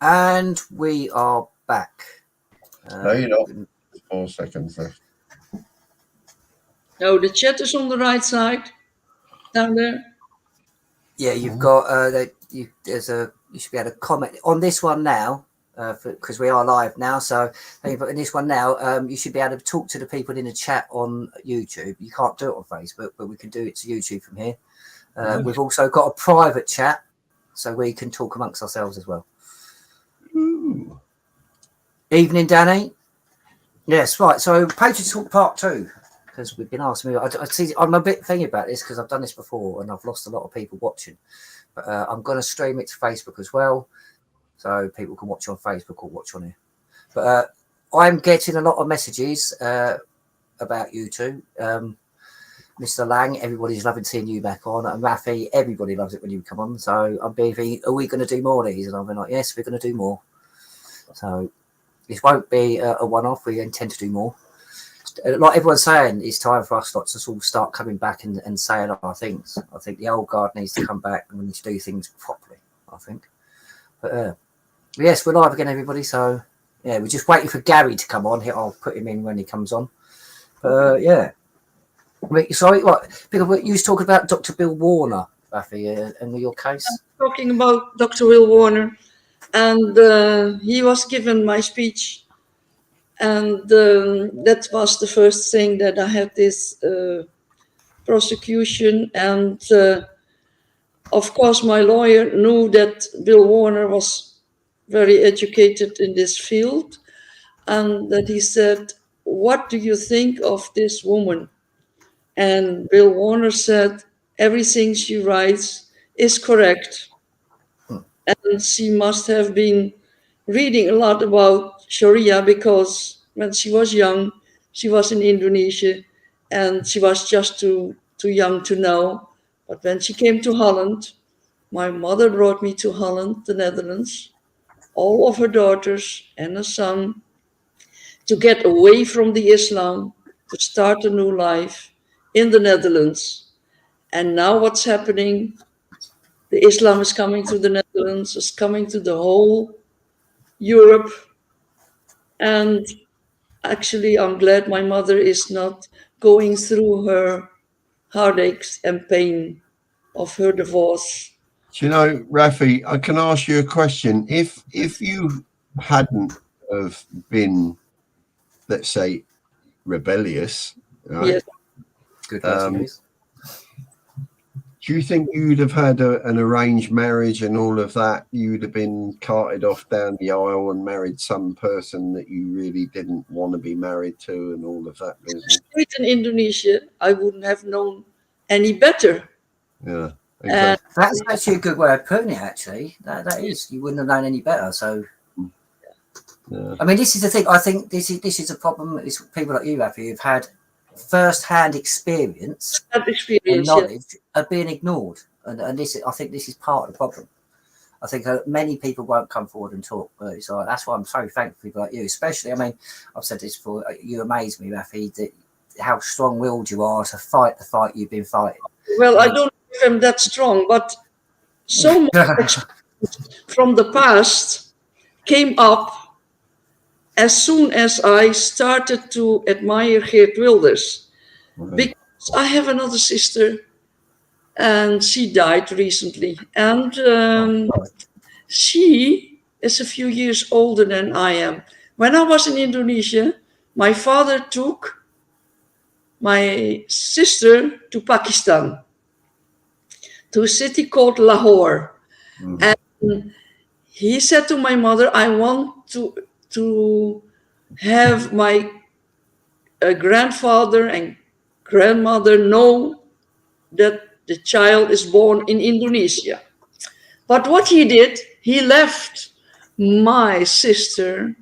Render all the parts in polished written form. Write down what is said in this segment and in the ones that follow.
And we are back. No, you're not. 4 seconds left. Oh, the chat is on the right side, down there. Yeah, you've got you should be able to comment on this one now, because we are live now. So in this one now, you should be able to talk to the people in the chat on YouTube. You can't do it on Facebook, but we can do it to YouTube from here. We've also got a private chat, so we can talk amongst ourselves as well. Ooh. Evening, Danny. Yes, right. So Patriots Talk Part 2, because we've been asking me. I'm a bit thingy about this because I've done this before and I've lost a lot of people watching. But I'm going to stream it to Facebook as well, so people can watch on Facebook or watch on here. But I'm getting a lot of messages about you two. Mr. Lang, everybody's loving seeing you back on. And Rafi, everybody loves it when you come on. So I'm being thinking, are we going to do more of these? And I've been like, yes, we're going to do more. So this won't be a one-off. We intend to do more. Like everyone's saying, it's time for us to all start coming back and saying our things. I think the old guard needs to come back and we need to do things properly, I think. But yes, we're live again, everybody. So yeah, we're just waiting for Gary to come on. I'll put him in when he comes on. Yeah. Sorry, what? Because you was talking about Dr. Bill Warner, Rafi, and your case. I'm talking about Dr. Will Warner, and he was given my speech, and that was the first thing that I had this prosecution, and of course my lawyer knew that Bill Warner was very educated in this field, and that he said, "What do you think of this woman?" And Bill Warner said, everything she writes is correct. And she must have been reading a lot about Sharia, because when she was young, she was in Indonesia and she was just too young to know. But when she came to Holland, my mother brought me to Holland, the Netherlands, all of her daughters and a son, to get away from the Islam, to start a new life in the Netherlands. And now what's happening? The Islam is coming to the Netherlands, is coming to the whole Europe. And actually, I'm glad my mother is not going through her heartaches and pain of her divorce. Do you know, Rafi, I can ask you a question. If you hadn't have been, let's say, rebellious, right? Yes. Good question. Do you think you'd have had an arranged marriage and all of that? You'd have been carted off down the aisle and married some person that you really didn't want to be married to and all of that business? In Indonesia, I wouldn't have known any better. Yeah, exactly. That's actually a good way of putting it, actually. That is. You wouldn't have known any better. So, yeah. I mean, this is the thing. I think this is a problem. It's people like you, Rafi, who've had first-hand experience and knowledge are being ignored, and this, I think, this is part of the problem. I think many people won't come forward and talk, but it's like, that's why I'm so thankful for people like you, especially. I mean, I've said this before. You amaze me, Rafi, that how strong-willed you are to fight the fight you've been fighting. Well, I don't know if I'm that strong, but so much from the past came up as soon as I started to admire Geert Wilders. Because I have another sister, and she died recently. And she is a few years older than I am. When I was in Indonesia, my father took my sister to Pakistan, to a city called Lahore. And he said to my mother, I want to have my grandfather and grandmother know that the child is born in Indonesia. But what he did, he left my sister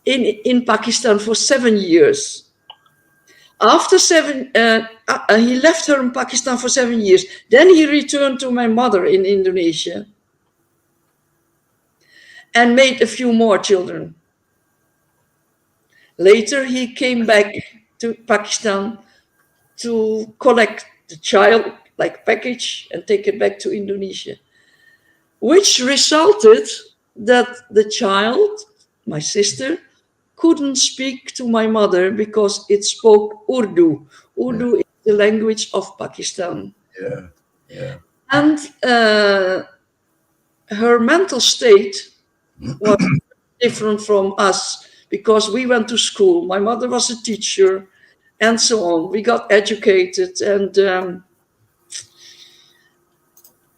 in Pakistan for 7 years. After he left her in Pakistan for 7 years. Then he returned to my mother in Indonesia and made a few more children. Later, he came back to Pakistan to collect the child, like package, and take it back to Indonesia, which resulted that the child, my sister, couldn't speak to my mother because it spoke Urdu. Urdu is the language of Pakistan. Yeah. Yeah. And her mental state was different from us because we went to school. My mother was a teacher and so on. We got educated. And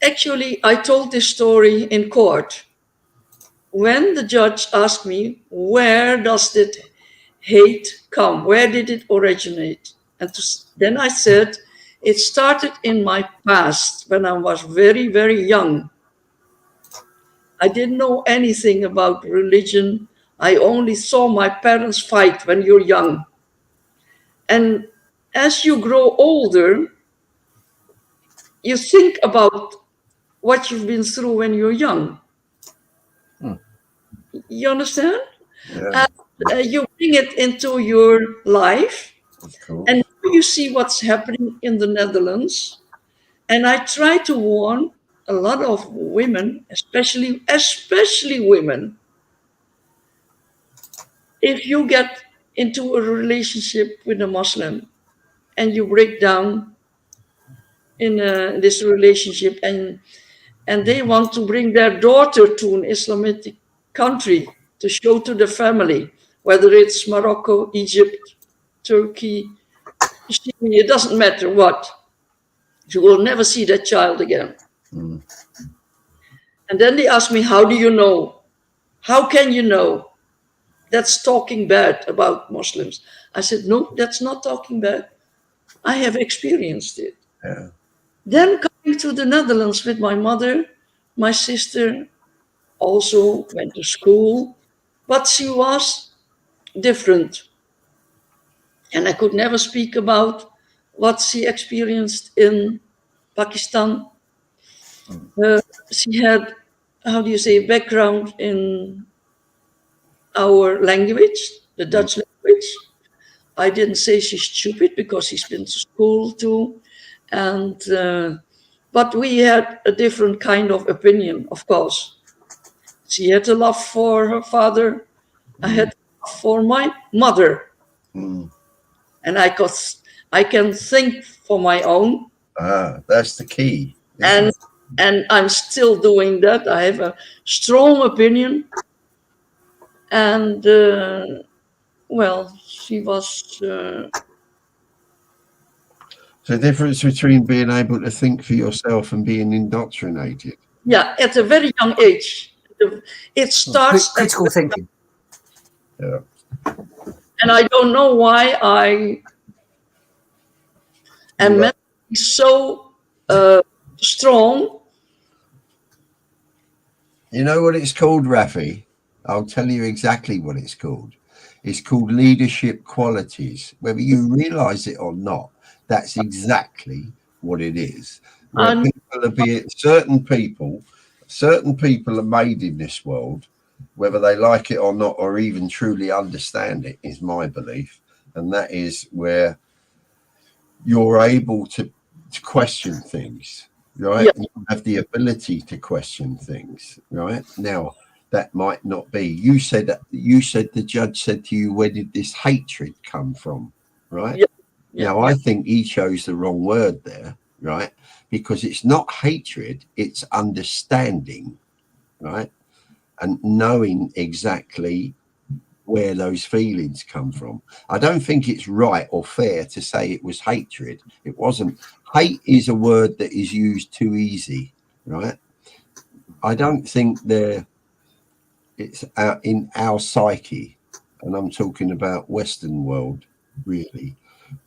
actually, I told this story in court. When the judge asked me, where does that hate come? Where did it originate? And then I said, it started in my past when I was very, very young. I didn't know anything about religion. I only saw my parents fight when you're young. And as you grow older, you think about what you've been through when you're young. You understand? Yeah. And you bring it into your life. Cool. And you see what's happening in the Netherlands. And I try to warn a lot of women, especially women, if you get into a relationship with a Muslim and you break down in this relationship and they want to bring their daughter to an Islamic country to show to the family, whether it's Morocco, Egypt, Turkey, Syria, it doesn't matter what. You will never see that child again. And then they ask me, how do you know? How can you know? That's talking bad about Muslims. I said, no, that's not talking bad. I have experienced it. Yeah. Then coming to the Netherlands with my mother, my sister also went to school, but she was different. And I could never speak about what she experienced in Pakistan. She had, how do you say, background in our language, the Dutch language. I didn't say she's stupid because she's been to school too. And but we had a different kind of opinion, of course. She had a love for her father. I had love for my mother. And I can think for my own. That's the key. And I'm still doing that. I have a strong opinion. And well, she was. The difference between being able to think for yourself and being indoctrinated. Yeah, at a very young age. It starts critical thinking. Yeah. And I don't know why I am mentally so strong. You know what it's called, Rafi? I'll tell you exactly what it's called. It's called leadership qualities. Whether you realize it or not, that's exactly what it is. Where certain people are made in this world, whether they like it or not, or even truly understand it, is my belief. And that is where you're able to question things, right? Yeah. You have the ability to question things, right? Now, that might not be. You said the judge said to you, where did this hatred come from, right? Now, I think he chose the wrong word there, right? Because it's not hatred, it's understanding, right? And knowing exactly where those feelings come from. I don't think it's right or fair to say it was hatred. It wasn't. Hate is a word that is used too easy, right? I don't think it's in our psyche, and I'm talking about Western world, really,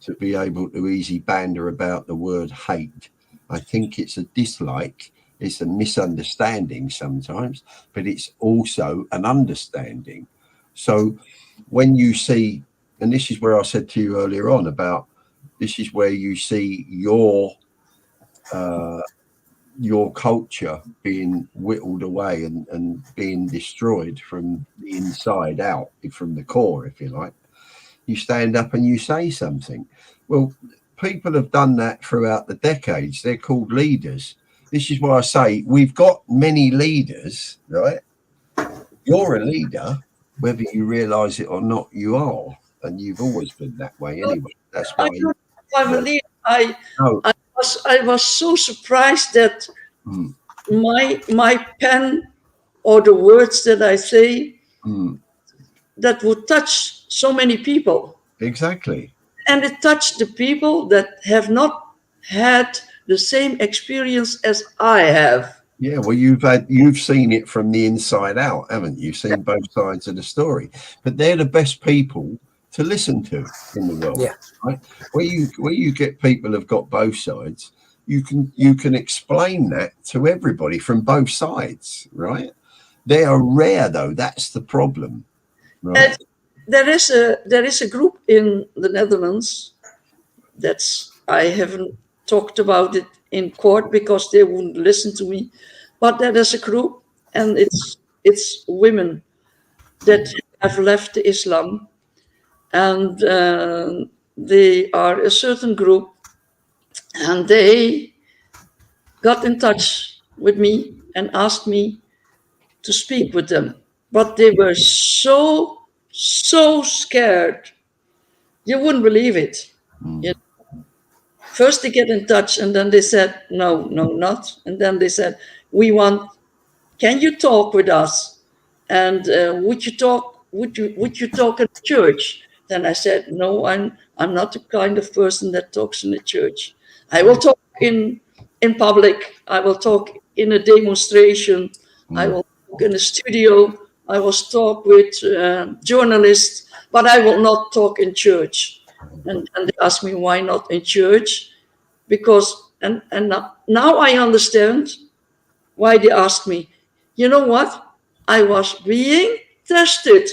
to be able to easy banter about the word hate. I think it's a dislike, it's a misunderstanding sometimes, but it's also an understanding. So when you see, and this is where I said to you earlier on about, this is where you see your culture being whittled away and being destroyed from the inside out, from the core, if you like. You stand up and you say something. Well, people have done that throughout the decades. They're called leaders. This is why I say we've got many leaders, right? you're a leader, whether you realise it or not. You are, and you've always been that way anyway. That's why. I'm a leader. I was so surprised that my pen or the words that I say that would touch so many people. Exactly. And it touched the people that have not had the same experience as I have. Yeah, well, you've seen it from the inside out, haven't you? You've seen both sides of the story, but they're the best people to listen to in the world. Yeah. Right? Where you get people who've got both sides, you can explain that to everybody from both sides, right? They are rare, though. That's the problem, right? There is a group in the Netherlands I haven't talked about it in court because they wouldn't listen to me, but there is a group, and it's women that have left Islam, and they are a certain group, and they got in touch with me and asked me to speak with them, but they were so scared. You wouldn't believe it. You know? First they get in touch, and then they said, no, not. And then they said, can you talk with us? And would you talk in church? Then I said, no, I'm not the kind of person that talks in the church. I will talk in public. I will talk in a demonstration. I will talk in a studio. I will talk with journalists, but I will not talk in church. And they asked me, why not in church? Because, and now I understand why they asked me. You know what? I was being tested,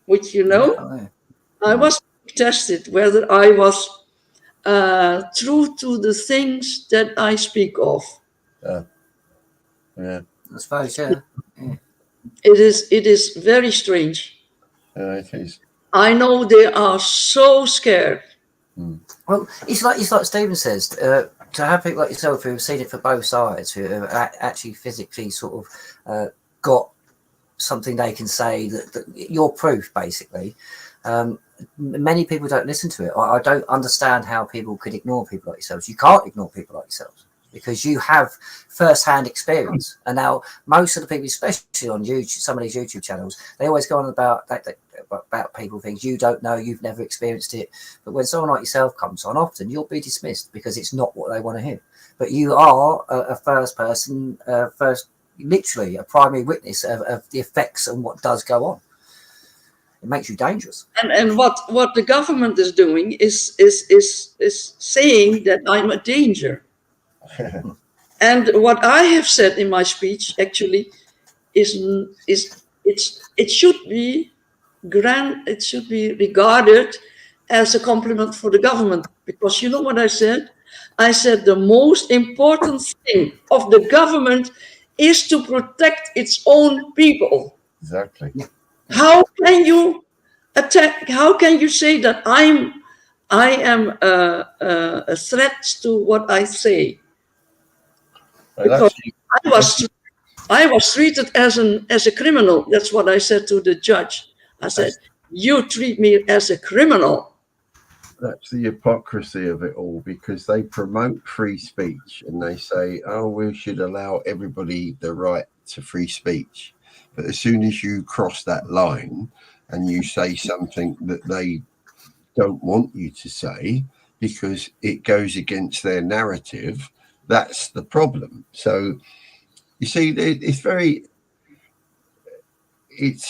which I was tested whether I was true to the things that I speak of. Yeah, I suppose. Yeah. It is very strange. It is. I know they are so scared. Well, it's like Stephen says, to have people like yourself who have seen it for both sides, who have actually physically sort of got something they can say that you're proof, basically. Many people don't listen to it. I don't understand how people could ignore people like yourselves. You can't ignore people like yourselves because you have first-hand experience. And now most of the people, especially on YouTube, some of these YouTube channels, they always go on about people, things you don't know, you've never experienced it. But when someone like yourself comes on, often you'll be dismissed because it's not what they want to hear. But you are a first person, literally a primary witness of the effects and what does go on. It makes you dangerous. And what the government is doing is saying that I'm a danger. And what I have said in my speech actually it should be it should be regarded as a compliment for the government, because you know what I said? I said the most important thing of the government is to protect its own people. Exactly. How can you attack? How can you say that I am a threat to what I say? Because I was treated as a criminal. That's what I said to the judge. I said, you treat me as a criminal. That's the hypocrisy of it all, because they promote free speech and they say, oh, we should allow everybody the right to free speech. But as soon as you cross that line and you say something that they don't want you to say because it goes against their narrative, that's the problem. So you see, it's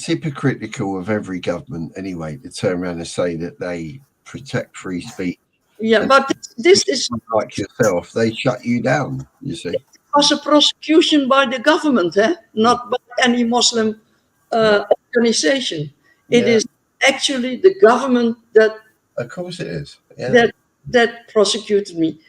hypocritical of every government anyway to turn around and say that they protect free speech. Yeah, and but this is like yourself, they shut you down, you see. It was a prosecution by the government, not by any Muslim organization. It is actually the government that, of course it is, that prosecuted me.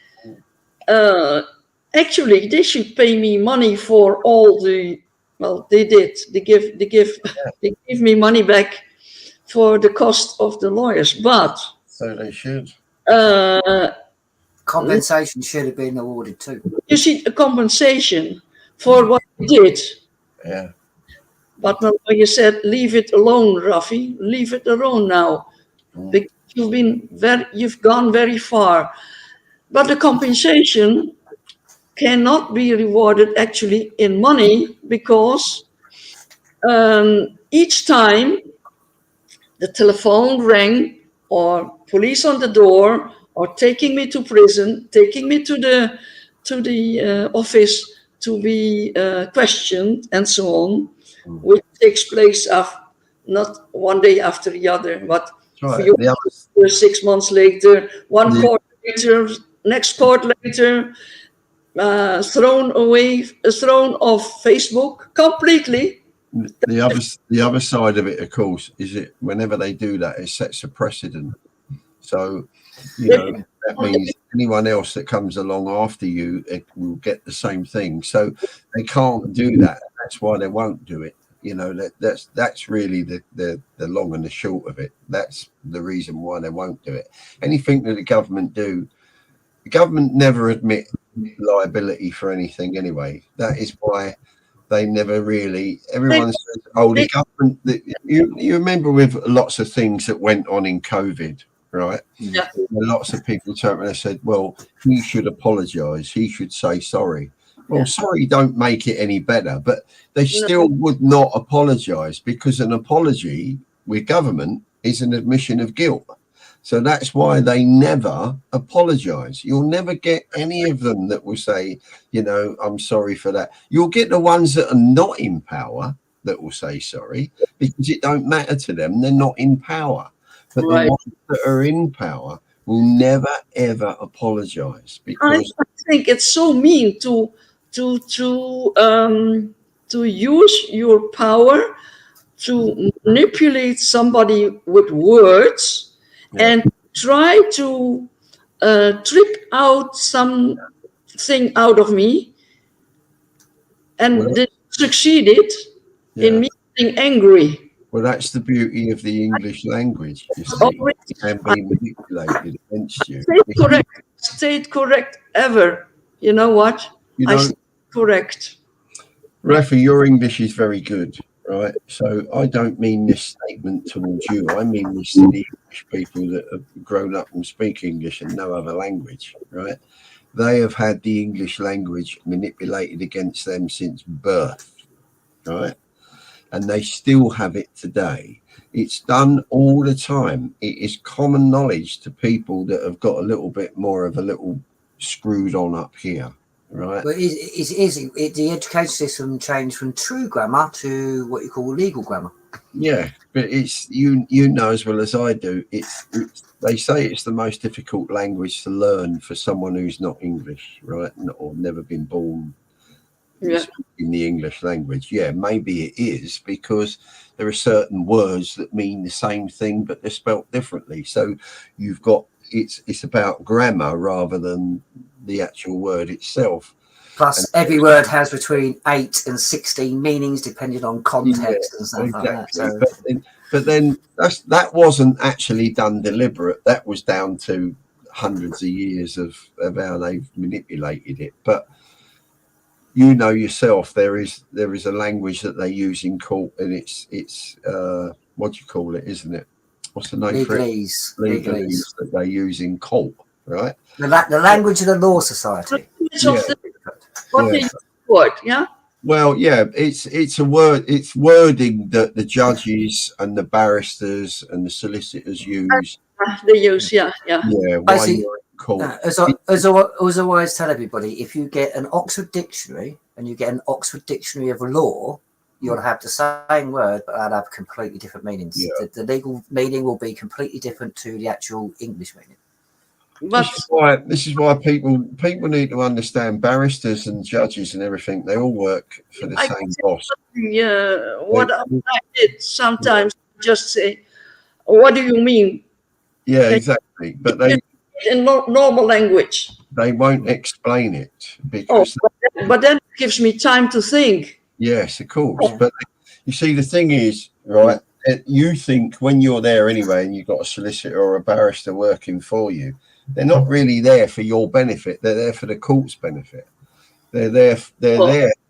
Actually, they should pay me money for all the. Well, they did. They give me money back for the cost of the lawyers, but so they should. Compensation should have been awarded too. You see, a compensation for what they did. Yeah. But my lawyer said, leave it alone, Rafi. Leave it alone now. Because you've gone very far. But the compensation cannot be rewarded actually in money, because each time the telephone rang, or police on the door, or taking me to prison, taking me to the office to be questioned, and so on, which takes place not one day after the other, but Right. 6 months later, one court later, next court later, thrown off Facebook completely. The other side of it, of course, is it whenever they do that, it sets a precedent. So, that means anyone else that comes along after you, it will get the same thing. So they can't do that. That's why they won't do it. That's really the long and the short of it. That's the reason why they won't do it. Anything that the government do, the government never admit liability for anything anyway. That is why they never really. Everyone says, "Oh, the government." You remember with lots of things that went on in COVID, right? Yeah. Lots of people turned around and said, "Well, he should apologise. He should say sorry." Well, sorry don't make it any better, but they still would not apologise, because an apology with government is an admission of guilt. So that's why they never apologise. You'll never get any of them that will say, I'm sorry for that. You'll get the ones that are not in power that will say sorry, because it don't matter to them. They're not in power. But the ones that are in power will never, ever apologise. Because I think it's so mean to use your power to manipulate somebody with words and try to trip out something out of me, and they succeeded in me being angry. Well, that's the beauty of the English language. You see, it can be manipulated against you. Stayed correct ever. You know what? I stayed correct. Rafi, your English is very good, right? So I don't mean this statement towards you. I mean this to the English people that have grown up and speak English and no other language, right? They have had the English language manipulated against them since birth, right? And they still have it today. It's done all the time. It is common knowledge to people that have got a little bit more of a little screwed on up here, right? But the education system changed from true grammar to what you call legal grammar? Yeah, but it's you know as well as I do. It's they say it's the most difficult language to learn for someone who's not English, right, or never been born in the English language. Yeah, maybe it is, because there are certain words that mean the same thing but they're spelt differently. So you've got it's about grammar rather than the actual word itself. Plus, every word has between 8 and 16 meanings depending on context and stuff like that. So. But then that wasn't actually done deliberate. That was down to hundreds of years of how they've manipulated it. But you know yourself, there is a language that they use in court, and it's what do you call it, isn't it? What's the name for it? Legalese that they use in court, right? The language of the law society. Well, yeah, it's a word. It's wording that the judges and the barristers and the solicitors use. They use, yeah. While you're in court. As I always tell everybody, if you get an Oxford Dictionary and you get an Oxford Dictionary of law, you'll have the same word, but they'll have completely different meanings. Yeah. The legal meaning will be completely different to the actual English meaning. This is why people need to understand, barristers and judges and everything. They all work for the same boss. Yeah, what I did sometimes just say, "What do you mean?" Yeah, exactly. But they in normal language. They won't explain it because. But then it gives me time to think. Yes, of course. But you see, the thing is, right? You think when you're there anyway, and you've got a solicitor or a barrister working for you, they're not really there for your benefit. They're there for the court's benefit. They're there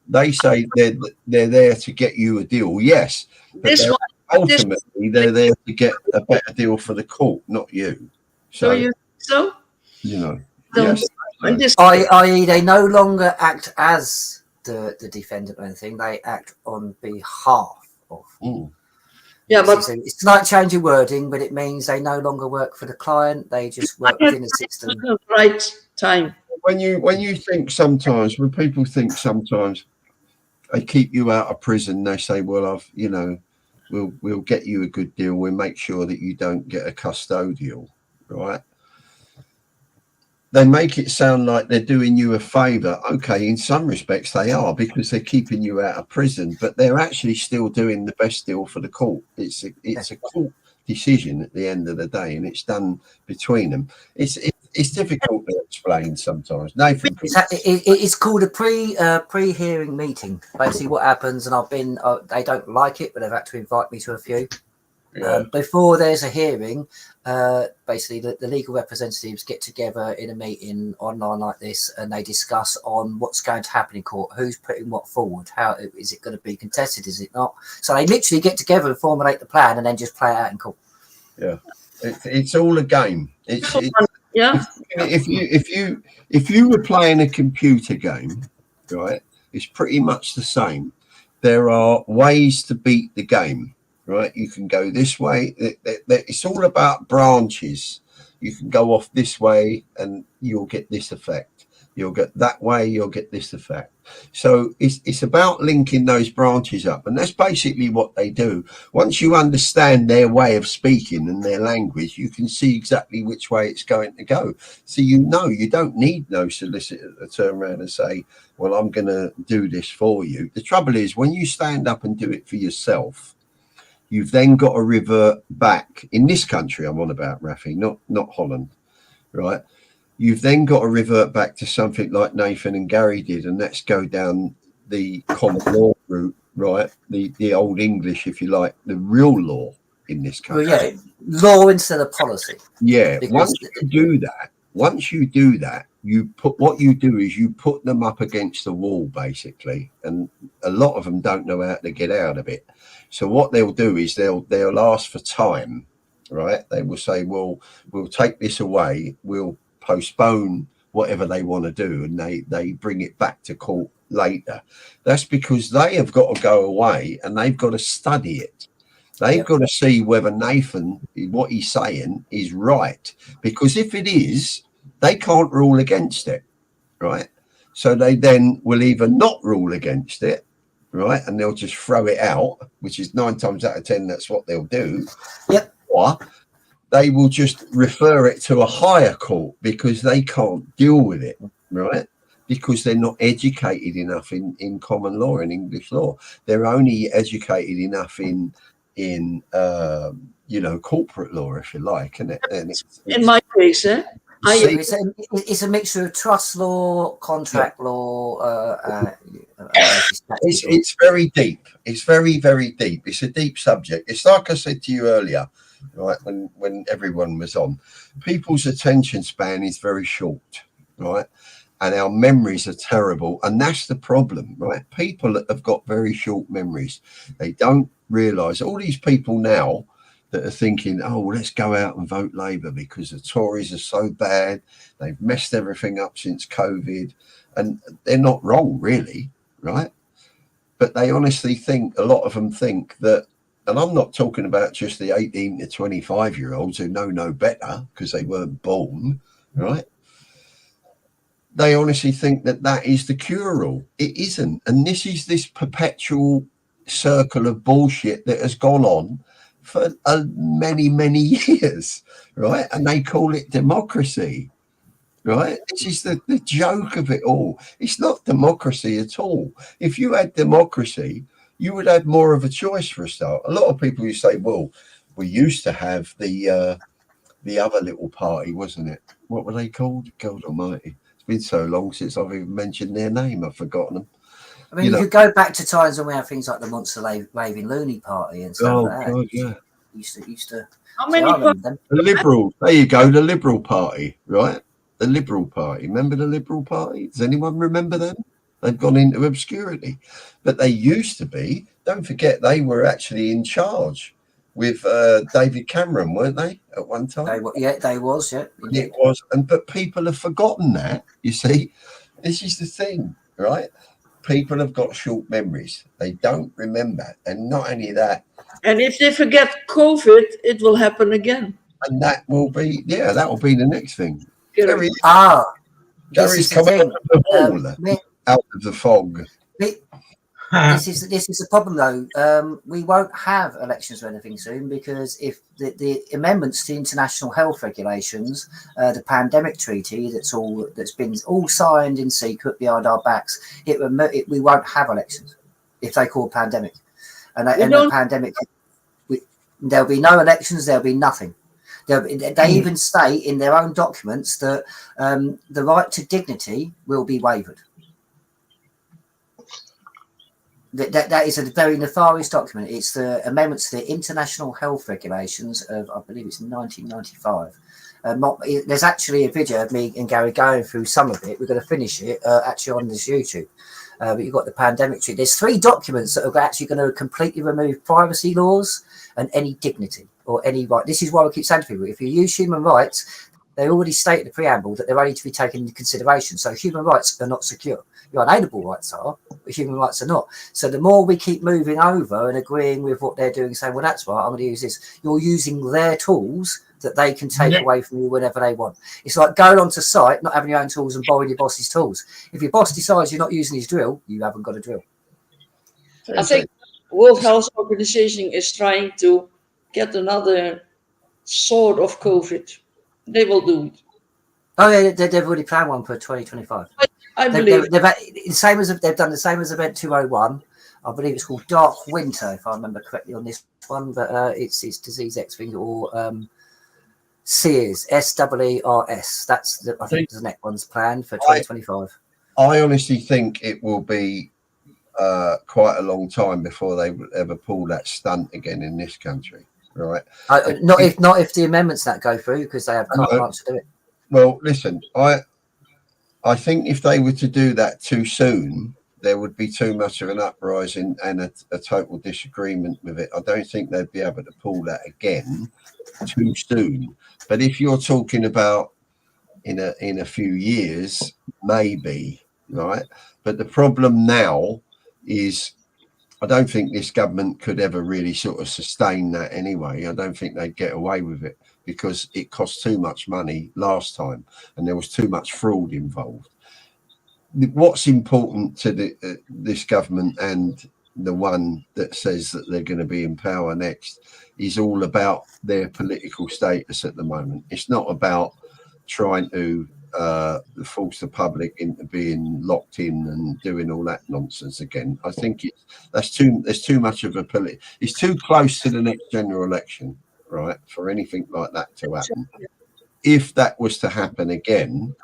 they say they're there to get you a deal, yes, but ultimately they're there to get a better deal for the court, not you. So do you think so? you know, Don't- yes. and this- I.e., they no longer act as the defendant or anything; they act on behalf of. yeah, but It's like changing wording, but it means they no longer work for the client; they just work within the system. Right time. When you think sometimes, when people think sometimes they keep you out of prison, they say, well, we'll get you a good deal. We'll make sure that you don't get a custodial, right? They make it sound like they're doing you a favor. Okay, in some respects they are, because they're keeping you out of prison, but they're actually still doing the best deal for the court. It's a court decision at the end of the day, and it's done between them. It's difficult to explain sometimes. Nathan, It's called a pre-hearing meeting. Basically, what happens, and they don't like it, but they've had to invite me to a few. Before there's a hearing, basically the legal representatives get together in a meeting online like this, and they discuss on what's going to happen in court, who's putting what forward, how is it going to be contested, is it not? So they literally get together and formulate the plan, and then just play it out in court. Yeah, it's all a game. Yeah. If you were playing a computer game, right, it's pretty much the same. There are ways to beat the game. Right, you can go this way. It's all about branches. You can go off this way and you'll get this effect. You'll get that way, you'll get this effect. So it's about linking those branches up, and that's basically what they do. Once you understand their way of speaking and their language, you can see exactly which way it's going to go. So you don't need no solicitor to turn around and say, well, I'm going to do this for you. The trouble is, when you stand up and do it for yourself, you've then got to revert back. In this country, I'm on about, Rafi, not Holland, right? You've then got to revert back to something like Nathan and Gary did, and let's go down the common law route, right? The old English, if you like, the real law in this country. Well, yeah, law instead of policy. Yeah, once you do that, you put them up against the wall, basically, and a lot of them don't know how to get out of it. So what they'll do is they'll ask for time, right? They will say, well, we'll take this away, we'll postpone whatever they want to do, and they bring it back to court later. That's because they have got to go away and they've got to study it. They've got to see whether Nathan, what he's saying, is right. Because if it is, they can't rule against it, right? So they then will either not rule against it, right, and they'll just throw it out, which is 9 times out of 10, that's what they'll do. Yep. Or they will just refer it to a higher court because they can't deal with it, right? Because they're not educated enough in common law and English law. They're only educated enough in corporate law, if you like. And in my case, it's a mixture of trust law, contract law. It's very deep. It's very, very deep. It's a deep subject. It's like I said to you earlier, right, when everyone was on. People's attention span is very short, right? And our memories are terrible. And that's the problem, right? People that have got very short memories, they don't realise. All these people now that are thinking, oh, well, let's go out and vote Labour because the Tories are so bad. They've messed everything up since COVID. And they're not wrong, really, right? But they honestly think, a lot of them think that, and I'm not talking about just the 18 to 25-year-olds who know no better because they weren't born, right? They honestly think that that is the cure-all. It isn't. And this is this perpetual circle of bullshit that has gone on for many, many years, right? And they call it democracy, right? This is the joke of it all. It's not democracy at all. If you had democracy, you would have more of a choice for a start. A lot of people who say, well, we used to have the other little party, wasn't it? What were they called? God almighty. It's been so long since I've even mentioned their name. I've forgotten them. I mean, you could go back to times when we had things like the Monster Raving Loony Party and stuff like that. God, yeah. Used to. how many? The Liberal. There you go. The Liberal Party, right? The Liberal Party. Remember the Liberal Party? Does anyone remember them? They've gone into obscurity. But they used to be, don't forget, they were actually in charge with David Cameron, weren't they, at one time? They was, yeah. Indeed. It was, but people have forgotten that. You see, this is the thing, right? People have got short memories. They don't remember. And not only that. And if they forget COVID, it will happen again. And that will be, that will be the next thing. Gary's coming out of the hall, out of the fog. This is the problem, though. We won't have elections or anything soon, because if the amendments to international health regulations, the pandemic treaty that's been signed in secret behind our backs, we won't have elections if they call pandemic, and the pandemic, there'll be no elections. There'll be nothing. They even state in their own documents that the right to dignity will be waived. That is a very nefarious document. It's the amendments to the International Health Regulations of, I believe it's 1995. There's actually a video of me and Gary going through some of it. We're going to finish it actually on this YouTube. But you've got the pandemic treaty. There's 3 documents that are actually going to completely remove privacy laws and any dignity or any right. This is why I keep saying to people, if you use human rights, they already state in the preamble that they're only to be taken into consideration. So human rights are not secure. Your unalienable rights are, but human rights are not. So the more we keep moving over and agreeing with what they're doing, saying, well, that's right, I'm going to use this. You're using their tools that they can take away from you whenever they want. It's like going onto site, not having your own tools and borrowing your boss's tools. If your boss decides you're not using his drill, you haven't got a drill. I think World Health Organization is trying to get another sort of COVID. They will do it. Oh yeah, they've already planned one for 2025. I believe they've done the same as Event 201. I believe it's called Dark Winter, if I remember correctly on this one. But it's Disease X thing, or SEERS, SEERS. That's I think the next one's planned for 2025. I honestly think it will be quite a long time before they would ever pull that stunt again in this country, right? Not if the amendments that go through, because they have carte blanche to do it. Well, listen, I think if they were to do that too soon, there would be too much of an uprising and a total disagreement with it. I don't think they'd be able to pull that again too soon. But if you're talking about in a few years, maybe, right? But the problem now is I don't think this government could ever really sort of sustain that anyway. I don't think they'd get away with it because it cost too much money last time and there was too much fraud involved. What's important to this government and the one that says that they're going to be in power next is all about their political status at the moment. It's not about trying to force the public into being locked in and doing all that nonsense again. I think there's too much of it's too close to the next general election, right, for anything like that to happen. If that was to happen again,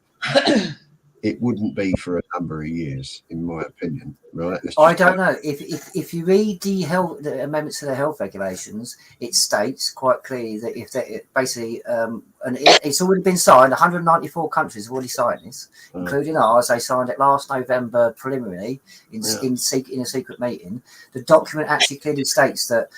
it wouldn't be for a number of years, in my opinion, right? I don't know. If you read the amendments to the health regulations, it states quite clearly that if they basically, and it's already been signed, 194 countries have already signed this, including ours. They signed it last November preliminary in a secret meeting. The document actually clearly states that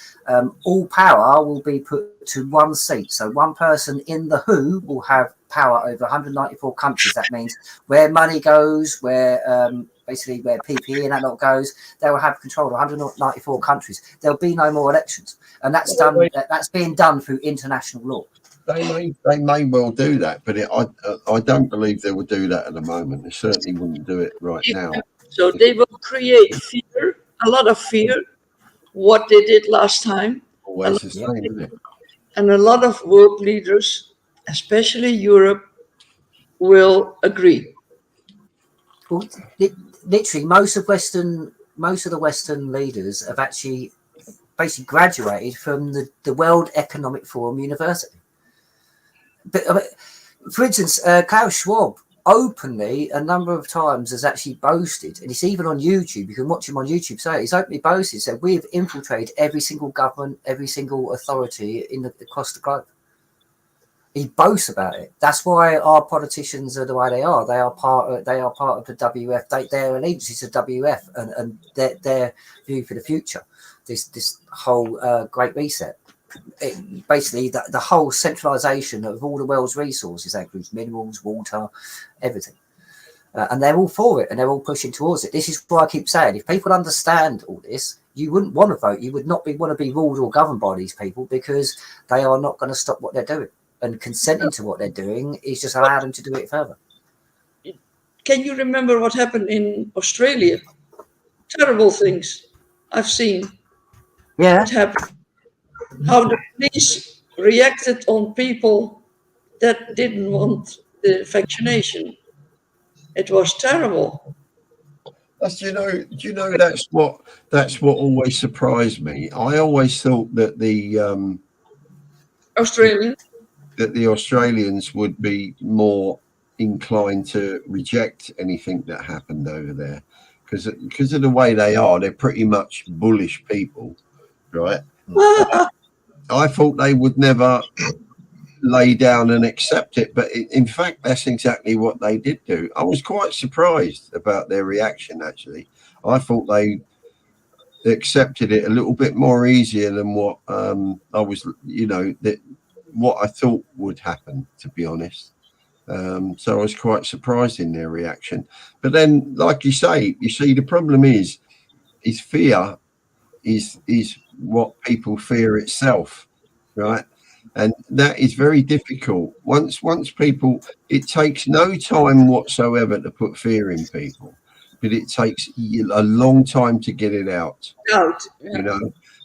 all power will be put to one seat. So one person in the WHO will have power over 194 countries. That means where money goes, where basically where PPE and that lot goes, they will have control of 194 countries. There'll be no more elections, and that's done. That's being done through international law. They may well do that, but I don't believe they would do that at the moment. They certainly wouldn't do it right now. So they will create fear, a lot of fear, what they did last time. Always the same, isn't it? And a lot of world leaders, especially Europe, will agree. Well, literally, most of the Western leaders have actually basically graduated from the World Economic Forum University. But for instance, Klaus Schwab openly a number of times has actually boasted, and it's even on YouTube. You can watch him on YouTube. So he's openly boasted, said we've infiltrated every single government, every single authority across the globe. He boasts about it. That's why our politicians are the way they are. They are part of the WF. Their allegiance is to WF and their view for the future. This whole Great Reset. Basically, the whole centralisation of all the world's resources, that includes minerals, water, everything. And they're all for it, and they're all pushing towards it. This is why I keep saying, if people understand all this, you wouldn't want to vote. You would not want to be ruled or governed by these people, because they are not going to stop what they're doing. And consenting to what they're doing is just allow them to do it further. Can you remember what happened in Australia? Terrible things I've seen. Yeah. What happened? How the police reacted on people that didn't want the vaccination. It was terrible. Do you know that's what always surprised me. I always thought that the Australians would be more inclined to reject anything that happened over there, because of the way they are. They're pretty much bullish people, right? I thought they would never lay down and accept it, but in fact that's exactly what they did do. I was quite surprised about their reaction, actually. I thought they accepted it a little bit more easier than what I was, that what I thought would happen, to be honest. So I was quite surprised in their reaction. But then, like you say, the problem is fear is what people fear itself, right? And that is very difficult. Once people, it takes no time whatsoever to put fear in people, but it takes a long time to get it out.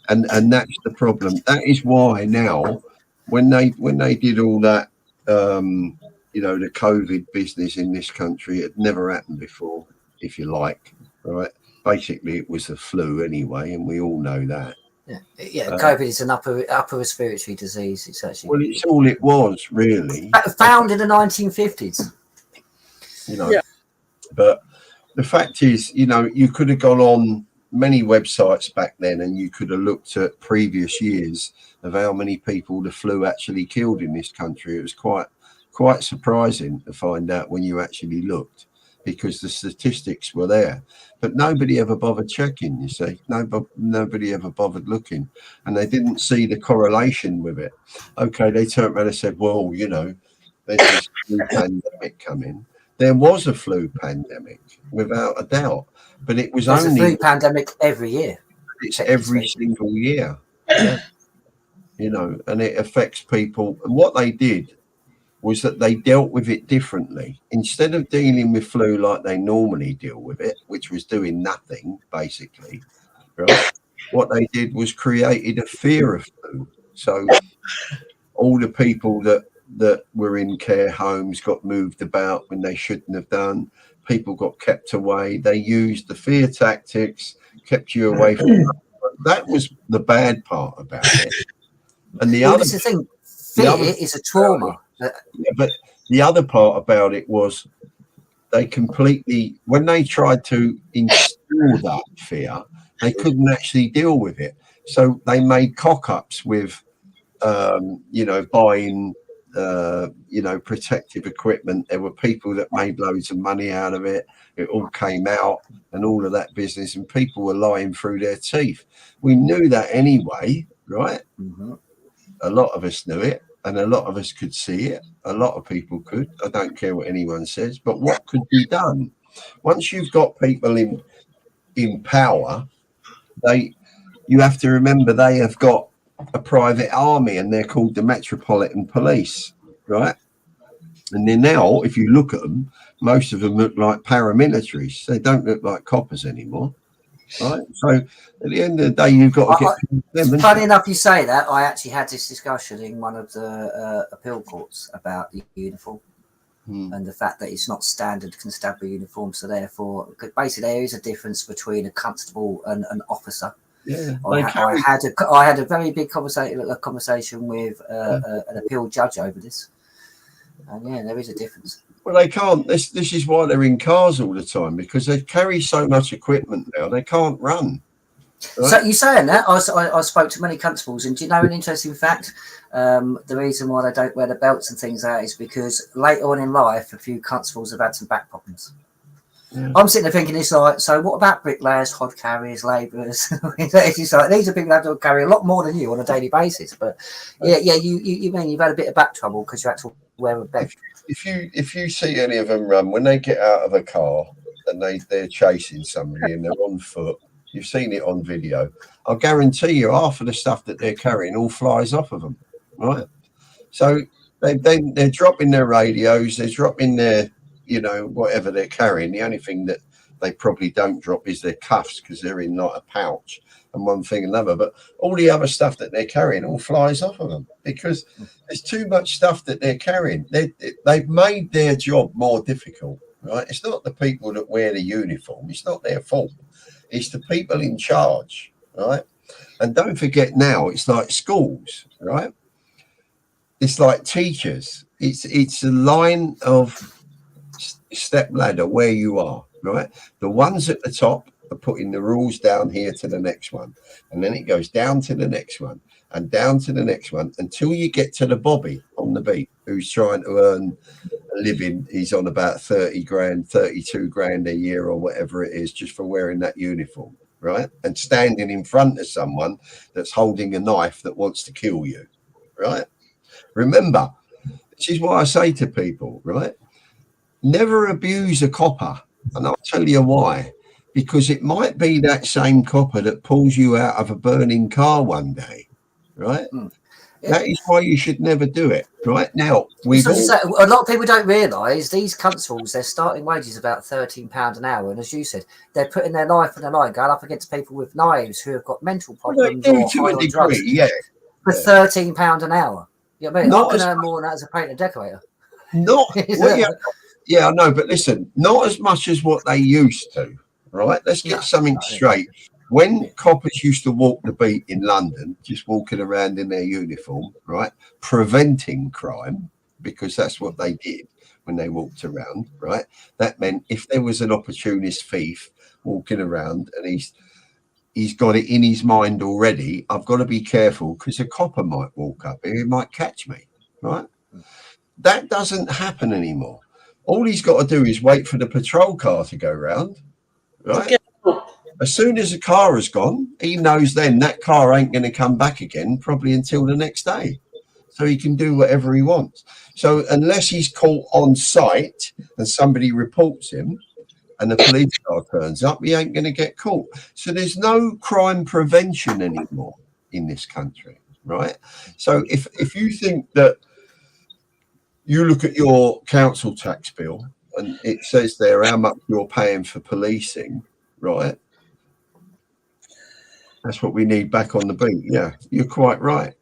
And that's the problem. That is why now, when they did all that, the COVID business in this country, it never happened before, if you like, right? Basically, it was the flu anyway, and we all know that. Yeah, COVID is an upper respiratory disease. It's actually, well, it's all it was, really. Found in the 1950s. But the fact is, you could have gone on many websites back then, and you could have looked at previous years of how many people the flu actually killed in this country. It was quite surprising to find out when you actually looked, because the statistics were there, but nobody ever bothered checking. You see, nobody ever bothered looking, and they didn't see the correlation with it. Okay, they turned around and said, well, there's this flu pandemic coming. There was a flu pandemic, without a doubt, but it was There's only a flu pandemic every year. It's every single year, and it affects people. And what they did was that they dealt with it differently. Instead of dealing with flu like they normally deal with it, which was doing nothing, basically, right? What they did was created a fear of flu. So all the people that were in care homes got moved about when they shouldn't have done. People got kept away. They used the fear tactics, kept you away from it. That was the bad part about it. And the other thing, fear is a trauma. But the other part about it was they completely, when they tried to instill that fear, they couldn't actually deal with it. So they made cock-ups with, buying, protective equipment. There were people that made loads of money out of it. It all came out and all of that business, and people were lying through their teeth. We knew that anyway, right? Mm-hmm. A lot of us knew it. And a lot of us could see it. A lot of people could. I don't care what anyone says. But what could be done? Once you've got people in power, you have to remember they have got a private army, and they're called the Metropolitan Police, right? And then now, if you look at them, most of them look like paramilitaries. They don't look like coppers anymore. Right. So at the end of the day, you've got to get them. Funny enough, you say that. I actually had this discussion in one of the appeal courts about the uniform and the fact that it's not standard constabulary uniform. So therefore, basically, there is a difference between a constable and an officer. Yeah, I had a very big conversation with an appeal judge over this, and yeah, there is a difference. Well, they can't. This is why they're in cars all the time, because they carry so much equipment now. They can't run. Right? So you saying that, I spoke to many constables, and do you know an interesting fact? The reason why they don't wear the belts and things like that is because later on in life, a few constables have had some back problems. Yeah. I'm sitting there thinking, it's like, so what about bricklayers, hod carriers, labourers? It's like, these are people that have to carry a lot more than you on a daily basis. But yeah, you mean you've had a bit of back trouble because you had to wear a belt. If you see any of them run, when they get out of a car and they're chasing somebody and they're on foot, you've seen it on video, I'll guarantee you half of the stuff that they're carrying all flies off of them, right? So they're dropping their radios, they're dropping their, whatever they're carrying. The only thing that they probably don't drop is their cuffs because they're in like a pouch and one thing and another. But all the other stuff that they're carrying all flies off of them because there's too much stuff that they're carrying. They've made their job more difficult, right? It's not the people that wear the uniform. It's not their fault. It's the people in charge, right? And don't forget now, it's like schools, right? It's like teachers. It's a line of step ladder where you are, right? The ones at the top are putting the rules down here to the next one, and then it goes down to the next one and down to the next one until you get to the bobby on the beat who's trying to earn a living. He's on about 30 grand, 32 grand a year or whatever it is just for wearing that uniform, right? And standing in front of someone that's holding a knife that wants to kill you, right? Remember, this is what I say to people, right? Never abuse a copper. And I'll tell you why. Because it might be that same copper that pulls you out of a burning car one day, right? Yeah. That is why you should never do it, right? Now, a lot of people don't realise these constables, their starting wage is about £13 an hour. And as you said, they're putting their life on the line, going up against people with knives who have got mental problems or high on drugs for £13 an hour. You know what I mean? I can earn more than that as a painter decorator. Yeah, I know, but listen, not as much as what they used to, right? Let's get something straight. When coppers used to walk the beat in London, just walking around in their uniform, right, preventing crime, because that's what they did when they walked around, right? That meant if there was an opportunist thief walking around and he's got it in his mind already, I've got to be careful because a copper might walk up here, he might catch me, right? That doesn't happen anymore. All he's got to do is wait for the patrol car to go round, right? As soon as the car has gone, he knows then that car ain't going to come back again probably until the next day. So he can do whatever he wants. So unless he's caught on site and somebody reports him and the police car turns up, he ain't going to get caught. So there's no crime prevention anymore in this country, right? So if you think that you look at your council tax bill and it says there how much you're paying for policing, right? That's what we need back on the beat. Yeah, you're quite right.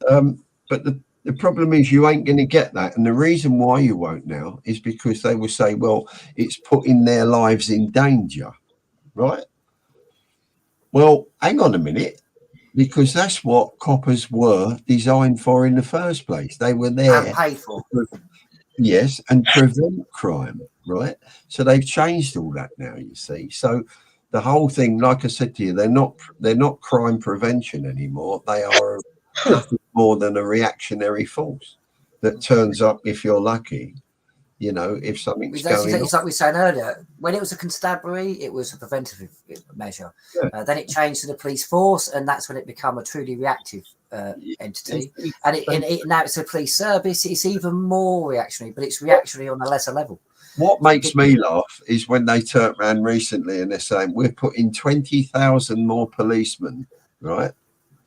But the problem is you ain't going to get that. And the reason why you won't now is because they will say, well, it's putting their lives in danger, right? Well, hang on a minute. Because that's what coppers were designed for in the first place. They were there and paid for. Yes, and prevent crime, right? So they've changed all that now, you see. So the whole thing, like I said to you, they're not crime prevention anymore. They are nothing more than a reactionary force that turns up if you're lucky. You know, if something's going on. It's like we were saying earlier, when it was a constabulary, it was a preventative measure. Yeah. Then it changed to the police force, and that's when it became a truly reactive entity. And now it's a police service. It's even more reactionary, but it's reactionary on a lesser level. What makes me laugh is when they turned around recently and they're saying, we're putting 20,000 more policemen, right,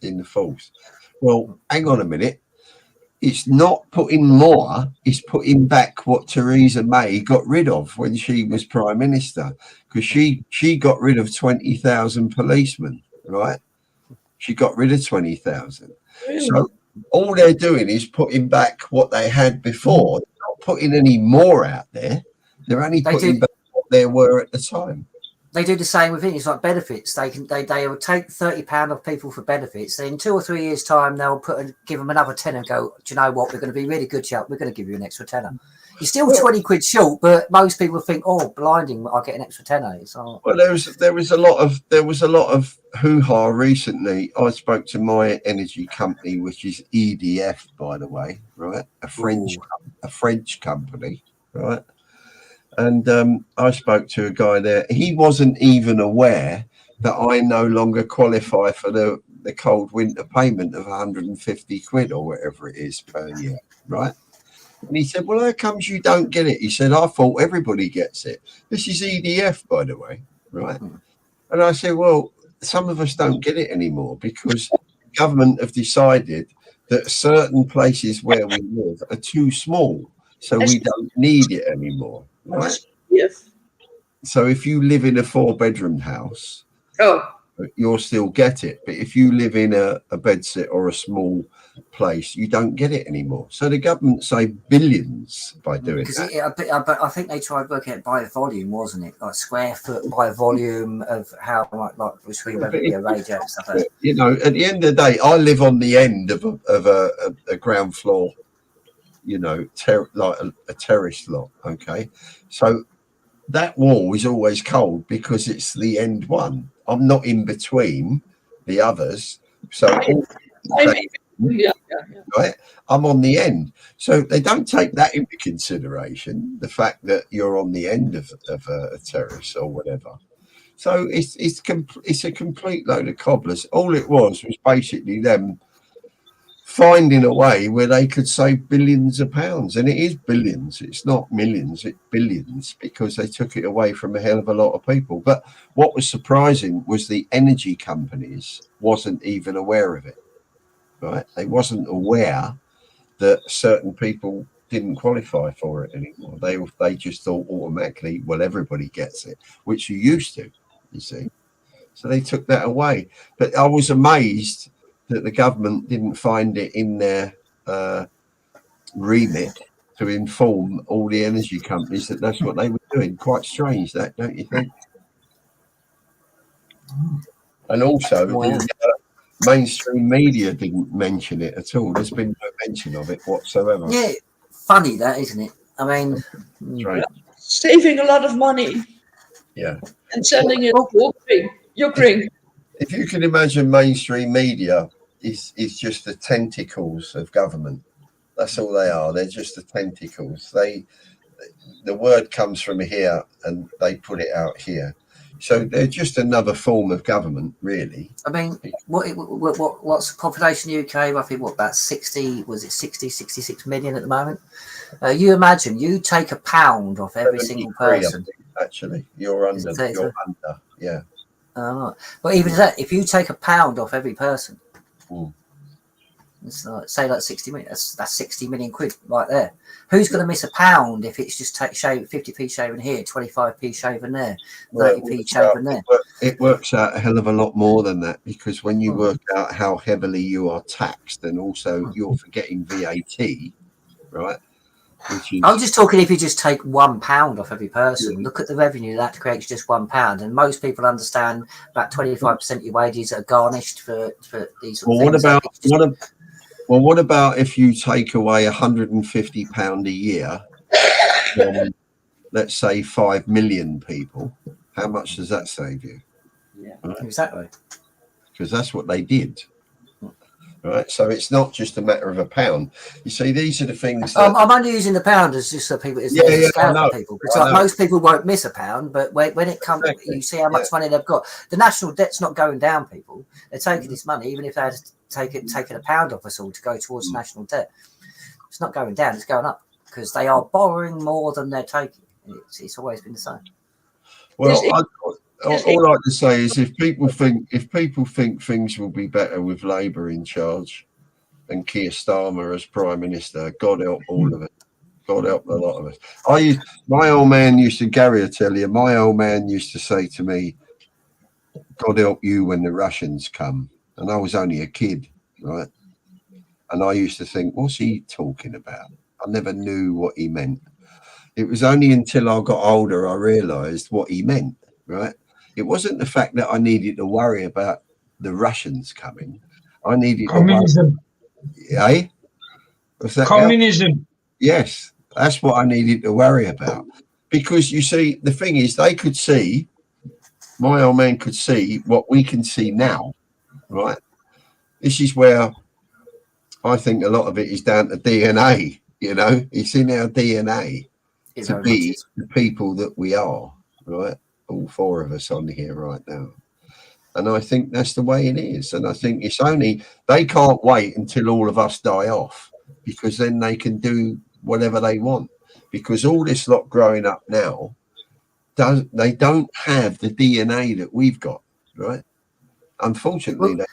in the force. Well, hang on a minute. It's not putting more, it's putting back what Theresa May got rid of when she was Prime Minister, because she got rid of 20,000 policemen, right? She got rid of 20,000. So all they're doing is putting back what they had before. They're not putting any more out there. They're only putting back what there were at the time. they do the same with things like benefits. They will take £30 off people for benefits. Then in 2 or 3 years' time, they'll give them another tenner and go, do you know what? We're going to be really good, Chuck. We're going to give you an extra tenner. You're still 20 quid short, but most people think, oh, blinding, I'll get an extra tenner. Well, there was a lot of hoo-ha recently. I spoke to my energy company, which is EDF, by the way, right? A French company, right? And I spoke to a guy there. He wasn't even aware that I no longer qualify for the cold winter payment of 150 quid or whatever it is per year, right? And he said, well, how comes you don't get it? He said, I thought everybody gets it. This is EDF, by the way, right? And I said, well, some of us don't get it anymore because the government have decided that certain places where we live are too small, so we don't need it anymore, right? Yes. So if you live in a 4-bedroom house, you'll still get it. But if you live in a bedsit or a small place, you don't get it anymore. So the government saved billions by doing that. But I think they tried working it by volume, wasn't it? Like square foot by volume of how like between whether it be a radiator and stuff like that. You know, at the end of the day, I live on the end of a ground floor, you know, like a terrace lot. Okay, so that wall is always cold because it's the end one. I'm not in between the others, so right, I'm on the end. So they don't take that into consideration, the fact that you're on the end of a terrace or whatever. So it's a complete load of cobblers. All it was basically them finding a way where they could save billions of pounds, and it is billions. It's not millions, it's billions, because they took it away from a hell of a lot of people. But what was surprising was the energy companies wasn't even aware of it, right? They wasn't aware that certain people didn't qualify for it anymore. They just thought automatically, well, everybody gets it, which you used to, you see. So they took that away. But I was amazed that the government didn't find it in their remit to inform all the energy companies that that's what they were doing. Quite strange, that, don't you think? And also, the mainstream media didn't mention it at all. There's been no mention of it whatsoever. Yeah, funny that, isn't it? I mean, saving a lot of money. Yeah. And sending it to Ukraine. If you can imagine, mainstream media is just the tentacles of government. That's all they are. They're just the tentacles. The word comes from here and they put it out here. So they're just another form of government, really. I mean, what's the population in the UK? Roughly, about 66 million at the moment? You imagine, you take a pound off every single person. Actually, you're under, yeah. But even that, if you take a pound off every person, it's like, say like 60 million, that's 60 million quid right there. Who's going to miss a pound if it's just 50p shaving here, 25p shaving there, 30p shaving there? It works out a hell of a lot more than that, because when you work out how heavily you are taxed, and also you're forgetting VAT, right? I'm just talking if you just take £1 off every person. Look at the revenue that creates just £1, and most people understand about 25% of your wages are garnished for these sort of things. What about if you take away £150 a year from, let's say, 5 million people? How much does that save you? Yeah, right? Exactly. Because that's what they did. Right, so it's not just a matter of a pound. You see, these are the things. That... I'm only using the pound as just so people. For people. Because like most people won't miss a pound, but when it comes, you see how much money they've got. The national debt's not going down. People, they're taking this money, even if they had taken a pound off us all to go towards national debt. It's not going down; it's going up because they are borrowing more than they're taking. It's always been the same. Well, all I can say is if people think things will be better with Labour in charge and Keir Starmer as Prime Minister, God help all of us. God help a lot of us. My old man used to, Gary, I tell you, my old man used to say to me, God help you when the Russians come. And I was only a kid, right? And I used to think, what's he talking about? I never knew what he meant. It was only until I got older I realised what he meant, right? It wasn't the fact that I needed to worry about the Russians coming. I needed Communism. to worry. Eh? What's that? Communism. Yes, that's what I needed to worry about. Because you see, the thing is, they could see, my old man could see what we can see now, right? This is where I think a lot of it is down to DNA. You know, it's in our DNA to be the people that we are, right? All four of us on here right now. And I think that's the way it is. And I think it's only, they can't wait until all of us die off, because then they can do whatever they want. Because all this lot growing up now, they don't have the DNA that we've got, right? Unfortunately, they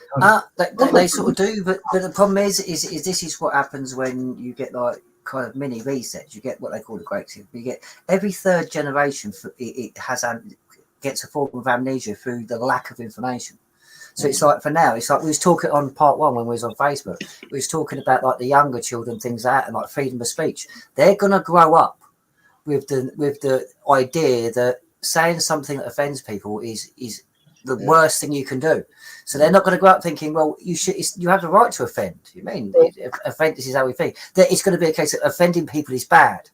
sort of do, but the problem is this is what happens when you get like kind of mini resets. You get what they call the Great Reset. You get every third generation. It gets a form of amnesia through the lack of information. So it's like, for now, it's like we was talking on part one when we was on Facebook. We was talking about like the younger children, things like that, and like freedom of speech. They're gonna grow up with the idea that saying something that offends people is the worst thing you can do. So they're not going to grow up thinking, well, you have the right to offend. You mean offend? This is how we think. That it's going to be a case of offending people is bad.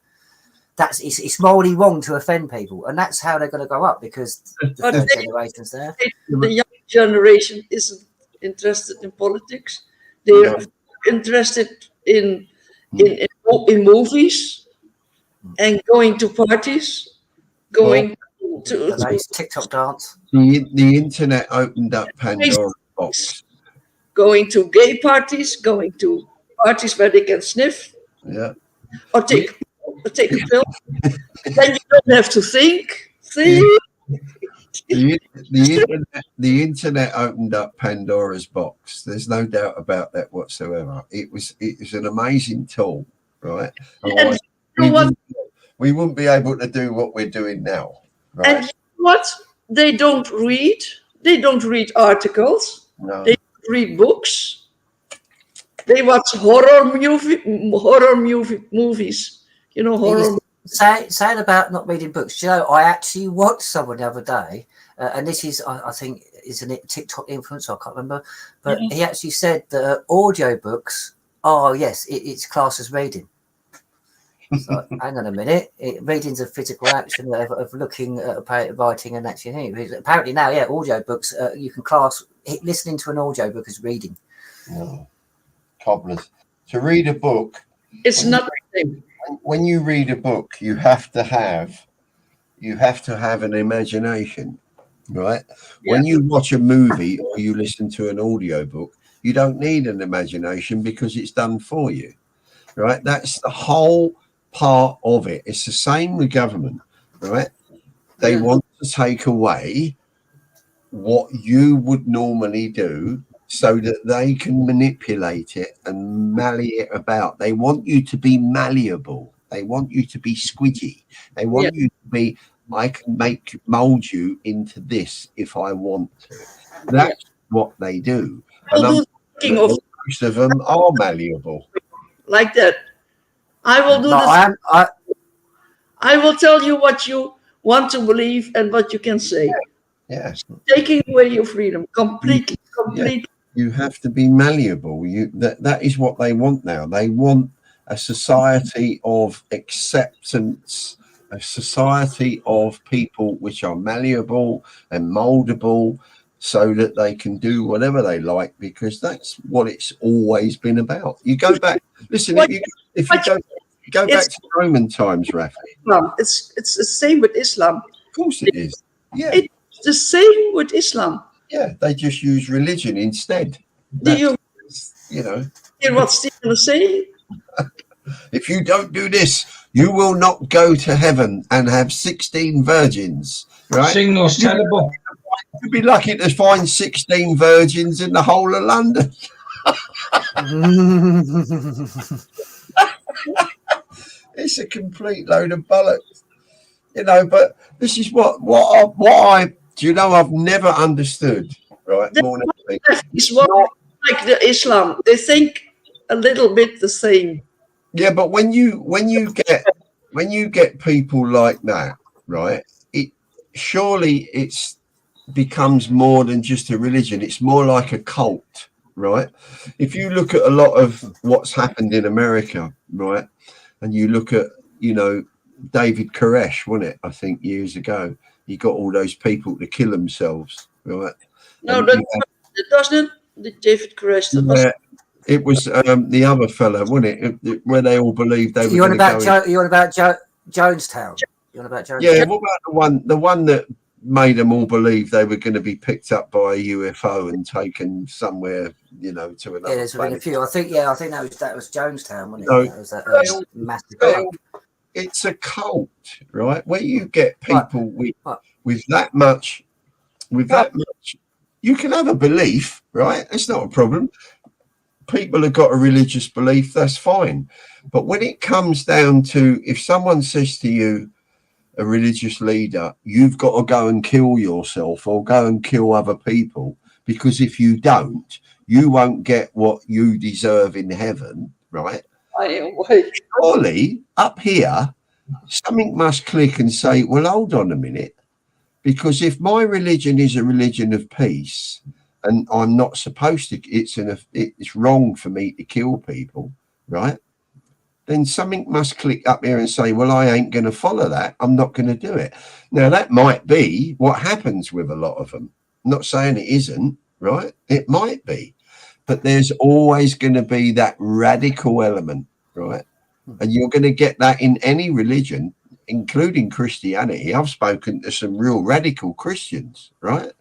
It's morally wrong to offend people, and that's how they're going to grow up, because the third generation's there. The young generation isn't interested in politics. They're interested in movies and going to parties, going to TikTok dance. The internet opened up Pandora's box. Going to gay parties, going to parties where they can sniff, or take a pill. Then you don't have to think. The internet opened up Pandora's box. There's no doubt about that whatsoever. It was an amazing tool, right? And we wouldn't be able to do what we're doing now. Right? And you know what? They don't read. They don't read articles. No. They don't read books. They watch horror movies. You know, horror. Saying about not reading books. You know, I actually watched someone the other day, and this is, I think, is a TikTok influencer. I can't remember, but he actually said that audiobooks. Oh yes, it's classed as reading. So, hang on a minute. Reading's a physical action of looking at writing and actually. Apparently now, audiobooks, you can class listening to an audiobook as reading. No. Cobblers. To read a book, it's not the same. When you read a book, you have to have an imagination, right? Yeah. When you watch a movie or you listen to an audiobook, you don't need an imagination because it's done for you, right? That's the whole part of it. It's the same with government, right? They want to take away what you would normally do so that they can manipulate it and mally it about. They want you to be malleable. They want you to be squidgy. They want you to be, I can mold you into this if I want to. That's what they do. And most of them are malleable. Like that. I will do this. I will tell you what you want to believe and what you can say. Yeah. Taking away your freedom completely. Yeah. You have to be malleable. That is what they want now. They want a society of acceptance, a society of people which are malleable and moldable, so that they can do whatever they like, because that's what it's always been about. You go back, listen, if you go back to Roman times, Rafi. It's the same with Islam. Of course it is. Yeah. It's the same with Islam. Yeah, they just use religion instead. Do you hear what Stephen is saying? If you don't do this, you will not go to heaven and have 16 virgins, right? Signal's terrible. You'd be lucky to find 16 virgins in the whole of London. It's a complete load of bollocks, but this is what I I've never understood, right? It's like the Islam. They think a little bit the same. Yeah, but when you get people like that, right? Surely it's becomes more than just a religion. It's more like a cult, right? If you look at a lot of what's happened in America, right, and you look at, you know, David Koresh, wasn't it? I think years ago, he got all those people to kill themselves, right? No, that doesn't. David Koresh. That was. It was the other fella, wasn't it? Where they all believed they were You on going to about go. You on about Jonestown? You on about Jonestown? Yeah. What about the one that made them all believe they were going to be picked up by a UFO and taken somewhere, you know, to another there's been a planet? few. I think that was Jonestown, wasn't it? No, That was that massive. It's a cult, right? Where you get people with that much, you can have a belief, right? It's not a problem. People have got a religious belief, that's fine. But when it comes down to, if someone says to you, a religious leader, you've got to go and kill yourself or go and kill other people, because if you don't, you won't get what you deserve in heaven, right? Surely up here, something must click and say, well, hold on a minute, because if my religion is a religion of peace, and I'm not supposed to, it's wrong for me to kill people, right? Then something must click up here and say, well, I ain't going to follow that. I'm not going to do it. Now, that might be what happens with a lot of them. I'm not saying it isn't, right? It might be. But there's always going to be that radical element, right? And you're going to get that in any religion, including Christianity. I've spoken to some real radical Christians, right?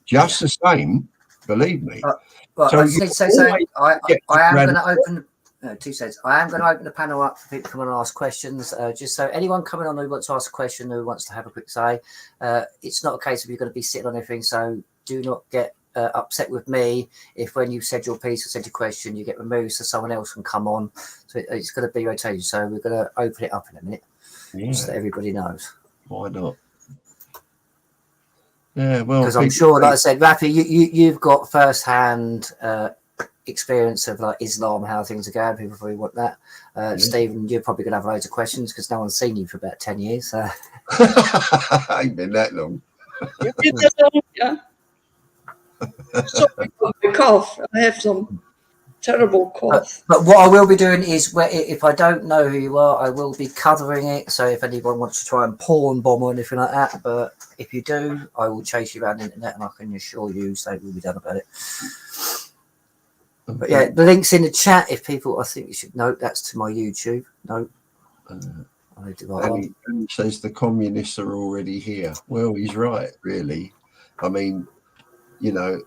Just the same, believe me. So I just need to say something. I am going to open 2 cents. I am going to open the panel up for people to come and ask questions. Just so anyone coming on who wants to ask a question, who wants to have a quick say, it's not a case of you're going to be sitting on everything. So do not get upset with me if when you said your piece or said your question, you get removed so someone else can come on. So it's going to be rotated. So we're going to open it up in a minute, just so everybody knows. Why not? Yeah, well, because I'm sure, like I said, Rafi, you've got first-hand experience of like Islam, how things are going. People probably want that. Stephen, you're probably going to have loads of questions because no one's seen you for about 10 years. So. I ain't been that long. You did that long, yeah. Sorry for my cough. I have some terrible cough. But what I will be doing is, if I don't know who you are, I will be covering it. So if anyone wants to try and porn bomb or anything like that, but if you do, I will chase you around the internet, and I can assure you something will be done about it. But yeah, the link's in the chat. If people, I think you should note that's to my YouTube. No, I need to write on. He says the communists are already here. Well, he's right, really. I mean, you know,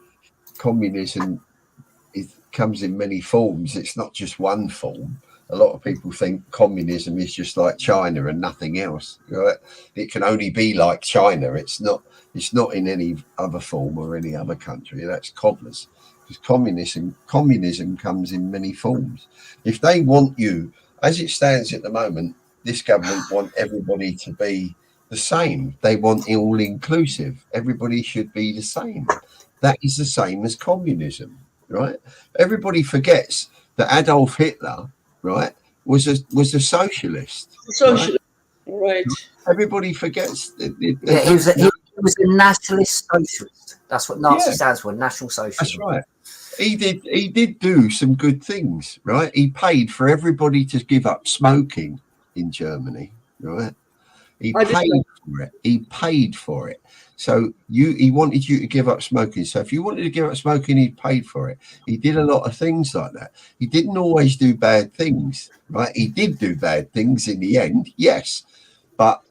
communism comes in many forms. It's not just one form. A lot of people think communism is just like China and nothing else. Right? It can only be like China. It's not in any other form or any other country. That's cobblers. Because communism comes in many forms. If they want you, as it stands at the moment, this government want everybody to be the same. They want all inclusive. Everybody should be the same. That is the same as communism, right? Everybody forgets that Adolf Hitler, right, was a socialist. Socialist, right? Everybody forgets. He was a nationalist socialist. That's what Nazi stands for, National Socialist. That's right. He did do some good things, right? He paid for everybody to give up smoking in Germany, right? He paid for it. So he wanted you to give up smoking. So if you wanted to give up smoking, he paid for it. He did a lot of things like that. He didn't always do bad things, right? He did do bad things in the end, yes, but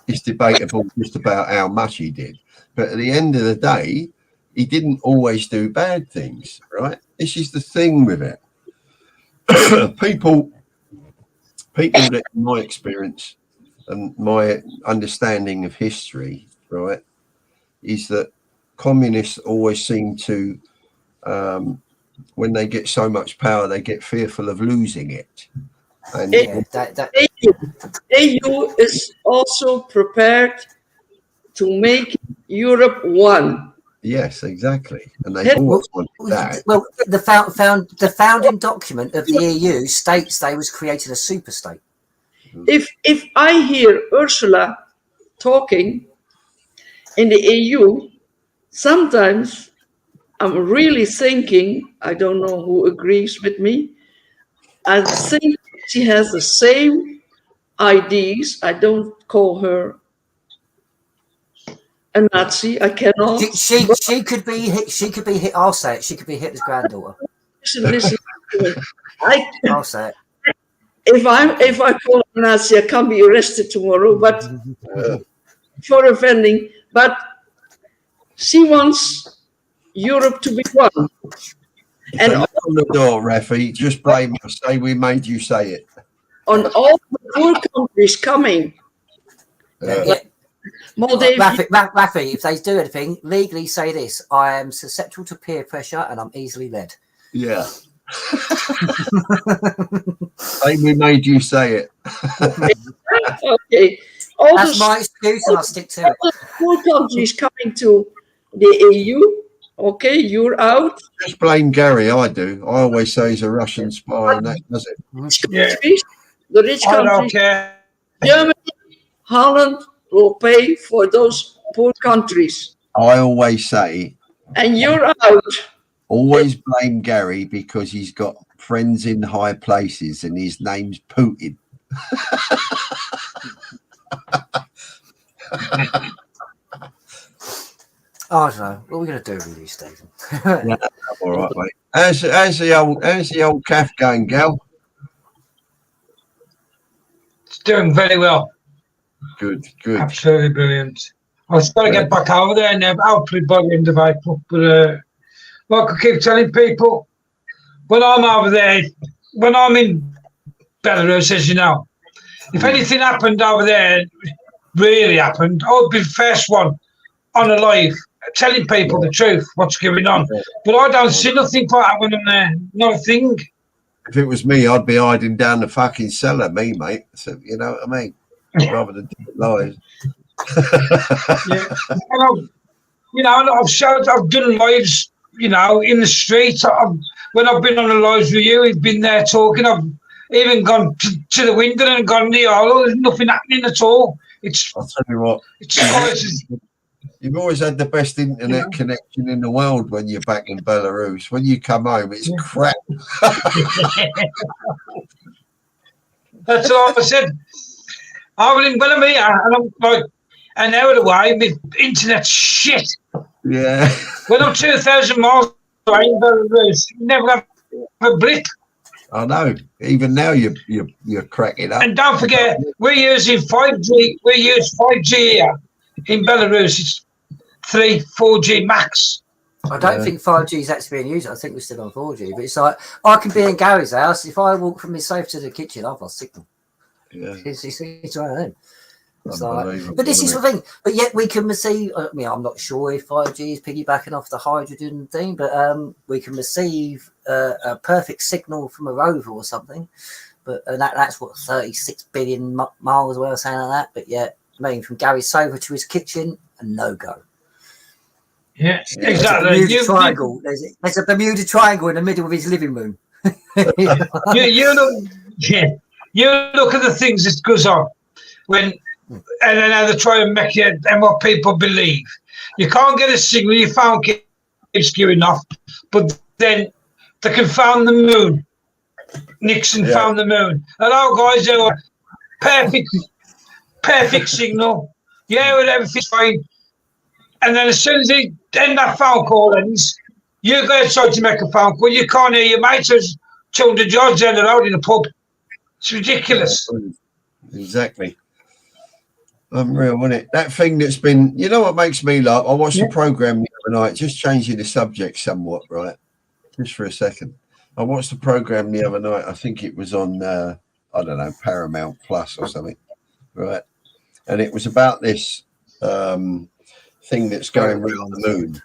it's debatable just about how much he did. But at the end of the day, he didn't always do bad things, right? This is the thing with it. people that, in my experience and my understanding of history, right, is that communists always seem to, when they get so much power, they get fearful of losing it. And EU is also prepared to make Europe one. Yes, exactly. And they always wanted that. Well, the founding document of the EU states they was creating a super state. If I hear Ursula talking, in the EU, sometimes I'm really thinking, I don't know who agrees with me, I think she has the same ideas. I don't call her a Nazi. I cannot. She could be hit. She could be hit. I'll say it. She could be Hitler's granddaughter. Listen. I'll say it. If I call her a Nazi, I can't be arrested tomorrow. But for offending, but she wants Europe to be one. And so on the door, Rafi, just blame us. Say we made you say it. On all the poor countries coming. Moldavia. Rafi, if they do anything, legally say this: I am susceptible to peer pressure and I'm easily led. Yeah. Say we made you say it. Okay. That's my excuse, and I'll stick to it. All the poor countries coming to the EU. Okay, you're out. Just blame Gary. I do. I always say he's a Russian spy, and that does it. Yeah. The rich countries, Germany, Holland will pay for those poor countries. I always say, and you're out. Always blame Gary because he's got friends in high places, and his name's Putin. I don't know. What are we going to do with you, Stephen? Yeah, all right, mate. How's the old calf going, Gal? It's doing very well. Good. Absolutely brilliant. I was got to get back over there now, hopefully by the end of April. But like I keep telling people, when I'm over there, when I'm in Belarus, as you know, if anything happened over there, really happened, I'd be the first one on alive, telling people the truth, what's going on. But I don't see nothing like that when I'm there. Not a thing. If it was me, I'd be hiding down the fucking cellar, mate. So you know what I mean? Rather than lies. Yeah. And I've done lives, in the street. When I've been on the lives with you, we've been there talking. I've even gone to the window and gone, there's nothing happening at all. I'll tell you what. You've always had the best internet connection in the world when you're back in Belarus. When you come home, it's crap. That's all I said. I was in Belarus, and I'm like an hour away. My internet's shit. Yeah. When I'm 2,000 miles away in Belarus, you never have a brick. I know. Even now, you're cracking up. And don't forget, we're using 5G. We use 5G here in Belarus. It's 4G max. I don't think 5G is actually being used. I think we're still on 4G. But it's like, I can be in Gary's house. If I walk from his sofa to the kitchen, I've lost signal. Yeah. It's one of them. But this is the thing. But yet we can receive, I'm not sure if 5G is piggybacking off the hydrogen thing, but we can receive a perfect signal from a rover or something. But that's what, 36 billion miles away or something like that. But yet, from Gary's sofa to his kitchen, a no-go. Yeah, exactly. Bermuda Triangle. There's a Bermuda Triangle in the middle of his living room. You look at the things that goes on and then how they try and make it and what people believe. You can't get a signal, your phone keeps going off, but then they can find the moon. Nixon found the moon. Hello, guys, they were perfect signal. Yeah, everything's fine. And then as soon as they end that phone call ends, you go outside to make a phone call, you can't hear your mates who's 200 yards down the road in a pub. It's ridiculous. Yeah, exactly. Unreal, wasn't it? That thing that's been, what makes me laugh? I watched the program the other night, just changing the subject somewhat, right? Just for a second. I watched the program the other night. I think it was on, I don't know, Paramount Plus or something, right? And it was about this thing that's going around the moon.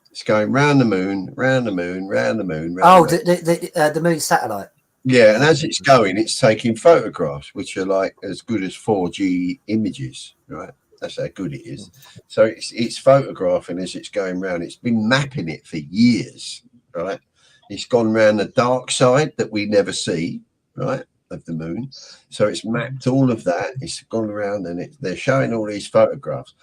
It's going round the moon, round the moon, round the moon. The moon satellite. Yeah, and as it's going, it's taking photographs, which are like as good as 4G images, right? That's how good it is. So it's photographing as it's going round. It's been mapping it for years, right? It's gone round the dark side that we never see, right, of the moon. So it's mapped all of that. It's gone around and they're showing all these photographs.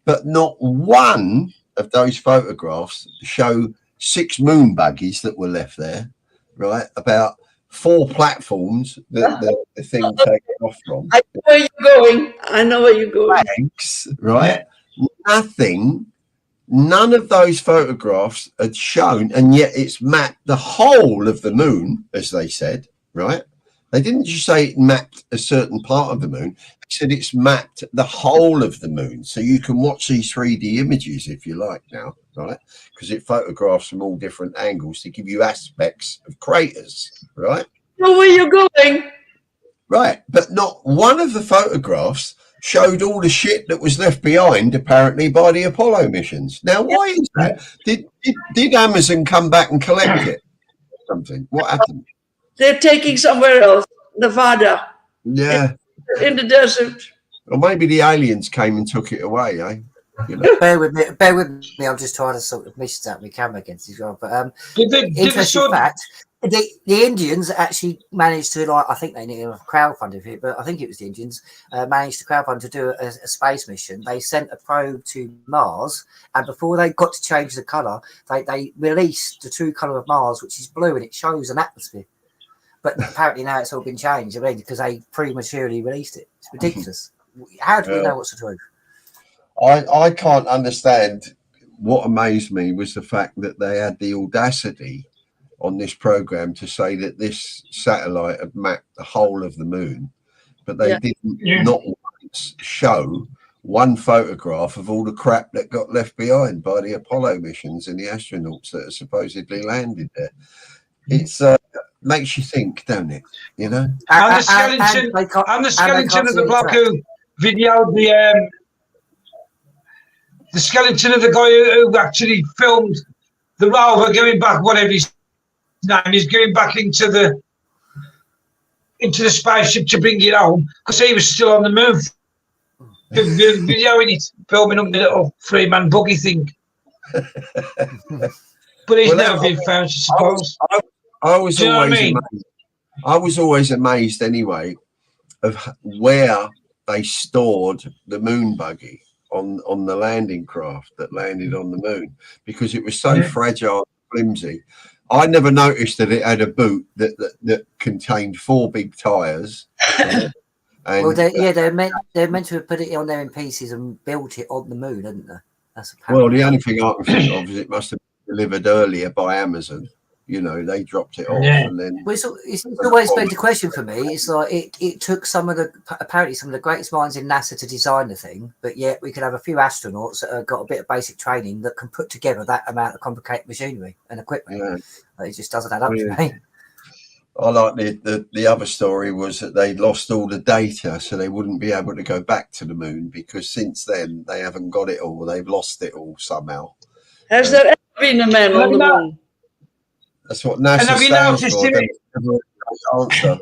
but not one of those photographs show 6 moon buggies that were left there, right? About 4 platforms that the thing taken off from. I know where you're going. I know where you're going. Thanks, right? Nothing. None of those photographs had shown, and yet it's mapped the whole of the moon, as they said, right? They didn't just say it mapped a certain part of the moon. They said it's mapped the whole of the moon. So you can watch these 3D images if you like now, right? Because it photographs from all different angles to give you aspects of craters, right? I know where you're going. Right. But not one of the photographs showed all the shit that was left behind, apparently, by the Apollo missions. Now, why is that? Did Amazon come back and collect it? Something. What happened? They're taking somewhere else, Nevada. Yeah. In the desert. Or maybe the aliens came and took it away, eh? You know. Bear with me. I'm just trying to sort of miss that my camera against as well. But interesting fact: the Indians actually managed to, like, I think they needed a crowdfund of it, but I think it was the Indians managed to crowdfund to do a space mission. They sent a probe to Mars, and before they got to change the color, they released the true color of Mars, which is blue, and it shows an atmosphere. But apparently now it's all been changed, I mean, because they prematurely released it. It's ridiculous. How do we know what's the truth? I can't understand. What amazed me was the fact that they had the audacity on this program to say that this satellite had mapped the whole of the moon, but they didn't not once show one photograph of all the crap that got left behind by the Apollo missions and the astronauts that are supposedly landed there. It's makes you think, don't it? You know. And the skeleton of the bloke who videoed the skeleton of the guy who actually filmed the rover going back, whatever his name is, going back into the spaceship to bring it home, because he was still on the moon, videoing it, filming up the little 3-man buggy thing. But he's never been found, I suppose. I was always amazed anyway of where they stored the moon buggy on the landing craft that landed on the moon, because it was so fragile and flimsy. I never noticed that it had a boot that contained 4 big tires. They're meant to have put it on there in pieces and built it on the moon, hadn't they? Well, the only thing I can think of is it must have been delivered earlier by Amazon. You know, they dropped it off, and then. Well, it's always been the question for me. It's like it took some of the greatest minds in NASA to design the thing, but yet we could have a few astronauts that have got a bit of basic training that can put together that amount of complicated machinery and equipment. It just doesn't add up to me. I like the other story was that they lost all the data, so they wouldn't be able to go back to the moon, because since then they haven't got it all. They've lost it all somehow. Has there ever been a man on the moon? That's what NASA stands for. Answer.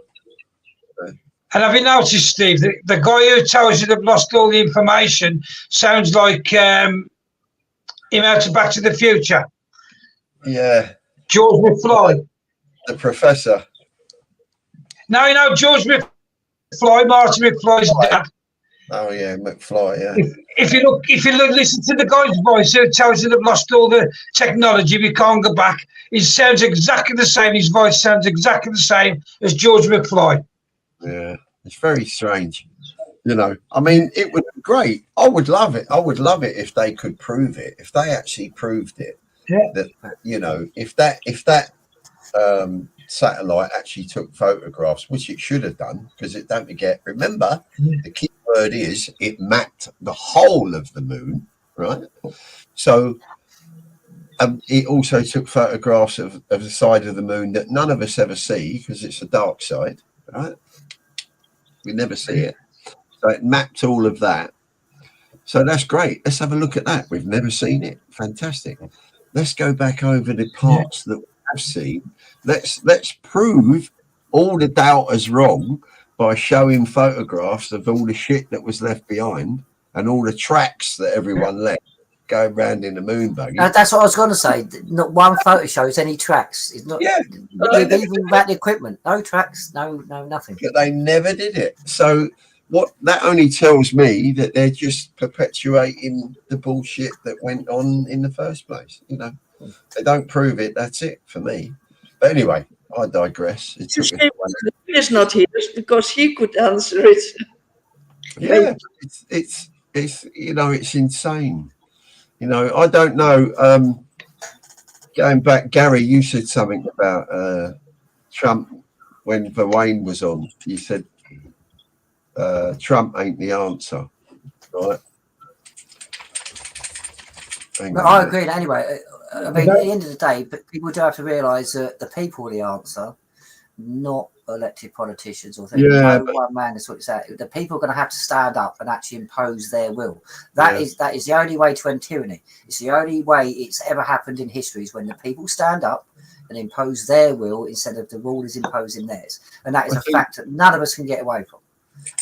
And have you noticed, Steve, the guy who tells you they've lost all the information sounds like him out of Back to the Future? Yeah. George McFly. The professor. No, you know George McFly, Marty McFly's dad. Oh yeah, McFly. Yeah. If you listen to the guy's voice, it tells you they've lost all the technology. We can't go back. It sounds exactly the same. His voice sounds exactly the same as George McFly. Yeah, it's very strange. You know, I mean, it would be great. I would love it. I would love it if they could prove it. If they actually proved it. Yeah. That, you know, if that satellite actually took photographs, which it should have done, because it, don't forget, remember, the key word is it mapped the whole of the moon, right? So it also took photographs of the side of the moon that none of us ever see, because it's a dark side, right? We never see it. So it mapped all of that. So that's great. Let's have a look at that. We've never seen it. Fantastic. Let's go back over the parts that we have seen. Let's prove all the doubters wrong by showing photographs of all the shit that was left behind and all the tracks that everyone left going around in the moon buggy. That's what I was going to say. Not one photo shows any tracks. It's not. Yeah, even about the equipment. No tracks. No nothing. But they never did it. So what that only tells me that they're just perpetuating the bullshit that went on in the first place. You know, they don't prove it. That's it for me. But anyway, I digress. It It's a took us shame away. Bill is not here because he could answer it. Yeah, it's you know, it's insane. You know, I don't know. Going back, Gary, you said something about Trump when Verwain was on. You said Trump ain't the answer, right? But I agree. Anyway, I mean, at the end of the day, but people do have to realise that the people are the answer, not elected politicians or things. Yeah, No one man is what it's at. The people are going to have to stand up and actually impose their will. That is the only way to end tyranny. It's the only way it's ever happened in history is when the people stand up and impose their will instead of the rulers imposing theirs. And that is a fact that none of us can get away from.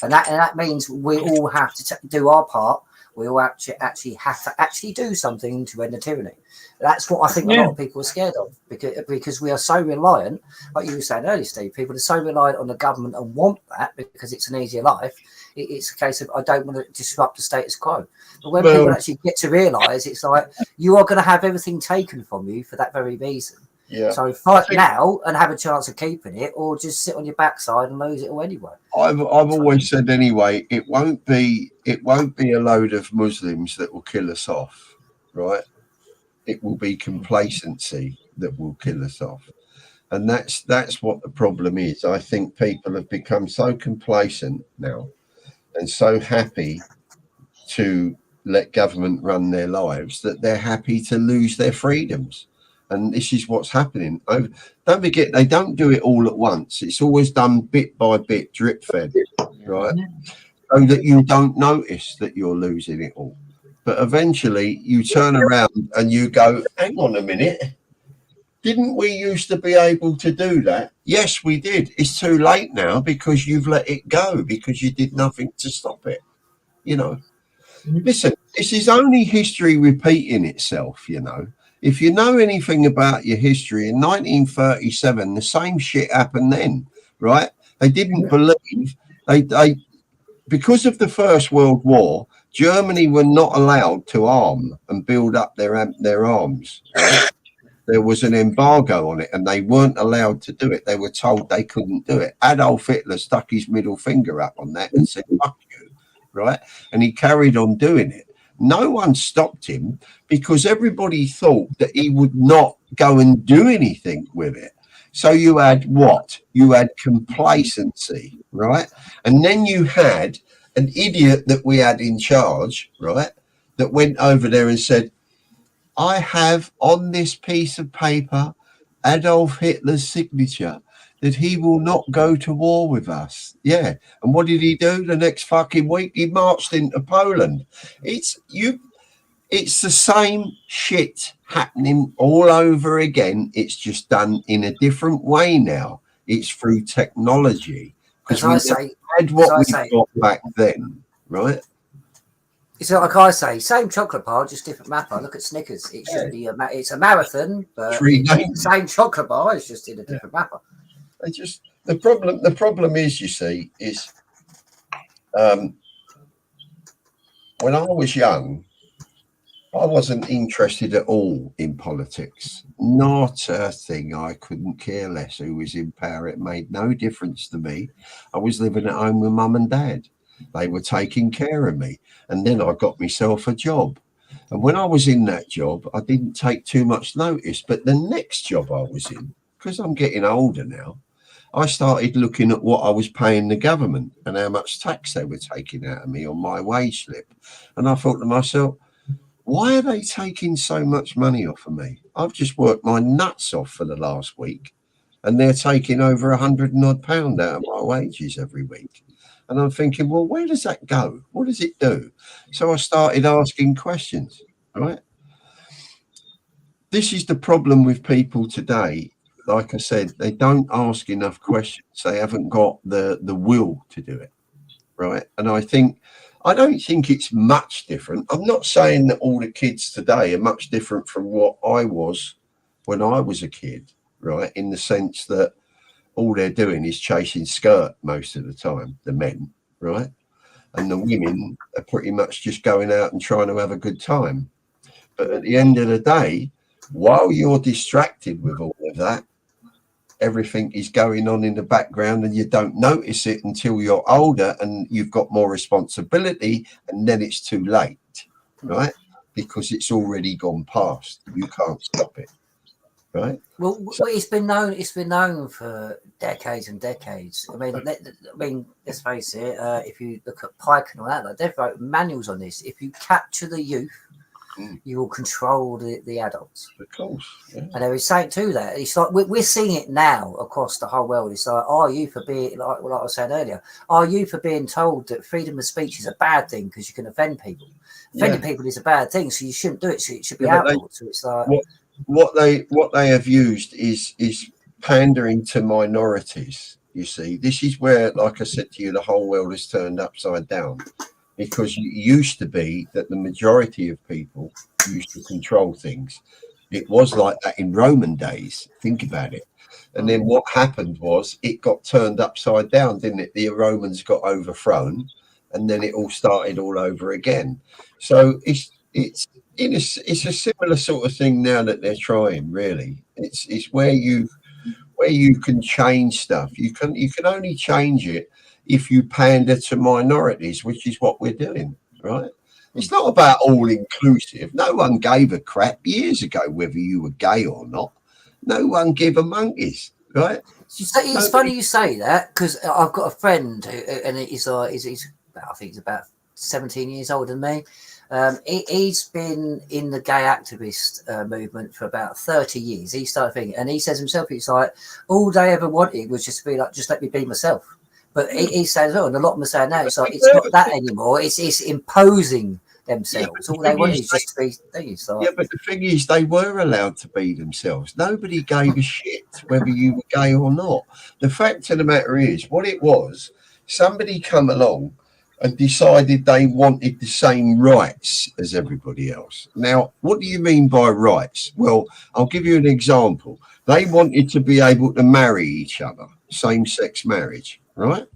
And that means we all have to do our part. We all actually have to actually do something to end the tyranny. That's what I think a lot of people are scared of because we are so reliant, like you were saying earlier, Steve. People are so reliant on the government and want that because it's an easier life. It's a case of I don't want to disrupt the status quo. But when people actually get to realise, it's like you are going to have everything taken from you for that very reason. Yeah. So fight now and have a chance of keeping it, or just sit on your backside and lose it all anyway. I've always said anyway, it won't be a load of Muslims that will kill us off, right? It will be complacency that will kill us off. And that's what the problem is. I think people have become so complacent now and so happy to let government run their lives that they're happy to lose their freedoms. And this is what's happening. Don't forget, they don't do it all at once. It's always done bit by bit, drip fed, right? So that you don't notice that you're losing it all. But eventually you turn around and you go, hang on a minute. Didn't we used to be able to do that? Yes, we did. It's too late now because you've let it go because you did nothing to stop it. You know, listen, this is only history repeating itself, you know. If you know anything about your history, in 1937, the same shit happened then, right? They didn't believe, they because of the First World War, Germany were not allowed to arm and build up their arms. Right? There was an embargo on it and they weren't allowed to do it. They were told they couldn't do it. Adolf Hitler stuck his middle finger up on that and said, fuck you, right? And he carried on doing it. No one stopped him because everybody thought that he would not go and do anything with it. So you had what? You had complacency, right? And then you had an idiot that we had in charge, right? That went over there and said, I have on this piece of paper Adolf Hitler's signature that he will not go to war with us. Yeah. And what did he do the next fucking week? He marched into Poland. It's the same shit happening all over again. It's just done in a different way now. It's through technology. Because we had what we got back then, right? It's like I say, same chocolate bar, just different mapper. Look at Snickers. It should be it's a marathon, but it's the same chocolate bar. It's just in a different mapper. The problem is, you see, is when I was young, I wasn't interested at all in politics. Not a thing. I couldn't care less who was in power. It made no difference to me. I was living at home with mum and dad. They were taking care of me. And then I got myself a job. And when I was in that job, I didn't take too much notice. But the next job I was in, because I'm getting older now, I started looking at what I was paying the government and how much tax they were taking out of me on my wage slip. And I thought to myself, why are they taking so much money off of me? I've just worked my nuts off for the last week and they're taking over £100 and odd out of my wages every week. And I'm thinking, well, where does that go? What does it do? So I started asking questions, right? This is the problem with people today. Like I said, they don't ask enough questions. They haven't got the will to do it, right? And I don't think it's much different. I'm not saying that all the kids today are much different from what I was when I was a kid, right? In the sense that all they're doing is chasing skirt most of the time, the men, right? and the women are pretty much just going out and trying to have a good time. But at the end of the day, while you're distracted with all of that, everything is going on in the background and you don't notice it until you're older and you've got more responsibility, and then it's too late, right? Because it's already gone past. You can't stop it, right? Well, it's been known. It's been known for decades and decades. I mean, let's face it. If you look at Pike and all that, like, they've wrote manuals on this. If you capture the youth, you will control the adults. Of course. Yeah. And there is something to that. It's like we're seeing it now across the whole world. It's like, are you for being, like I was saying earlier, are you for being told that freedom of speech is a bad thing because you can offend people? Offending people is a bad thing, so you shouldn't do it. So it should be outlawed. So it's like what they have used is pandering to minorities. You see, this is where, like I said to you, the whole world has turned upside down. Because it used to be that the majority of people used to control things. It was like that in Roman days. Think about it. And then what happened was it got turned upside down, didn't it? The Romans got overthrown, and then it all started all over again. So it's a similar sort of thing now that they're trying. Really, it's where you can change stuff. You can only change it if you pander to minorities, which is what we're doing, right? It's not about all inclusive. No one gave a crap years ago whether you were gay or not. No one gave a monkeys, right? It's funny you say that, because I've got a friend who, and he's I think he's about 17 years older than me. He's been in the gay activist movement for about 30 years. He started thinking, and he says himself, it's like all they ever wanted was just to be like, just let me be myself. But he says, and a lot of them are saying now, it's like it's not that anymore. It's imposing themselves. All they want is just to be things. Like, yeah, but the thing is, they were allowed to be themselves. Nobody gave a shit whether you were gay or not. The fact of the matter is, what it was, somebody come along and decided they wanted the same rights as everybody else. Now, what do you mean by rights? Well, I'll give you an example. They wanted to be able to marry each other, same-sex marriage, right?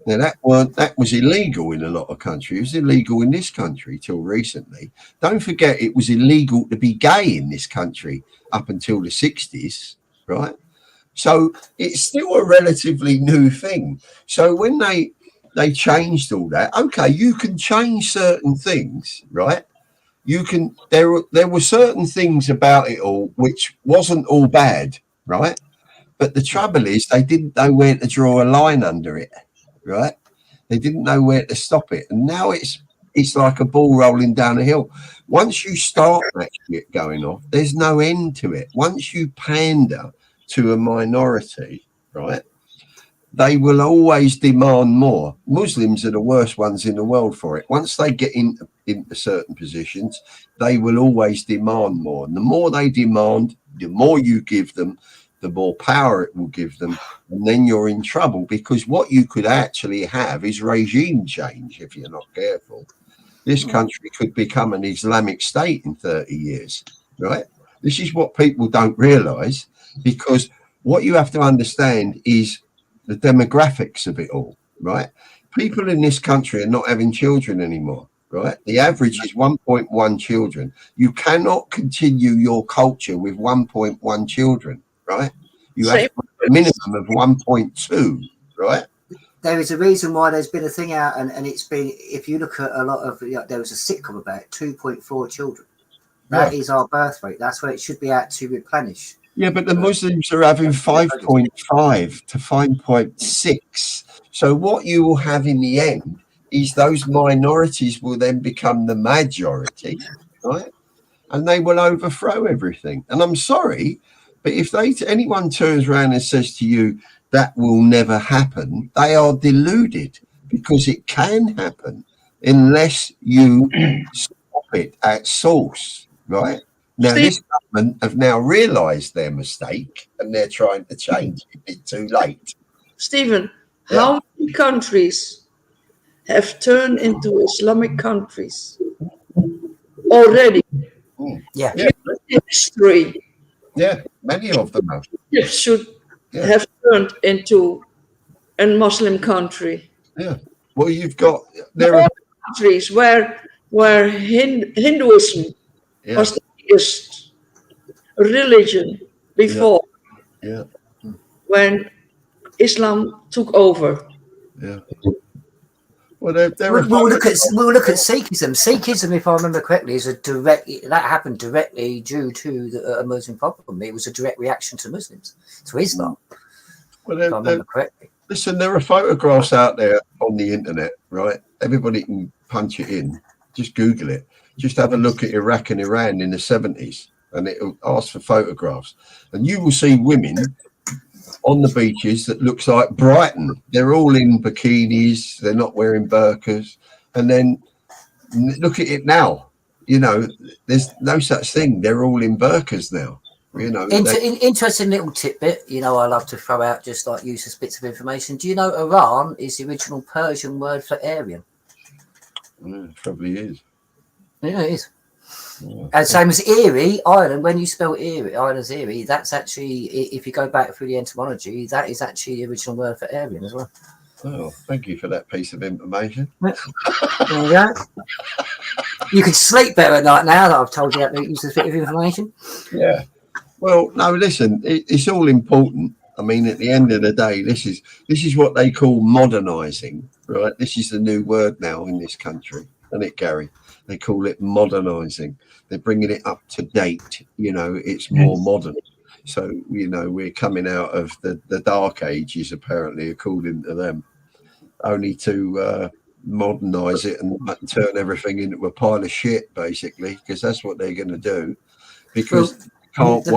Now, that was illegal in a lot of countries. It was illegal in this country till recently. Don't forget, it was illegal to be gay in this country up until the 60s, right? So it's still a relatively new thing. So when they changed all that, okay, you can change certain things, right? You can. There were certain things about it all which wasn't all bad, right? But the trouble is, they didn't know where to draw a line under it, right? They didn't know where to stop it, and now it's like a ball rolling down a hill. Once you start that shit going off, there's no end to it. Once you pander to a minority, right, they will always demand more. Muslims are the worst ones in the world for it. Once they get into certain positions, they will always demand more. And the more they demand, the more you give them, the more power it will give them. And then you're in trouble, because what you could actually have is regime change if you're not careful. This country could become an Islamic state in 30 years, right? This is what people don't realize, because what you have to understand is the demographics of it all, right? People in this country are not having children anymore, right? The average is 1.1 children. You cannot continue your culture with 1.1 children, right? You have a minimum of 1.2, right? there is a reason why there's been a thing out, and it's been, if you look at a lot of, there was a sitcom about 2.4 children. That is our birth rate. That's where it should be at to replenish. Yeah, but the Muslims are having 5.5 to 5.6. So what you will have in the end is those minorities will then become the majority, right? And they will overthrow everything. And I'm sorry, but if anyone turns around and says to you that will never happen, they are deluded, because it can happen unless you stop it at source, right? Now, this government have now realised their mistake and they're trying to change it. It's too late. Stephen, how many countries have turned into Islamic countries already? Yeah. History. Yeah, many of them have. Should have turned into a Muslim country. Yeah. Well, you've got there All are countries where Hinduism yeah, was the biggest religion before, yeah, when Islam took over. yeah. Well, there are We'll look at Sikhism. Sikhism, if I remember correctly, is that happened directly due to a Muslim problem. It was a direct reaction to Muslims, to Islam, well, if I remember correctly. listen, there are photographs out there on the internet, right? Everybody can punch it in. Just Google it. Just have a look at Iraq and Iran in the 70s, and it'll ask for photographs, and you will see women on the beaches that looks like Brighton. They're all in bikinis. They're not wearing burqas. And then look at it now. You know, there's no such thing. They're all in burqas now. You know, Interesting little tidbit. You know, I love to throw out just like useless bits of information. Do you know Iran is the original Persian word for Aryan? Probably is. Yeah, it is. Yeah. And same as Erie, Ireland. When you spell Erie, Ireland's Erie, that's actually, if you go back through the etymology, that is actually the original word for Aryan as well. Oh, thank you for that piece of information. There you go. You can sleep better at night now that I've told you that useless bit of information. Yeah. Well, no, listen, it's all important. I mean, at the end of the day, this is what they call modernising, right? This is the new word now in this country, isn't it, Gary? They call it modernising. They're bringing it up to date. You know, it's more modern. So, you know, we're coming out of the dark ages, apparently, according to them, only to modernise it and turn everything into a pile of shit, basically, because that's what they're going to do. Because the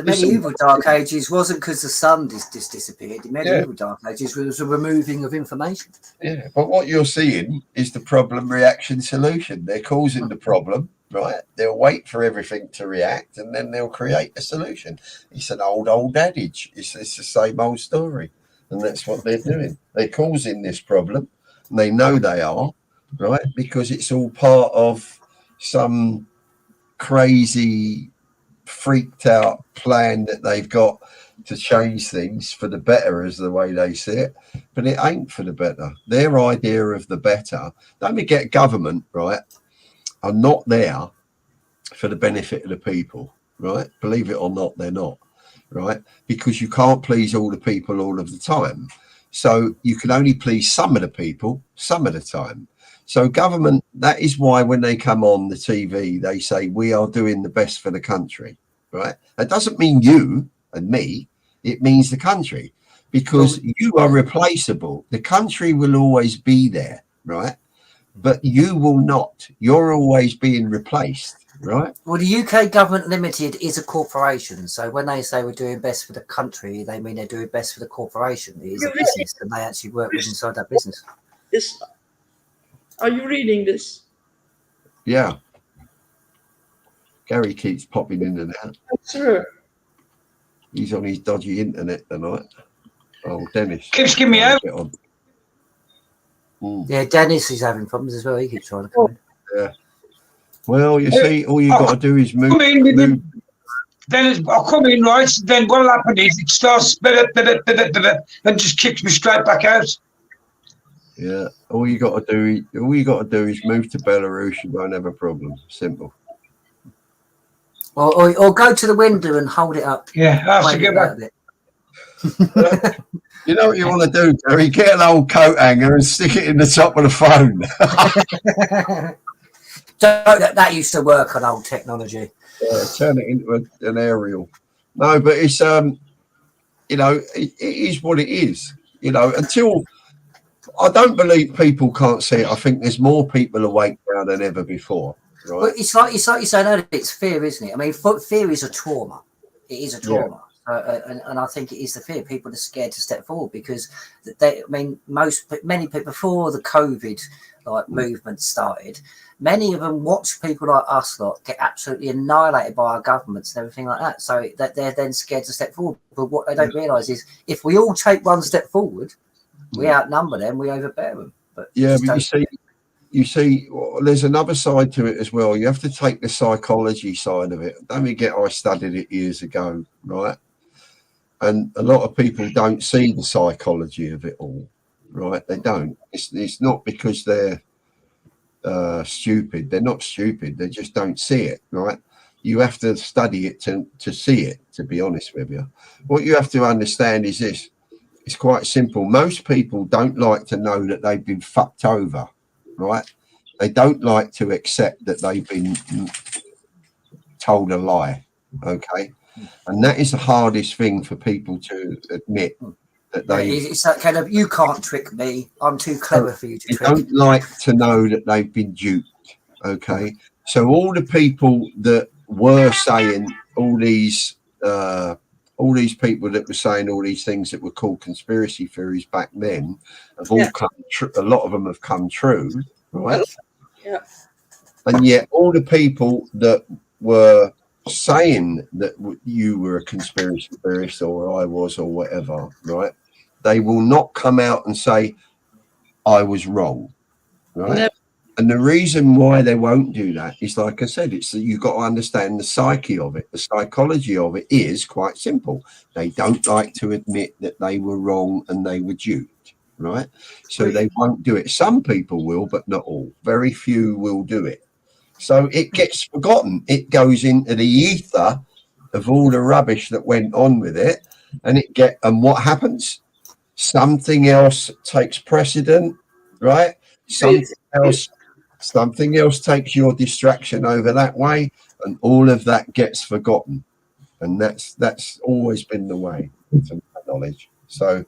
medieval dark ages wasn't because the sun just disappeared. The medieval dark ages was a removing of information. Yeah, but what you're seeing is the problem reaction solution. They're causing the problem, right? They'll wait for everything to react and then they'll create a solution. It's an old adage. It's the same old story. And that's what they're doing. They're causing this problem. And they know they are, right? Because it's all part of some crazy freaked out plan that they've got to change things for the better, as the way they see it, but it ain't for the better. Their idea of the better, don't forget, government, right, are not there for the benefit of the people, right? Believe it or not, they're not, right? Because you can't please all the people all of the time, so you can only please some of the people some of the time. So government, that is why when they come on the TV, they say, we are doing the best for the country, right? That doesn't mean you and me. It means the country, because you are replaceable. The country will always be there, right? But you will not. You're always being replaced, right? Well, the UK Government Limited is a corporation. So when they say we're doing best for the country, they mean they're doing best for the corporation. It is a business, and they actually work inside that business. Are you reading this? Yeah. Gary keeps popping in and out. Sure. He's on his dodgy internet tonight. Oh, Dennis. Keeps giving me out. Yeah, Dennis is having problems as well. He keeps trying to come in. Yeah. Well, you see, all you got to do is move. Then I'll come in, right? Then what'll happen is it starts and just kicks me straight back out. Yeah, all you got to do is move to Belarus. You won't have a problem. Simple. Or go to the window and hold it up. Yeah, I have to get back. You know what you want to do, Terry? Get an old coat hanger and stick it in the top of the phone. That used to work on old technology. Yeah, turn it into an aerial. No, but it's you know, it is what it is. You know, until. I don't believe people can't see it. I think there's more people awake now than ever before. Right? Well, it's like you saying earlier, it's fear, isn't it? I mean, fear is a trauma. It is a trauma. Yeah. And I think it is the fear. People are scared to step forward because many people before the COVID movement started, many of them watch people like us get absolutely annihilated by our governments and everything like that. So that they're then scared to step forward. But what they don't realise is if we all take one step forward, we outnumber them, we overbear them. But you see, well, there's another side to it as well. You have to take the psychology side of it. Don't forget, I studied it years ago, right? And a lot of people don't see the psychology of it all. right? They don't. It's not because they're stupid. They're not stupid. They just don't see it, right? You have to study it to see it, to be honest with you. What you have to understand is this. It's quite simple. Most people don't like to know that they've been fucked over, right? They don't like to accept that they've been told a lie, okay? And that is the hardest thing for people to admit, that they... It's that kind of, you can't trick me. I'm too clever for you to trick. They don't like to know that they've been duped, okay? So all the people that were saying all these people that were saying all these things that were called conspiracy theories back then have all come true. A lot of them have come true, right? Yeah. And yet all the people that were saying that you were a conspiracy theorist or I was or whatever, right? They will not come out and say, I was wrong, right? Never. And the reason why they won't do that is, like I said, it's that you've got to understand the psyche of it. The psychology of it is quite simple. They don't like to admit that they were wrong and they were duped, right? So they won't do it. Some people will, but not all. Very few will do it. So it gets forgotten. It goes into the ether of all the rubbish that went on with it. And what happens? Something else takes precedent, right? Something else takes your distraction over that way, and all of that gets forgotten. And that's always been the way, to my knowledge. So,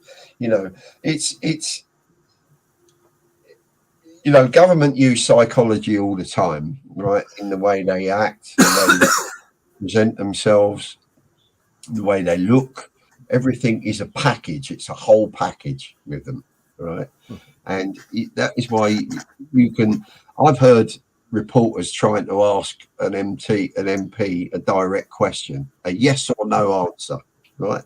it's government use psychology all the time, right? In the way they act, the way they present themselves, the way they look. Everything is a package. It's a whole package with them, right? And that is why you can... I've heard reporters trying to ask an MP a direct question, a yes or no answer, right?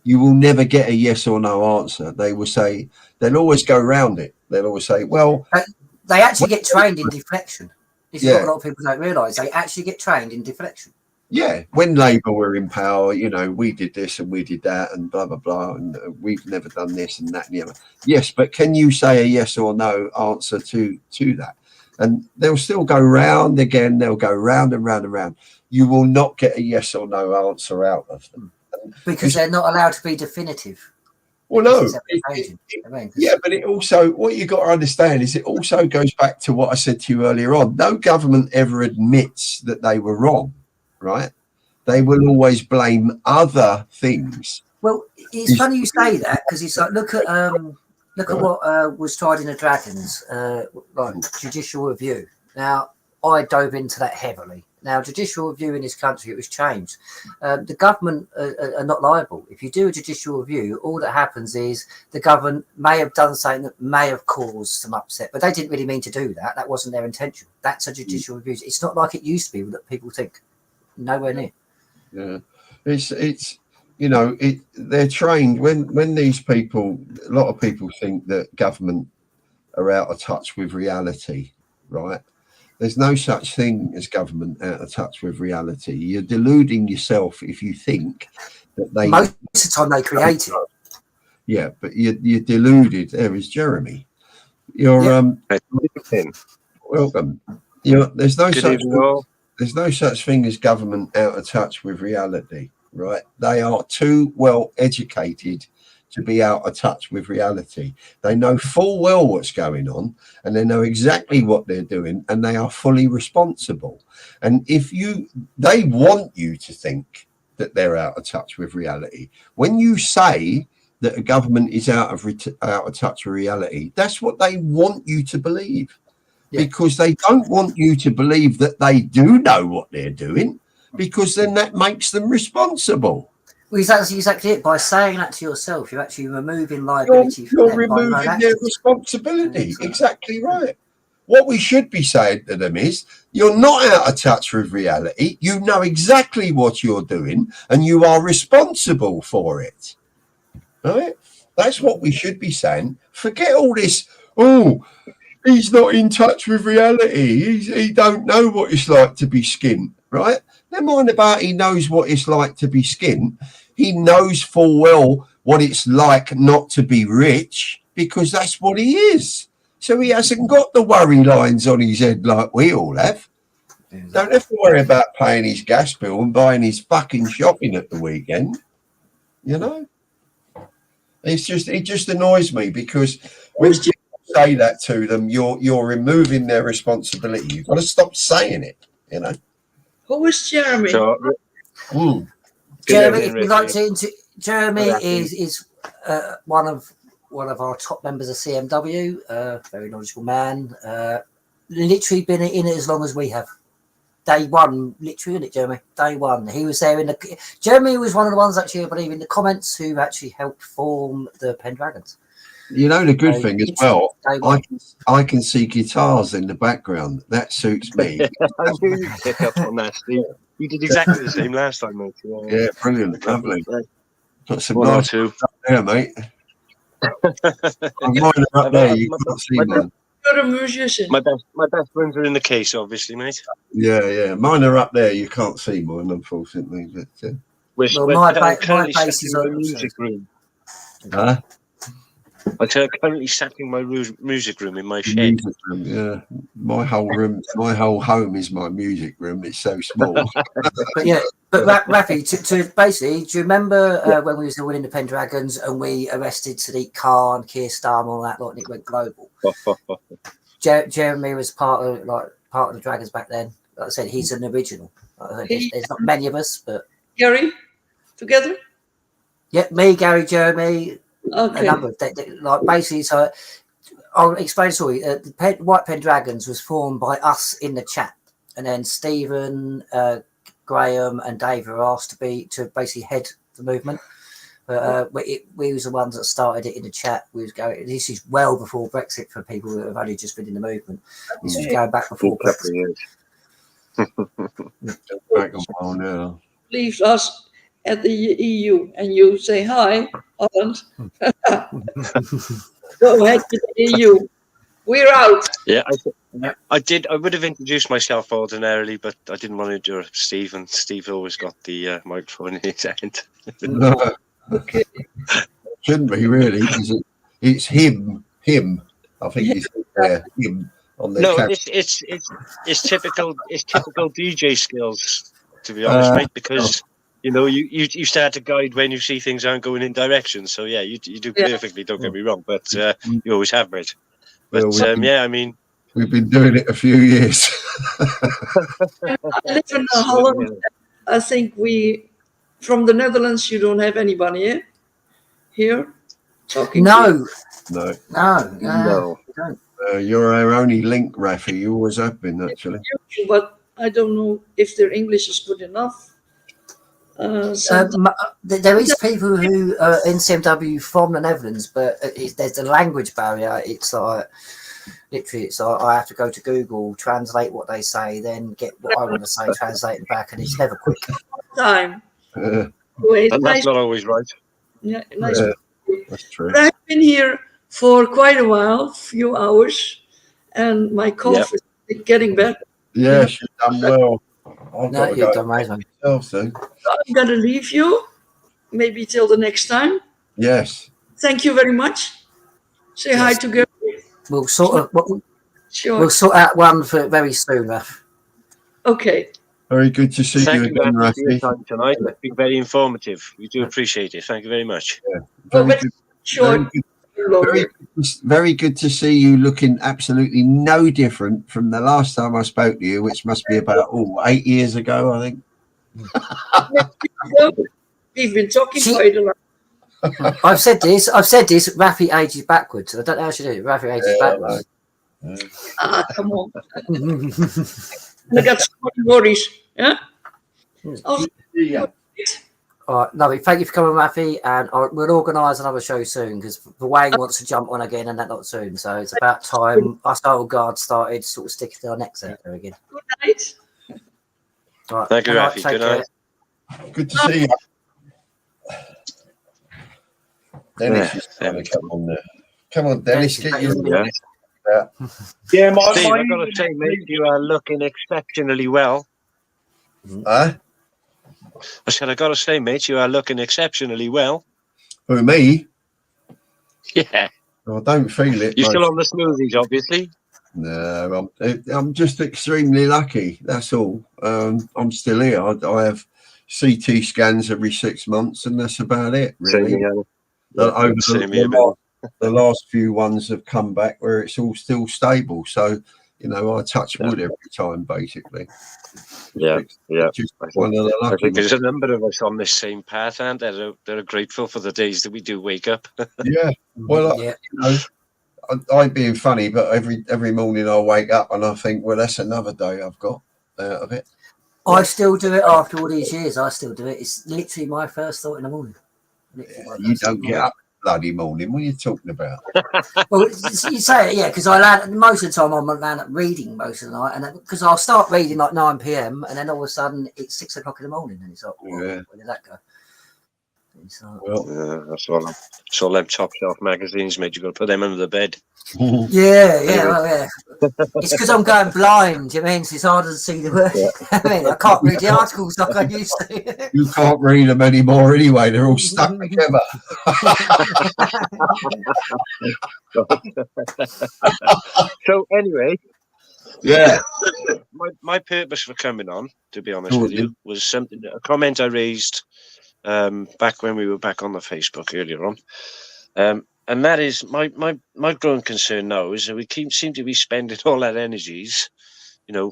You will never get a yes or no answer. They will say, they'll always go around it. They'll always say, well... They actually get trained in deflection. This is what a lot of people don't realise. They actually get trained in deflection. Yeah, when Labour were in power, we did this and we did that and blah, blah, blah, and we've never done this and that and the other. Yes, but can you say a yes or no answer to that? And they'll still go round again. They'll go round and round and round. You will not get a yes or no answer out of them. Because they're not allowed to be definitive. Well, no. Yeah, but it also, what you got to understand is it also goes back to what I said to you earlier on. No government ever admits that they were wrong, right? They will always blame other things. Well, it's funny you say that, because it's like, look at what was tried in the Dragons, like judicial review. Now, I dove into that heavily. Now, judicial review in this country, it was changed. The government are not liable. If you do a judicial review, all that happens is the government may have done something that may have caused some upset, but they didn't really mean to do that. That wasn't their intention. That's a judicial review. It's not like it used to be that people think. Nowhere near. Yeah, it's they're trained when these people. A lot of people think that government are out of touch with reality, right? There's no such thing as government out of touch with reality. You're deluding yourself if you think that they... Most of the time they create it. Yeah, but you're deluded. There is Jeremy. You're welcome. There's no such thing as government out of touch with reality, right? They are too well educated to be out of touch with reality. They know full well what's going on, and they know exactly what they're doing, and they are fully responsible. And they want you to think that they're out of touch with reality. When you say that a government is out of touch with reality, that's what they want you to believe. Yeah. Because they don't want you to believe that they do know what they're doing, because then that makes them responsible. Well, that's exactly it. By saying that to yourself, you're actually removing liability from them. You're removing their responsibility. Exactly right. What we should be saying to them is, you're not out of touch with reality. You know exactly what you're doing, and you are responsible for it. Right? That's what we should be saying. Forget all this, he's not in touch with reality. He don't know what it's like to be skint, right? Never mind about he knows what it's like to be skint. He knows full well what it's like not to be rich. because that's what he is. So he hasn't got the worry lines on his head like we all have. Don't have to worry about paying his gas bill and buying his fucking shopping at the weekend. You know? It just annoys me because when people say that to them, you're removing their responsibility. You've got to stop saying it, you know. Who is Jeremy? Jeremy, if you'd like to Jeremy is one of our top members of CMW, very knowledgeable man. Literally been in it as long as we have. Day one, literally, isn't it, Jeremy? Day one. He was there Jeremy was one of the ones actually, I believe, in the comments who actually helped form the Pendragons. You know, the good thing as well, I can see guitars in the background. That suits me. I knew you'd pick up on that, Steve. You did exactly the same last time, mate. Yeah, brilliant. Lovely. Got some One or nice two. up there, mate. Mine are up there. You can't see mine. You're a musician. My best friends are in the case, obviously, mate. Yeah. Mine are up there. You can't see mine, unfortunately. But my bass is in the music room. Huh? I'm currently setting my music room in my shed. Room, yeah, my whole home is my music room. It's so small. but Rafi, to basically, do you remember when we was winning the Pendragons and we arrested Sadiq Khan, Keir Starmer, all that lot, and it went global? Jeremy was part of the Dragons back then. Like I said, he's an original. There's not many of us, but Gary, together. Yeah, me, Gary, Jeremy. Okay. A number of like basically, so I'll explain the story. The White Pendragons was formed by us in the chat, and then Stephen, Graham, and Dave were asked to basically head the movement. We was the ones that started it in the chat. We was going. This is well before Brexit for people who have only just been in the movement. This was going back before Brexit. Back a while now. Leaves us at the EU, and you say hi, Holland. Go ahead to the EU. We're out. Yeah, I did. I would have introduced myself ordinarily, but I didn't want to do Steve, and Steve always got the microphone in his hand. No. Okay. Shouldn't be really. It's him. I think he's there. Him on the camera. It's typical DJ skills, to be honest, mate. Because you know you start to guide when you see things aren't going in directions. So yeah, you do perfectly. Don't get me wrong, but you always have, mate. But I mean, we've been doing it a few years. I live in Holland. I think from the Netherlands, you don't have anybody here talking. No. You're our only link, Rafi. You always have been, actually. But I don't know if their English is good enough. There is people who are in CMW from the Netherlands, but there's a language barrier. It's like literally, I have to go to Google, translate what they say, then get what I want to say, translate it back, and it's never quick. Time. Wait, and that's not always right. Yeah, nice. That's true. But I've been here for quite a while, few hours, and my cough is getting better. Yes, you've done well. You've done amazing. I'm going to leave you, maybe till the next time. Yes. Thank you very much. Say hi to Gary. We'll sort out one for very soon, Raf. Okay. Very good to see you again, Rafi. For your time tonight. It's been very informative. We do appreciate it. Thank you very much. Yeah. Very good to see you looking absolutely no different from the last time I spoke to you, which must be about 8 years ago, I think. We've been talking quite a lot. I've said this. Rafi ages backwards. I don't know how to do it. Rafi ages backwards. Come on. I got so many worries. Yeah. All right, lovely. Thank you for coming, Rafi, and we'll organise another show soon because Wayne wants to jump on again, and that not soon. So it's about time us old guard started sort of sticking to our necks out there again. Good night. All right, thank you, Rafi. Good night. Good to see you. Dennis is trying to come on there. Come on, Dennis, get you. Yeah, Steve, I've got to say, mate, you are looking exceptionally well. Huh? I said, I've got to say, mate, you are looking exceptionally well. Who, me? Yeah. I don't feel it. You're still on the smoothies, obviously. No, I'm just extremely lucky. That's all. I'm still here. I have CT scans every 6 months, and that's about it, really. Over the last few ones have come back where it's all still stable. So, I touch wood every time, basically. Yeah. Just one of the lucky I think there's a number of us on this same path, and they're grateful for the days that we do wake up. Yeah. Well, I'm being funny, but every morning I wake up and I think, well, that's another day I've got out of it. I still do it after all these years. I still do it. It's literally my first thought in the morning. You don't get up bloody morning. What are you talking about? Well, you say it, yeah, because most of the time I'm around up reading most of the night, and because I'll start reading like 9 p.m. and then all of a sudden it's 6 o'clock in the morning, and it's like, where did that go? That's all them top shelf magazines made you got to put them under the bed. Yeah. It's because I'm going blind. You mean so it's harder to see the word. I can't read the articles like I used to. You can't read them anymore anyway. They're all stuck together. So anyway, my purpose for coming on, to be honest with you, was a comment I raised back when we were back on the Facebook earlier on. And that is my growing concern now is that we seem to be spending all our energies,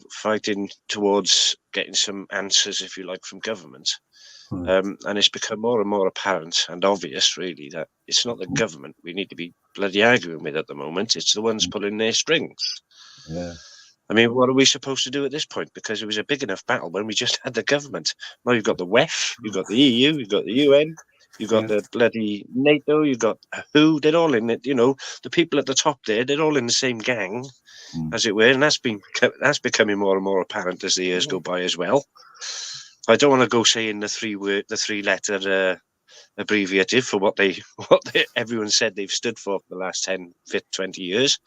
fighting towards getting some answers, if you like, from government. And it's become more and more apparent and obvious, really, that it's not the government we need to be bloody arguing with at the moment. It's the ones pulling their strings. Yeah. I mean, what are we supposed to do at this point? Because it was a big enough battle when we just had the government. Now you've got the WEF, you've got the EU, you've got the UN, you've got the bloody NATO, you've got WHO. They're all in it. The people at the top there, they're all in the same gang, as it were. And that's becoming more and more apparent as the years go by as well. I don't want to go saying the three-letter abbreviative for what everyone said they've stood for the last 10, 20 years.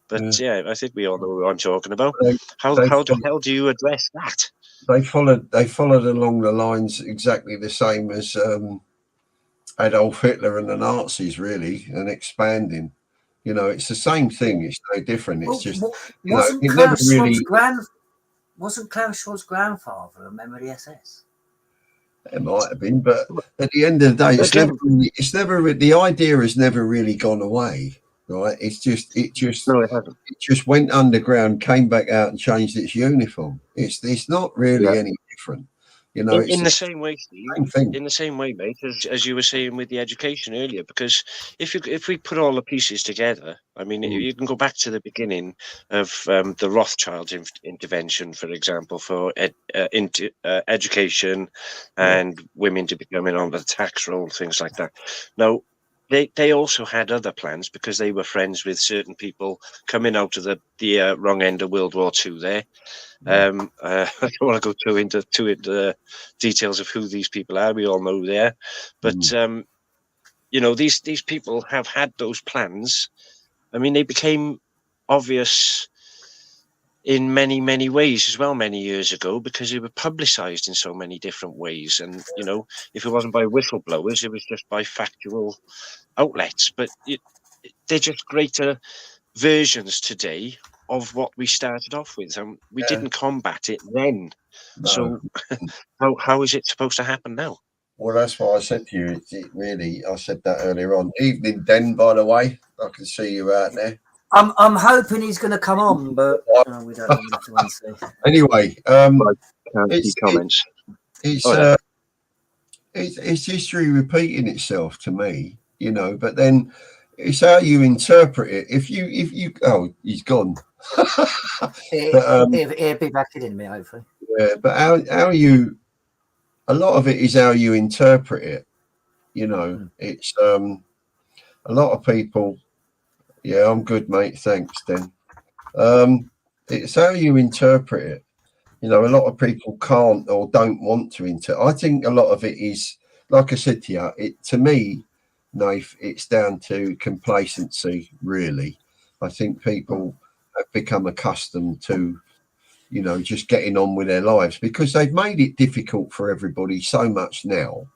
But I think we all know what I'm talking about. How the hell do you address that? They followed along the lines exactly the same as Adolf Hitler and the Nazis, really, and expanding. It's the same thing. It's no different. It's just wasn't Klaus Schwab's grandfather a member of the SS? It might have been, but at the end of the day, it's never the idea has never really gone away. Right, it just went underground, came back out, and changed its uniform. It's not really any different, in the same way, Steve. In the same way, mate, as you were saying with the education earlier. Because if we put all the pieces together, I mean, you can go back to the beginning of the Rothschild intervention, for example, for education and women to be coming on the tax roll, things like that. Now, They also had other plans because they were friends with certain people coming out of the wrong end of World War II there. I don't want to go too into the details of who these people are. We all know there. But, these people have had those plans. I mean, they became obvious in many, many ways as well many years ago because they were publicized in so many different ways. And, if it wasn't by whistleblowers, it was just by factual outlets. But they're just greater versions today of what we started off with. And we didn't combat it then. No. So how is it supposed to happen now? Well, that's what I said to you. I said that earlier on. Evening, Den, by the way. I can see you out there. I'm hoping he's going to come on, but we don't have to see. Anyway, comments. It's history repeating itself to me, But then it's how you interpret it. If you he's gone. He'll be back in a minute, hopefully. Yeah, but how you. A lot of it is how you interpret it. It's a lot of people. Yeah, I'm good, mate. Thanks, Den. It's how you interpret it. A lot of people can't or don't want to interpret. I think a lot of it is, like I said to you, to me, Nath, it's down to complacency, really. I think people have become accustomed to, just getting on with their lives because they've made it difficult for everybody so much now.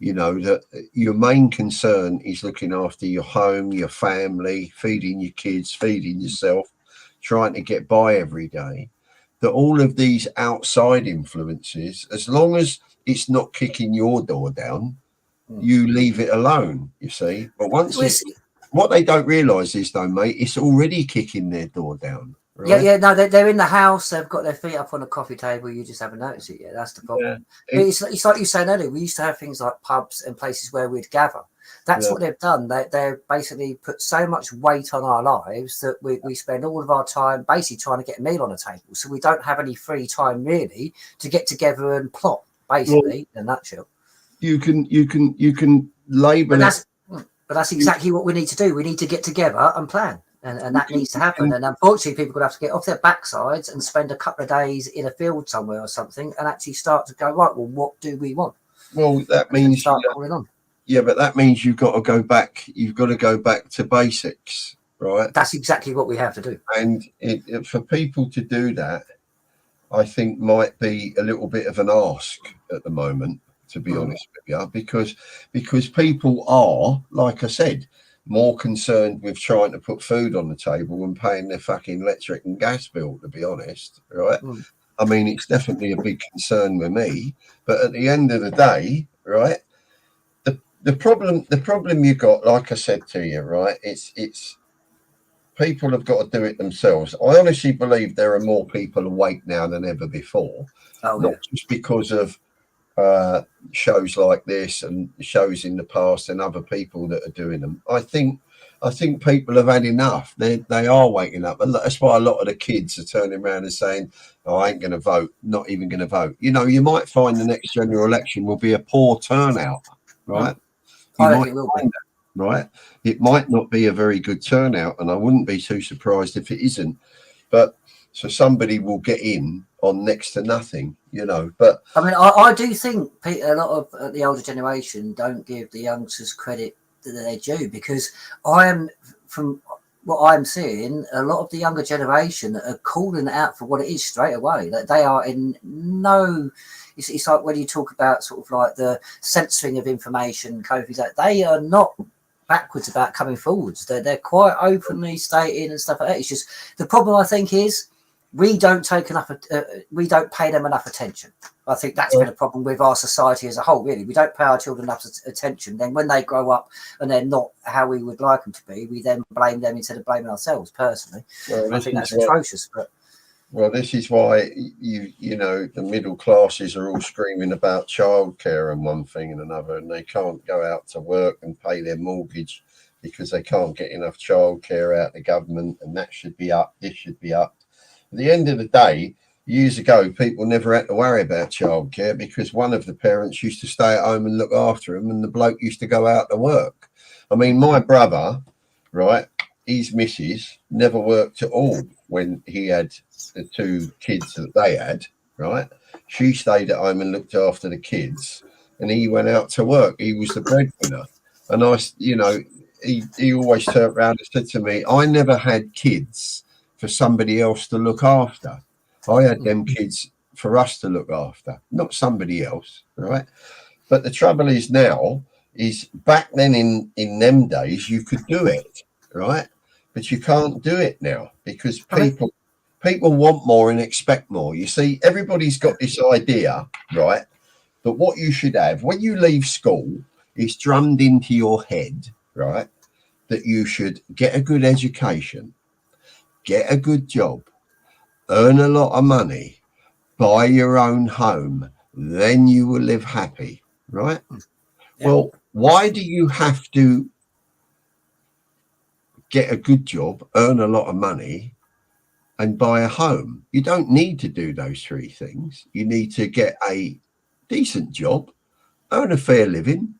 you know, that your main concern is looking after your home, your family, feeding your kids, feeding yourself, trying to get by every day, that all of these outside influences, as long as it's not kicking your door down, you leave it alone, you see. But once it's, what they don't realise is, though, mate, it's already kicking their door down. Right? Yeah, no, they're in the house. They've got their feet up on a coffee table. You just haven't noticed it yet. That's the problem. Yeah. But it's like you said earlier. We used to have things like pubs and places where we'd gather. That's what they've done. They've basically put so much weight on our lives that we spend all of our time basically trying to get a meal on the table. So we don't have any free time really to get together and plot. Basically, in a nutshell. You can label it. But that's exactly what we need to do. We need to get together and plan. And that needs to happen. And unfortunately, people will have to get off their backsides and spend a couple of days in a field somewhere or something and actually start to go, right, well, what do we want? Well, that means start calling on. Yeah, but that means you've got to go back. You've got to go back to basics, right? That's exactly what we have to do. And for people to do that, I think might be a little bit of an ask at the moment, to be honest with you, because people are, like I said, more concerned with trying to put food on the table and paying their fucking electric and gas bill, to be honest, right? I mean, it's definitely a big concern with me, but at the end of the day, right, the problem you got, like I said to you, right, it's people have got to do it themselves. I honestly believe there are more people awake now than ever before, not just because of shows like this and shows in the past and other people that are doing them. I think people have had enough. They are waking up, and that's why a lot of the kids are turning around and saying, "Oh, I ain't going to vote. Not even going to vote." You know, you might find the next general election will be a poor turnout, right? Right? It might not be a very good turnout, and I wouldn't be too surprised if it isn't. But so somebody will get in on next to nothing, you know. But I mean, I do think a lot of the older generation don't give the youngsters credit that they're due, because from what I'm seeing, a lot of the younger generation are calling it out for what it is straight away. That they are in no. It's like when you talk about sort of like the censoring of information, Kofi's that they are not backwards about coming forwards. They're quite openly stating and stuff like that. It's just the problem, I think, is we don't pay them enough attention. I think that's been a problem with our society as a whole, really. We don't pay our children enough attention. Then when they grow up and they're not how we would like them to be, we then blame them instead of blaming ourselves, personally. I think that's atrocious. Well, this is why you know the middle classes are all screaming about childcare and one thing and another, and they can't go out to work and pay their mortgage because they can't get enough childcare out of the government, and that should be up, this should be up. At the end of the day, years ago, people never had to worry about childcare because one of the parents used to stay at home and look after them, and the bloke used to go out to work. I mean, my brother, right, his missus never worked at all when he had the two kids that they had, right? She stayed at home and looked after the kids, and he went out to work. He was the breadwinner. And he always turned around and said to me, I never had kids for somebody else to look after. I had them kids for us to look after, not somebody else, right? But the trouble is now, is back then in them days, you could do it, right? But you can't do it now because people want more and expect more. You see, everybody's got this idea, right? But what you should have when you leave school is drummed into your head, right? That you should get a good education, get a good job, earn a lot of money, buy your own home, then you will live happy, right? Yeah. Well, why do you have to get a good job, earn a lot of money, and buy a home? You don't need to do those three things. You need to get a decent job, earn a fair living,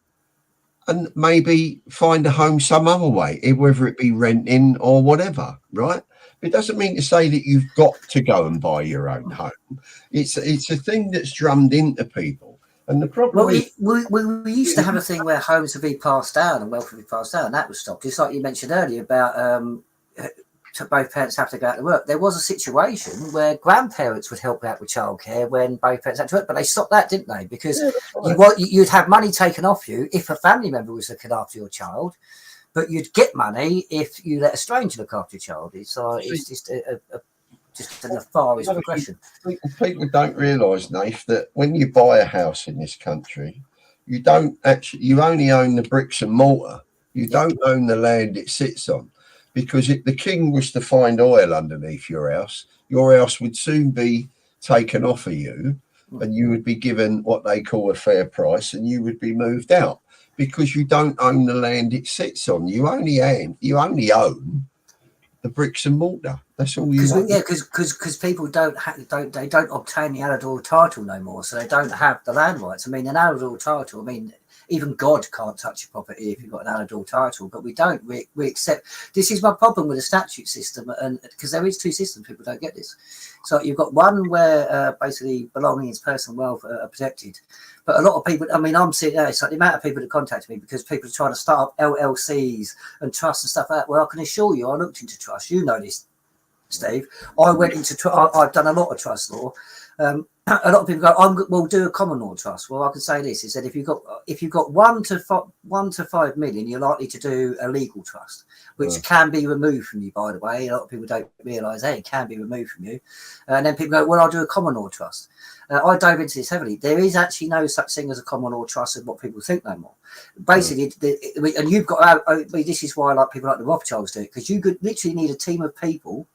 and maybe find a home some other way, whether it be renting or whatever, right? It doesn't mean to say that you've got to go and buy your own home. It's a thing that's drummed into people. And the problem we used to have a thing where homes would be passed down and wealth would be passed down, and that was stopped. Just like you mentioned earlier about both parents have to go out to work. There was a situation where grandparents would help out with childcare when both parents had to work, but they stopped that, didn't they? Because you'd have money taken off you if a family member was looking after your child, but you'd get money if you let a stranger look after your child. It's just just a nefarious progression. People don't realise, Nath, that when you buy a house in this country, you only own the bricks and mortar. You don't own the land it sits on. Because if the king was to find oil underneath your house would soon be taken off of you, and you would be given what they call a fair price, and you would be moved out because you don't own the land it sits on. You only own the bricks and mortar. That's all you own. Yeah, because people don't obtain the Alador title no more, so they don't have the land rights. I mean, an Alador title. I mean, even God can't touch your property if you've got an Alador title, but we don't. We accept. This is my problem with the statute system, and because there is two systems, people don't get this. So you've got one where basically belongings, personal wealth are protected, but a lot of people. I mean, I'm seeing it's like the amount of people that contact me because people are trying to start up LLCs and trusts and stuff like that. Well, I can assure you, I looked into trust. You know this, Steve. I went into I've done a lot of trust law. A lot of people go, we'll do a common law trust. Well, I can say this: is that if you've got 1 to 5 million, you're likely to do a legal trust, which can be removed from you. By the way, a lot of people don't realise it can be removed from you. And then people go, well, I'll do a common law trust. I dove into this heavily. There is actually no such thing as a common law trust as what people think no more. Basically, and you've got. This is why people like the Rothschilds do it, because you could literally need a team of people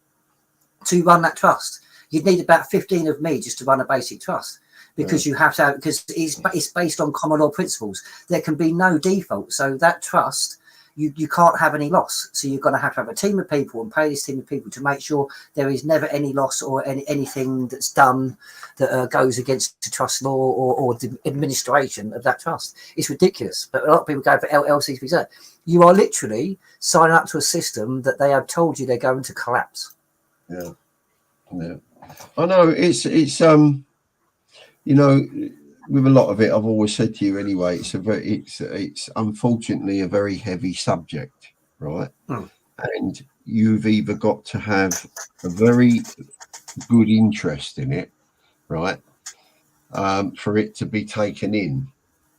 to run that trust. You'd need about 15 of me just to run a basic trust, because you have to have, because it's based on common law principles. There can be no default. So that trust, you can't have any loss. So you're going to have a team of people and pay this team of people to make sure there is never any loss or anything that's done that goes against the trust law or the administration of that trust. It's ridiculous. But a lot of people go for LLCs. You are literally signing up to a system that they have told you they're going to collapse. Yeah. I know it's you know, with a lot of it, I've always said to you anyway, it's unfortunately a very heavy subject, right? And you've either got to have a very good interest in it, right, for it to be taken in.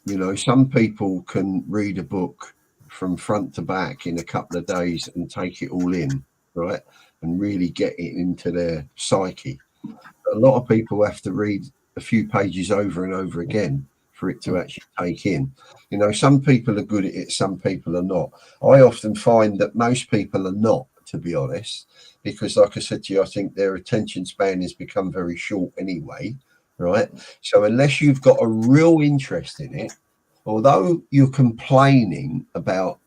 You know, some people can read a book from front to back in a couple of days and take it all in, right, and really get it into their psyche. A lot of people have to read a few pages over and over again for it to actually take in. You know, some people are good at it, some people are not. I often find that most people are not, to be honest, because like I said to you, I think their attention span has become very short anyway, right? So unless you've got a real interest in it, although you're complaining about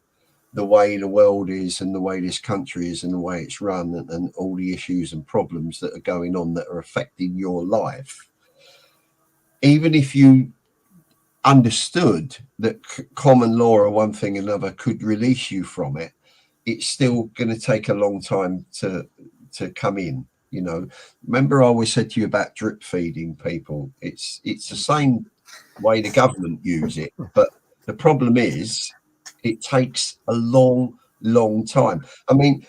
the way the world is and the way this country is and the way it's run and all the issues and problems that are going on that are affecting your life, even if you understood that common law or one thing or another could release you from it, it's still going to take a long time to come in. You know, remember I always said to you about drip feeding people. It's the same way the government use it, but the problem is it takes a long time. I mean,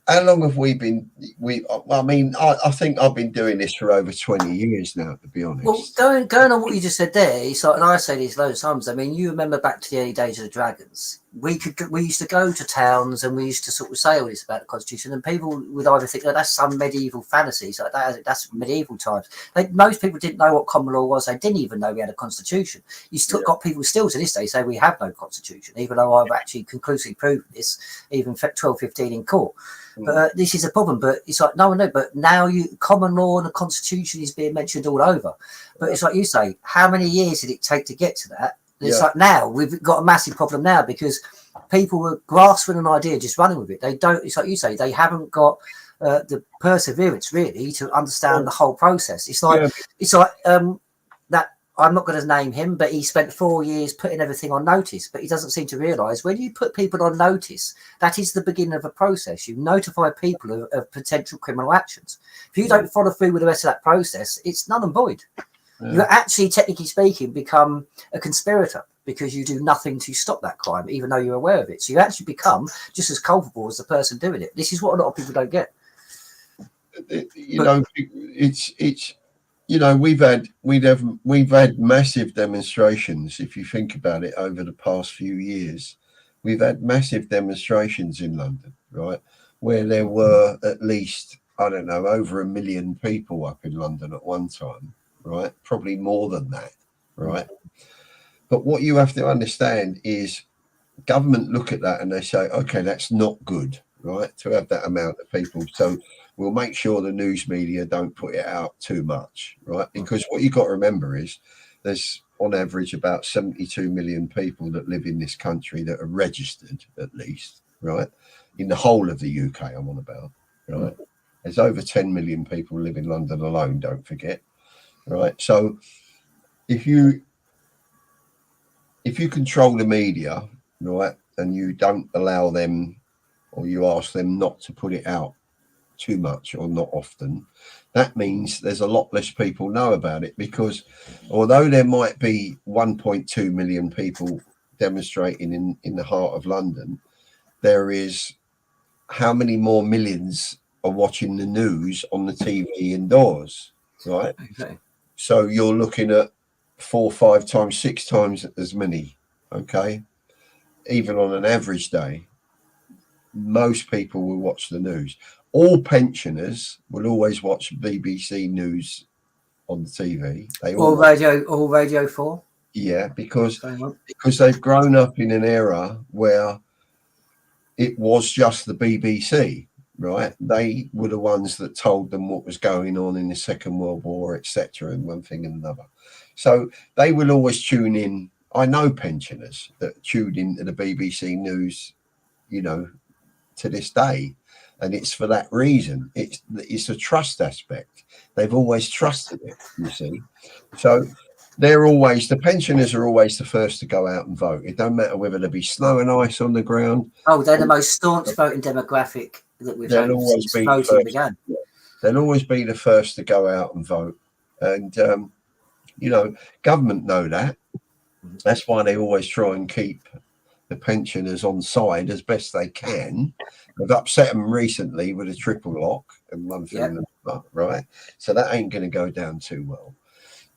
how long have we been? I think I've been doing this for over 20 years now, to be honest. Well, going on what you just said there, it's like, and I say these loads of times. I mean, you remember back to the early days of the Dragons. We used to go to towns and we used to sort of say all this about the Constitution, and people would either think, "Oh, that's some medieval fantasy, so that's medieval times." Most people didn't know what common law was. They didn't even know we had a constitution. You still got people still to this day say we have no constitution, even though I've actually conclusively proved this, even 12-15 in court. But this is a problem. But it's like no one knows. But now common law and the Constitution is being mentioned all over. But it's like you say, how many years did it take to get to that? It's like now we've got a massive problem now because people are grasping an idea, just running with it. They don't. It's like you say, they haven't got the perseverance really to understand the whole process. It's like that. I'm not going to name him, but he spent 4 years putting everything on notice. But he doesn't seem to realise when you put people on notice, that is the beginning of a process. You notify people of potential criminal actions. If you don't follow through with the rest of that process, it's null and void. You actually, technically speaking, become a conspirator because you do nothing to stop that crime, even though you're aware of it. So you actually become just as culpable as the person doing it. This is what a lot of people don't get. It's we've had massive demonstrations. If you think about it, over the past few years, we've had massive demonstrations in London, right, where there were at least, I don't know, over 1 million people up in London at one time, right? Probably more than that, right? But what you have to understand is government look at that and they say, okay, that's not good, right, to have that amount of people. So we'll make sure the news media don't put it out too much, right? Because what you've got to remember is there's on average about 72 million people that live in this country that are registered, at least, right? In the whole of the UK, I'm on about, right? There's over 10 million people live in London alone, don't forget, right? So if you control the media, right, and you don't allow them, or you ask them not to put it out too much or not often, that means there's a lot less people know about it, because although there might be 1.2 million people demonstrating in the heart of London, there is how many more millions are watching the news on the TV indoors, right? Okay. So you're looking at 4, 5 times, 6 times as many, okay? Even on an average day, most people will watch the news. All pensioners will always watch BBC News on the TV. Or Radio 4. Yeah, because they've grown up in an era where it was just the BBC, right? They were the ones that told them what was going on in the Second World War, etc., and one thing and another. So they will always tune in. I know pensioners that tuned into the BBC News, to this day, and it's for that reason. It's a trust aspect. They've always trusted it, you see. So the pensioners are always the first to go out and vote. It don't matter whether there be snow and ice on the ground. Oh, they're the most staunch voting demographic that we've had since voting began. They'll always be the first to go out and vote. And, government know that. That's why they always try and keep the pensioners on side as best they can. They've upset them recently with a triple lock and one thing and another, right? So that ain't going to go down too well.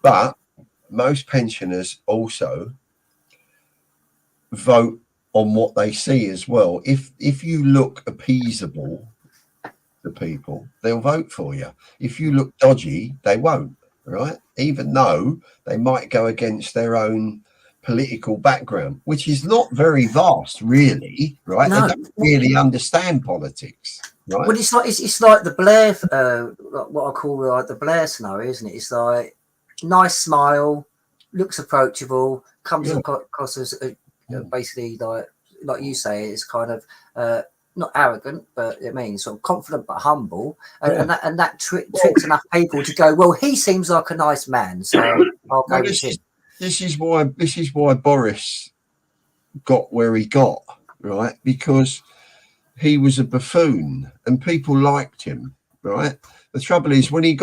But most pensioners also vote on what they see as well. If you look appeasable to people, they'll vote for you. If you look dodgy, they won't, right? Even though they might go against their own political background, which is not very vast, really, right? No. They don't really understand politics, right? Well, it's like the Blair, what I call like the Blair scenario, isn't it? It's like nice smile, looks approachable, comes across as basically like you say, it's kind of not arrogant, but I mean sort of confident but humble, and that tricks enough people to go, well, he seems like a nice man, so I'll go with him. This is why Boris got where he got, right? Because he was a buffoon and people liked him, right? The trouble is when he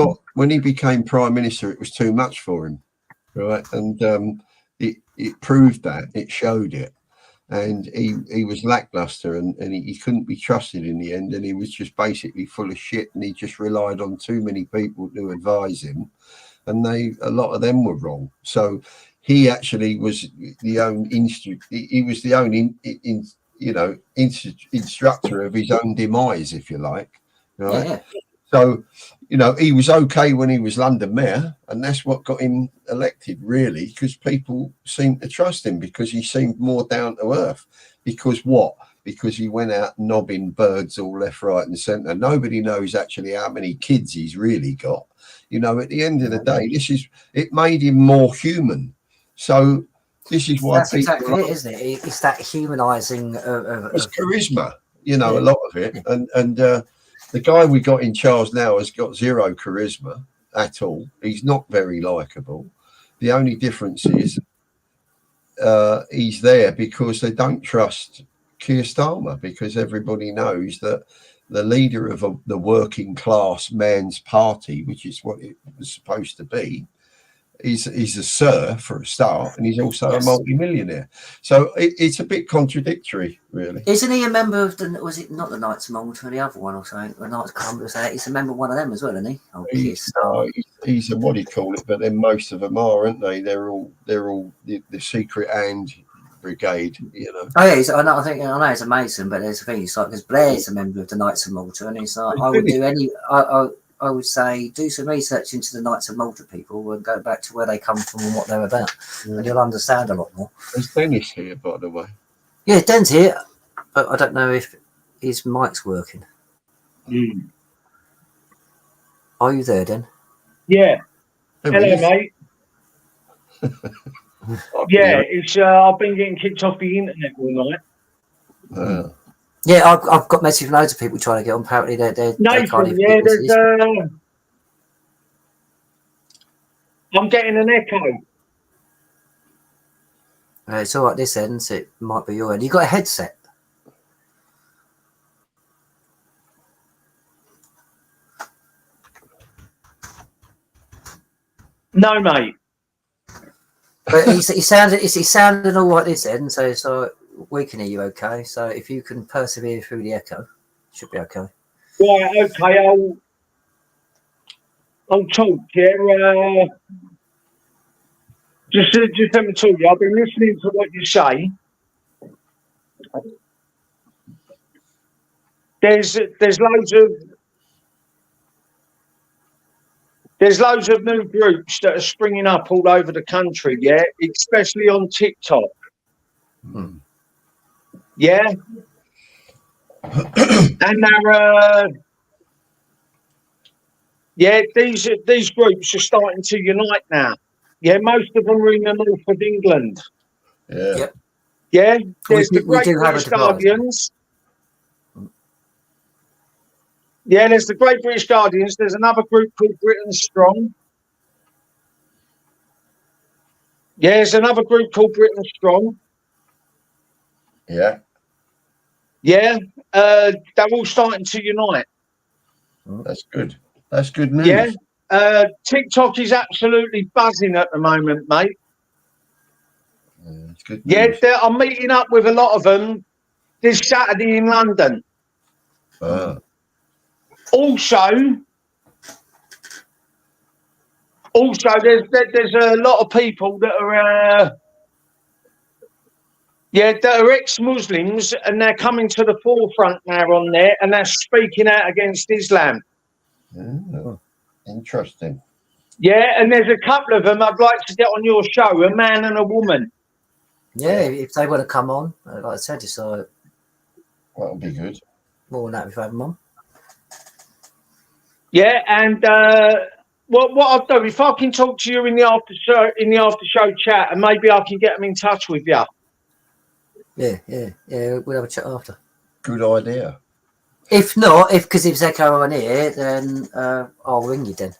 became prime minister, it was too much for him, right? And it proved that, it showed it, and he was lackluster and he couldn't be trusted in the end, and he was just basically full of shit, and he just relied on too many people to advise him, and a lot of them were wrong. So he actually was the only instructor of his own demise, if you like, right? Yeah. So, he was okay when he was London mayor, and that's what got him elected, really, because people seemed to trust him because he seemed more down to earth. Because what? Because he went out knobbing birds all left, right, and centre. Nobody knows actually how many kids he's really got. At the end of the day, it made him more human. So this is why that's exactly it, isn't it? It's that humanising of charisma, a lot of it, and the guy we got in charge now has got zero charisma at all. He's not very likable. The only difference is he's there because they don't trust Keir Starmer, because everybody knows that the leader of the working class man's party, which is what it was supposed to be, He's a sir for a start, and he's also Yes. a multi-millionaire. So it's a bit contradictory, really. Isn't he a member of the? Was it not the Knights of Malta, the other one or something? The Knights of Columbus. He's a member of one of them as well, isn't he? Oh, He's a what do you call it? But then most of them are, aren't they? They're all the secret and brigade, you know. Oh yeah, I know he's a Mason, but there's a thing. It's like because Blair's a member of the Knights of Malta, and he's like, I would do any. I would say do some research into the Knights of Malta people and go back to where they come from and what they're about, and you'll understand a lot more. There's Dennis here, by the way. Yeah, Den's here, but I don't know if his mic's working. Are you there, Den? Yeah. Hello, mate. Yeah, it's I've been getting kicked off the internet all night. Yeah, I've got messages from loads of people trying to get on. Apparently, they can't even yeah, there's I'm getting an echo. It's all right this end, so it might be your end. You got a headset? No, mate. But he sounded all right this end, so we can hear you okay. So if you can persevere through the echo, it should be okay. Right, okay, I'll talk, yeah. Just let me tell you, I've been listening to what you say. There's loads of new groups that are springing up all over the country, yeah, especially on TikTok. Yeah, and they're these groups are starting to unite now. Yeah, most of them are in the north of England. Yeah. Yep. Yeah, there's the we Great do have British a device. Guardians. Yeah, there's the Great British Guardians. There's another group called Britain Strong. Yeah, there's another group called Britain Strong. Yeah. Yeah, they're all starting to unite. That's good. That's good news. Yeah, TikTok is absolutely buzzing at the moment, mate. That's good news. Yeah, I'm meeting up with a lot of them this Saturday in London. Also, there's a lot of people that are that are ex-Muslims, and they're coming to the forefront now on there, and they're speaking out against Islam. Interesting. Yeah, and there's a couple of them I'd like to get on your show, a man and a woman. Yeah, if they want to come on, like I said, it's that'll be good. More than happy to have them on. Yeah, and what I'll do, if I can talk to you in the after show chat, and maybe I can get them in touch with you. Yeah, we'll have a chat after. Good idea. If not, because it's echo on here, then I'll ring you then.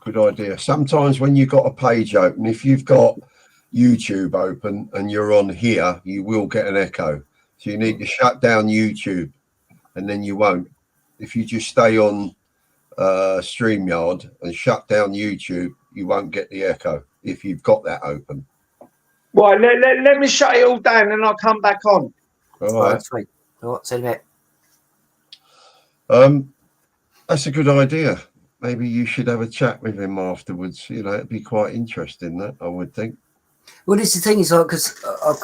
Good idea. Sometimes when you've got a page open, if you've got YouTube open and you're on here, you will get an echo. So you need to shut down YouTube, and then you won't. If you just stay on StreamYard and shut down YouTube, you won't get the echo if you've got that open. Right, let me shut it all down and I'll come back on. All right. Sweet. All right, see you, mate. That's a good idea. Maybe you should have a chat with him afterwards. You know, it'd be quite interesting, that, I would think. Well, this is the thing is like, because I've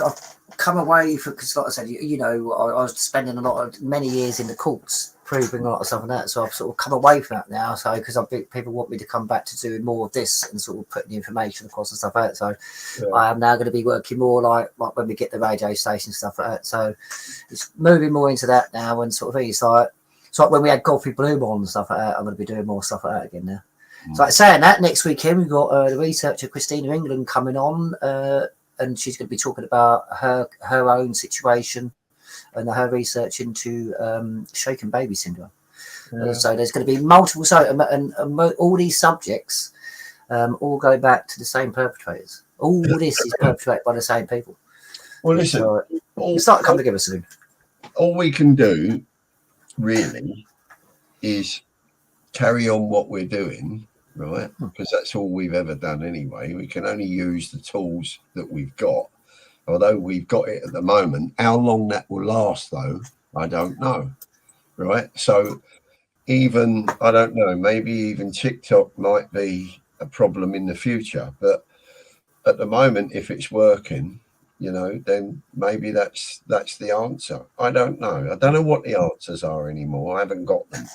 come away from, because like I said, you know, I was spending many years in the courts proving a lot of stuff like that, so I've sort of come away from that now. So because people want me to come back to doing more of this and sort of putting the information across and stuff like that. So I am now going to be working more like when we get the radio station stuff like that. So it's moving more into that now, and sort of it's like when we had Godfrey Bloom on and stuff like that, I'm going to be doing more stuff like that again now. So like saying that, next weekend we've got the researcher Christina England coming on, and she's going to be talking about her own situation and her research into shaken baby syndrome. So there's going to be multiple, and all these subjects all go back to the same perpetrators. All this is perpetrated by the same people. Well, listen, it's starting to come together soon. All we can do really is carry on what we're doing, right? Because that's all we've ever done anyway. We can only use the tools that we've got. Although we've got it at the moment, how long that will last, though, I don't know, right? So even, I don't know, maybe even TikTok might be a problem in the future. But at the moment, if it's working, you know, then maybe that's the answer. I don't know. I don't know what the answers are anymore. I haven't got them.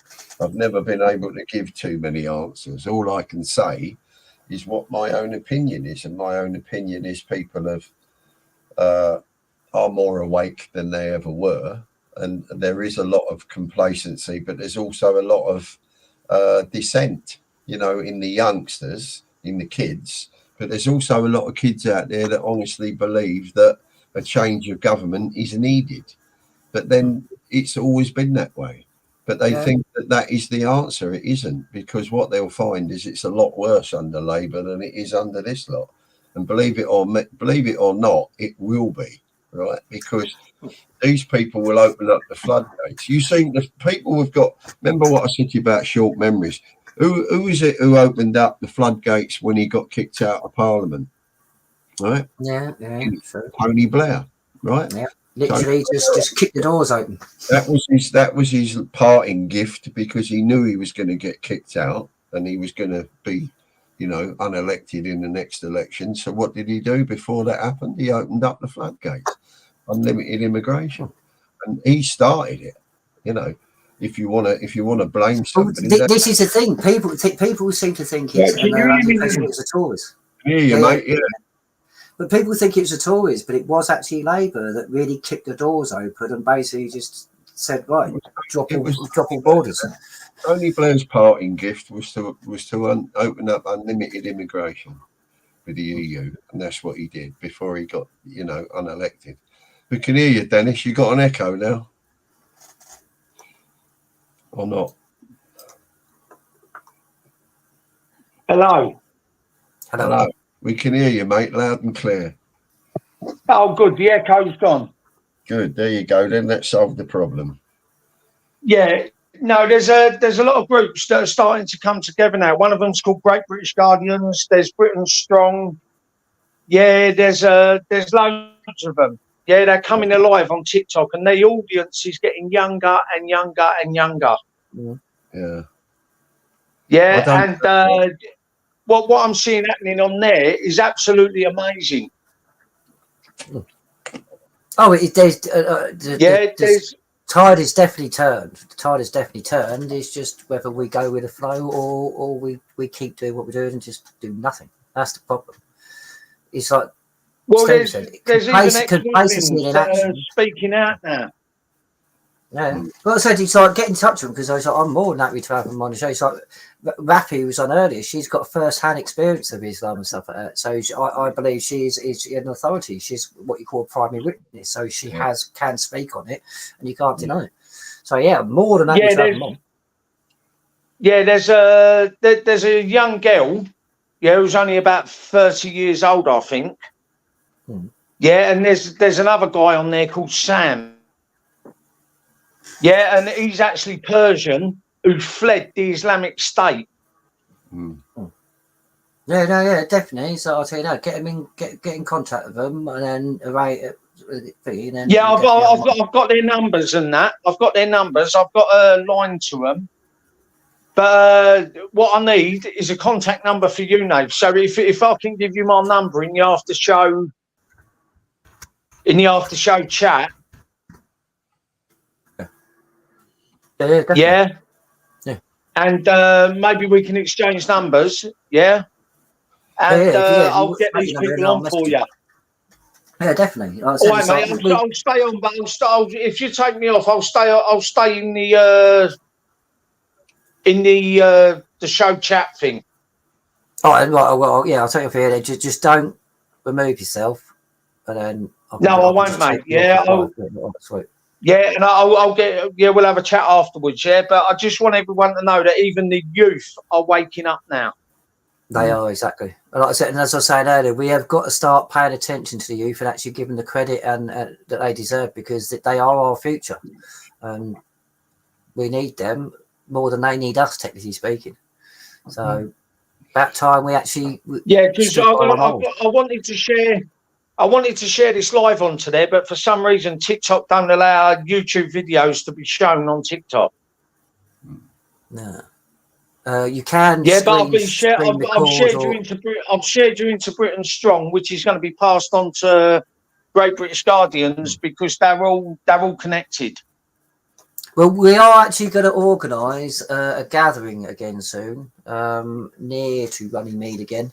I've never been able to give too many answers. All I can say is what my own opinion is, and my own opinion is people are more awake than they ever were, and there is a lot of complacency, but there's also a lot of dissent, you know, in the youngsters, in the kids. But there's also a lot of kids out there that honestly believe that a change of government is needed. But then it's always been that way. But they think that that is the answer. It isn't, because what they'll find is it's a lot worse under Labour than it is under this lot. And believe it or not, it will be, right? Because these people will open up the floodgates. You see, the people have got. Remember what I said to you about short memories. Who is it who opened up the floodgates when he got kicked out of Parliament? Right? Yeah, sure. Tony Blair, right? Yeah, literally just kick the doors open. That was his parting gift, because he knew he was going to get kicked out and he was going to be, you know, unelected in the next election. So what did he do before that happened? He opened up the floodgates, unlimited immigration, and he started it. You know. If you want to blame somebody, this is the thing. People seem to think it's the Tories. Yeah, mate. Yeah. But people think it was the Tories, but it was actually Labour that really kicked the doors open and basically just said, right, drop all borders. Tony Blair's parting gift was to open up unlimited immigration with the EU, and that's what he did before he got, you know, unelected. We can hear you, Dennis. You got an echo now. Or not? Hello. Hello. We can hear you, mate, loud and clear. Oh, good. The echo's gone. Good. There you go. Then let's solve the problem. Yeah. No, there's a lot of groups that are starting to come together now. One of them's called Great British Guardians. There's Britain Strong. Yeah, there's loads of them. Yeah, they're coming alive on TikTok, and the audience is getting younger and younger and younger. Yeah. Yeah, and what I'm seeing happening on there is absolutely amazing. Oh, there's tide is definitely turned. The tide is definitely turned. It's just whether we go with the flow or we keep doing what we're doing and just do nothing. That's the problem. It's like, well, there's even ex-women that are speaking out now. Yeah, well, I said it's like get in touch with them, because I was like, I'm more than happy to have them on the show. It's like Rafi, who was on earlier, she's got first-hand experience of Islam and stuff like that. So I believe she is an authority. She's what you call a primary witness, so she can speak on it, and you can't deny it. So yeah, more than happy to have them on. Yeah, there's a young girl, who's only about 30 years old, I think. Yeah, and there's another guy on there called Sam. Yeah, and he's actually Persian who fled the Islamic State. Yeah, definitely. So I'll tell you that. Get them in, get in contact with them, and then arrange it. And then I've got their numbers and that. I've got their numbers. I've got a line to them. But what I need is a contact number for you, Nave. So if I can give you my number in the after show chat. Yeah. And maybe we can exchange numbers. Yeah. And I'll get these people on for you. Yeah, definitely. All right, mate. I'll stay on, but if you take me off, I'll stay in the show chat thing. All right. Well, yeah, I'll take you off here. Just don't remove yourself, and then. I won't, mate. Yeah, sweet. Yeah, and I'll get. Yeah, we'll have a chat afterwards. Yeah, but I just want everyone to know that even the youth are waking up now. They are, exactly. Like I said, and as I was saying earlier, we have got to start paying attention to the youth and actually give them the credit and that they deserve, because they are our future, and we need them more than they need us, technically speaking. So About time we actually. Yeah, because stood by our mould. I wanted to share. I wanted to share this live onto there, but for some reason TikTok don't allow YouTube videos to be shown on TikTok. No. You can Yeah, but screen record I've shared or... you into Britain Strong, which is going to be passed on to Great British Guardians because they're all connected. Well, we are actually going to organise a gathering again soon, near to Runnymede again.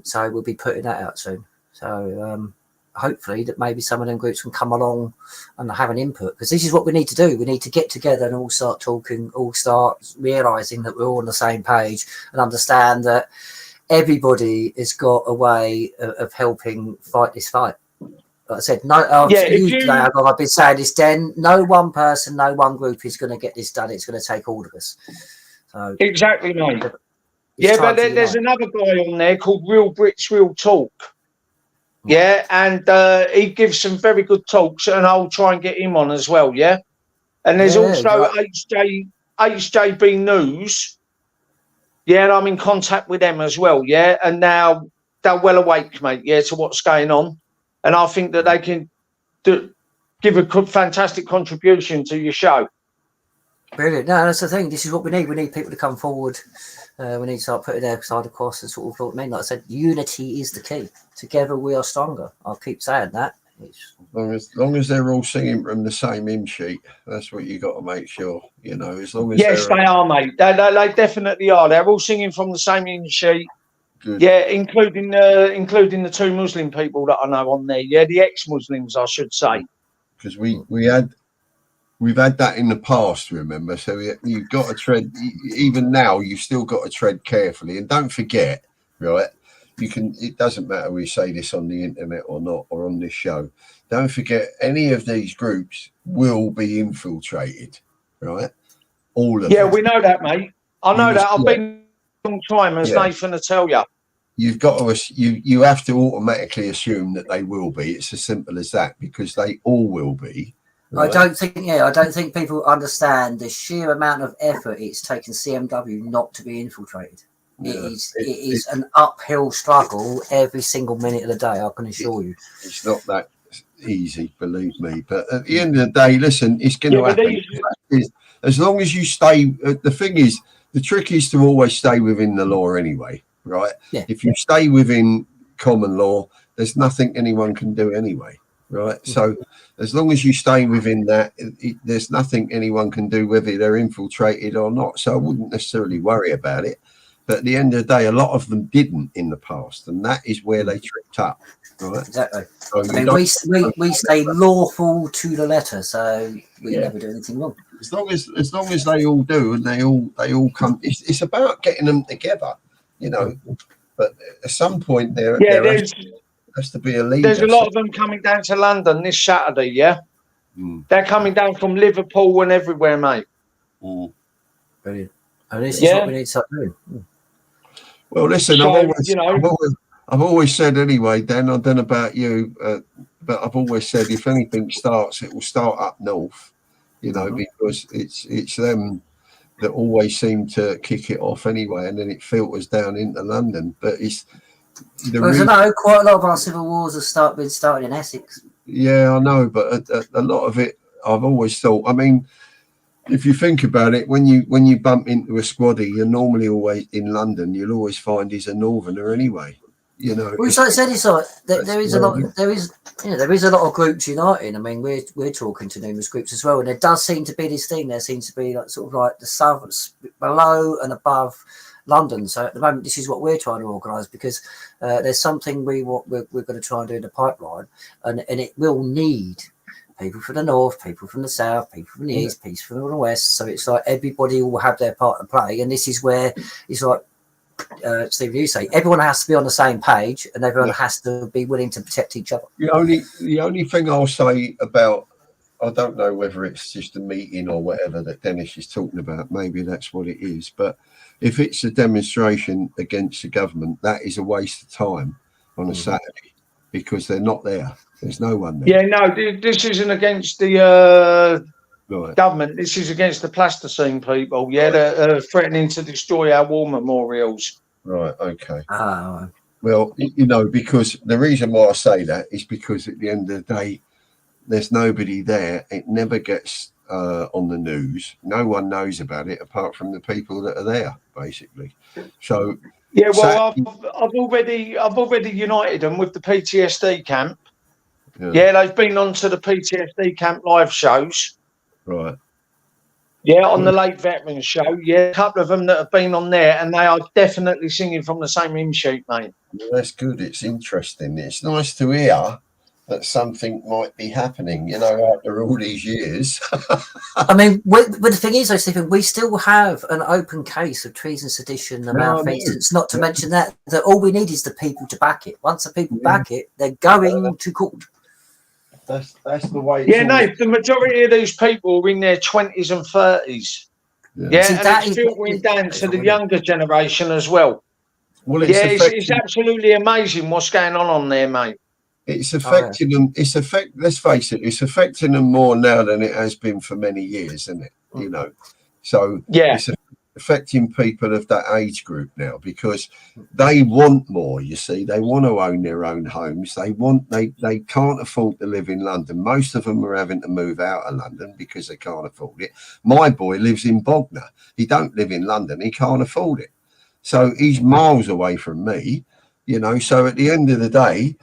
So we'll be putting that out soon. So hopefully that maybe some of them groups can come along and have an input, because this is what we need to do. We need to get together and all start talking, all start realising that we're all on the same page and understand that everybody has got a way of helping fight this fight. Like I said, I've been saying this, Den. No one person, no one group is going to get this done. It's going to take all of us. So exactly, mate. Yeah, but there's another guy on there called Real Brits Real Talk. Yeah, and he gives some very good talks, and I'll try and get him on as well. Yeah, and there's also HJB News. Yeah, and I'm in contact with them as well. Yeah, and now they're well awake, mate. Yeah, to what's going on. And I think that they can give a fantastic contribution to your show. Brilliant. No, that's the thing. This is what we need. We need people to come forward. We need to start putting their side across and sort of what I mean. Like I said, unity is the key. Together we are stronger. I'll keep saying that. As long as they're all singing from the same hymn sheet, that's what you got to make sure. You know, as long as yes, they are, mate. They definitely are. They're all singing from the same hymn sheet. Good. Yeah, including the two Muslim people that I know on there. Yeah, the ex-Muslims, I should say. Because we've had that in the past, remember? So you've got to tread. Even now, you've still got to tread carefully, and don't forget, right? It doesn't matter we say this on the internet or not, or on this show. Don't forget, any of these groups will be infiltrated, right? All of them. Yeah, we know that, mate. I know that. I've been a long time, as Nathan will tell you. You've got to you have to automatically assume that they will be. It's as simple as that, because they all will be. Right? I don't think people understand the sheer amount of effort it's taken CMW not to be infiltrated. Yeah. It is an uphill struggle every single minute of the day, I can assure you. It's not that easy, believe me. But at the end of the day, listen, it's going to happen. As long as you stay, the thing is, the trick is to always stay within the law anyway, right? Yeah. If you stay within common law, there's nothing anyone can do anyway, right? So as long as you stay within that, there's nothing anyone can do whether they're infiltrated or not. So I wouldn't necessarily worry about it. But at the end of the day, a lot of them didn't in the past, and that is where they tripped up. Right? Exactly. So I mean, we stay lawful to the letter, so we never do anything wrong. As long as they all do, and they all come. It's about getting them together, you know. But at some point, there has to be a leader. There's a lot of them coming down to London this Saturday. Yeah, they're coming down from Liverpool and everywhere, mate. Brilliant. And this is what we need to start doing. Well, listen, so, I've always said anyway, Dan, I don't know about you, but I've always said if anything starts, it will start up north, you know, because it's them that always seem to kick it off anyway, and then it filters down into London. But it's I know quite a lot of our civil wars have been started in Essex. Yeah, I know, but a lot of it, I've always thought. I mean, if you think about it, when you bump into a squaddy, you're normally always in London. You'll always find he's a northerner anyway. You know. Well, like I said, it's like there is a lot of groups uniting. I mean, we're talking to numerous groups as well, and there does seem to be this thing. There seems to be like sort of like the south below and above London. So at the moment, this is what we're trying to organise, because there's something we're going to try and do in the pipeline, and it will need people from the north, people from the south, people from the east, people from the west. So it's like everybody will have their part to play, and this is where it's like Steve, you say everyone has to be on the same page, and everyone has to be willing to protect each other. The only thing I'll say about, I don't know whether it's just a meeting or whatever that Dennis is talking about. Maybe that's what it is. But if it's a demonstration against the government, that is a waste of time on a Saturday, because they're not there. There's no one there. Yeah, no, this isn't against the government. This is against the plasticine people. Yeah, they're threatening to destroy our war memorials. Right. Okay. Oh, Well, you know, because the reason why I say that is because at the end of the day, there's nobody there. It never gets on the news. No one knows about it apart from the people that are there, basically. So Yeah, well, I've already united them with the PTSD camp. Yeah, they've been on to the PTSD camp live shows. Right. Yeah, on the late veterans show. Yeah, a couple of them that have been on there, and they are definitely singing from the same hymn sheet, mate. Well, that's good. It's interesting. It's nice to hear that something might be happening, you know, after all these years. I mean, but the thing is, though, Stephen, we still have an open case of treason, sedition, and malfeasance. Not to mention that all we need is the people to back it. Once the people back it, they're going to court. That's the way. Yeah, no, the majority of these people are in their 20s and 30s. Yeah, See, and it's filtering down to the younger generation as well. Well, it's absolutely amazing what's going on there, mate. It's affecting them. Let's face it. It's affecting them more now than it has been for many years, isn't it? You know, so it's affecting people of that age group now because they want more. You see, they want to own their own homes. They can't afford to live in London. Most of them are having to move out of London because they can't afford it. My boy lives in Bognor. He don't live in London. He can't afford it. So he's miles away from me, you know. So at the end of the day,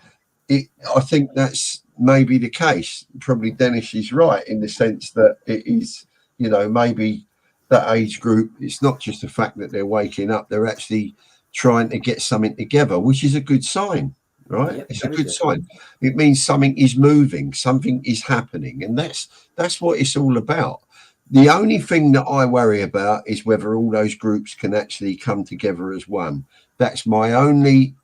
I think that's maybe the case. Probably Dennis is right in the sense that it is, you know, maybe that age group. It's not just the fact that they're waking up; they're actually trying to get something together, which is a good sign, right? It's a good sign. It means something is moving, something is happening, and that's what it's all about. The only thing that I worry about is whether all those groups can actually come together as one. That's my only,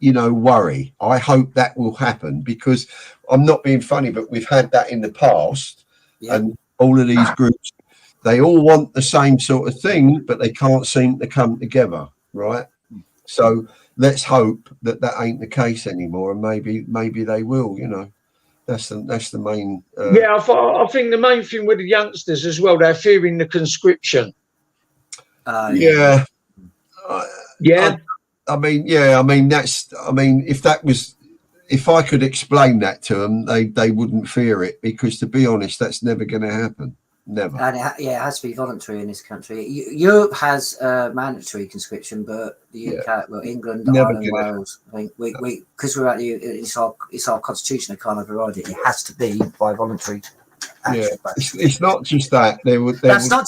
you know, worry. I hope that will happen because I'm not being funny, but we've had that in the past, and all of these groups, they all want the same sort of thing, but they can't seem to come together, right? So let's hope that ain't the case anymore, and maybe they will, you know. That's the main. I think the main thing with the youngsters as well, they're fearing the conscription. I mean, if I could explain that to them, they wouldn't fear it because, to be honest, that's never going to happen. Never. And it has to be voluntary in this country. Europe has mandatory conscription, but the UK, well, England, Ireland, Wales, I think we because we're at it's our constitution that can't override it. It has to be by voluntary action. It's not just that. That's not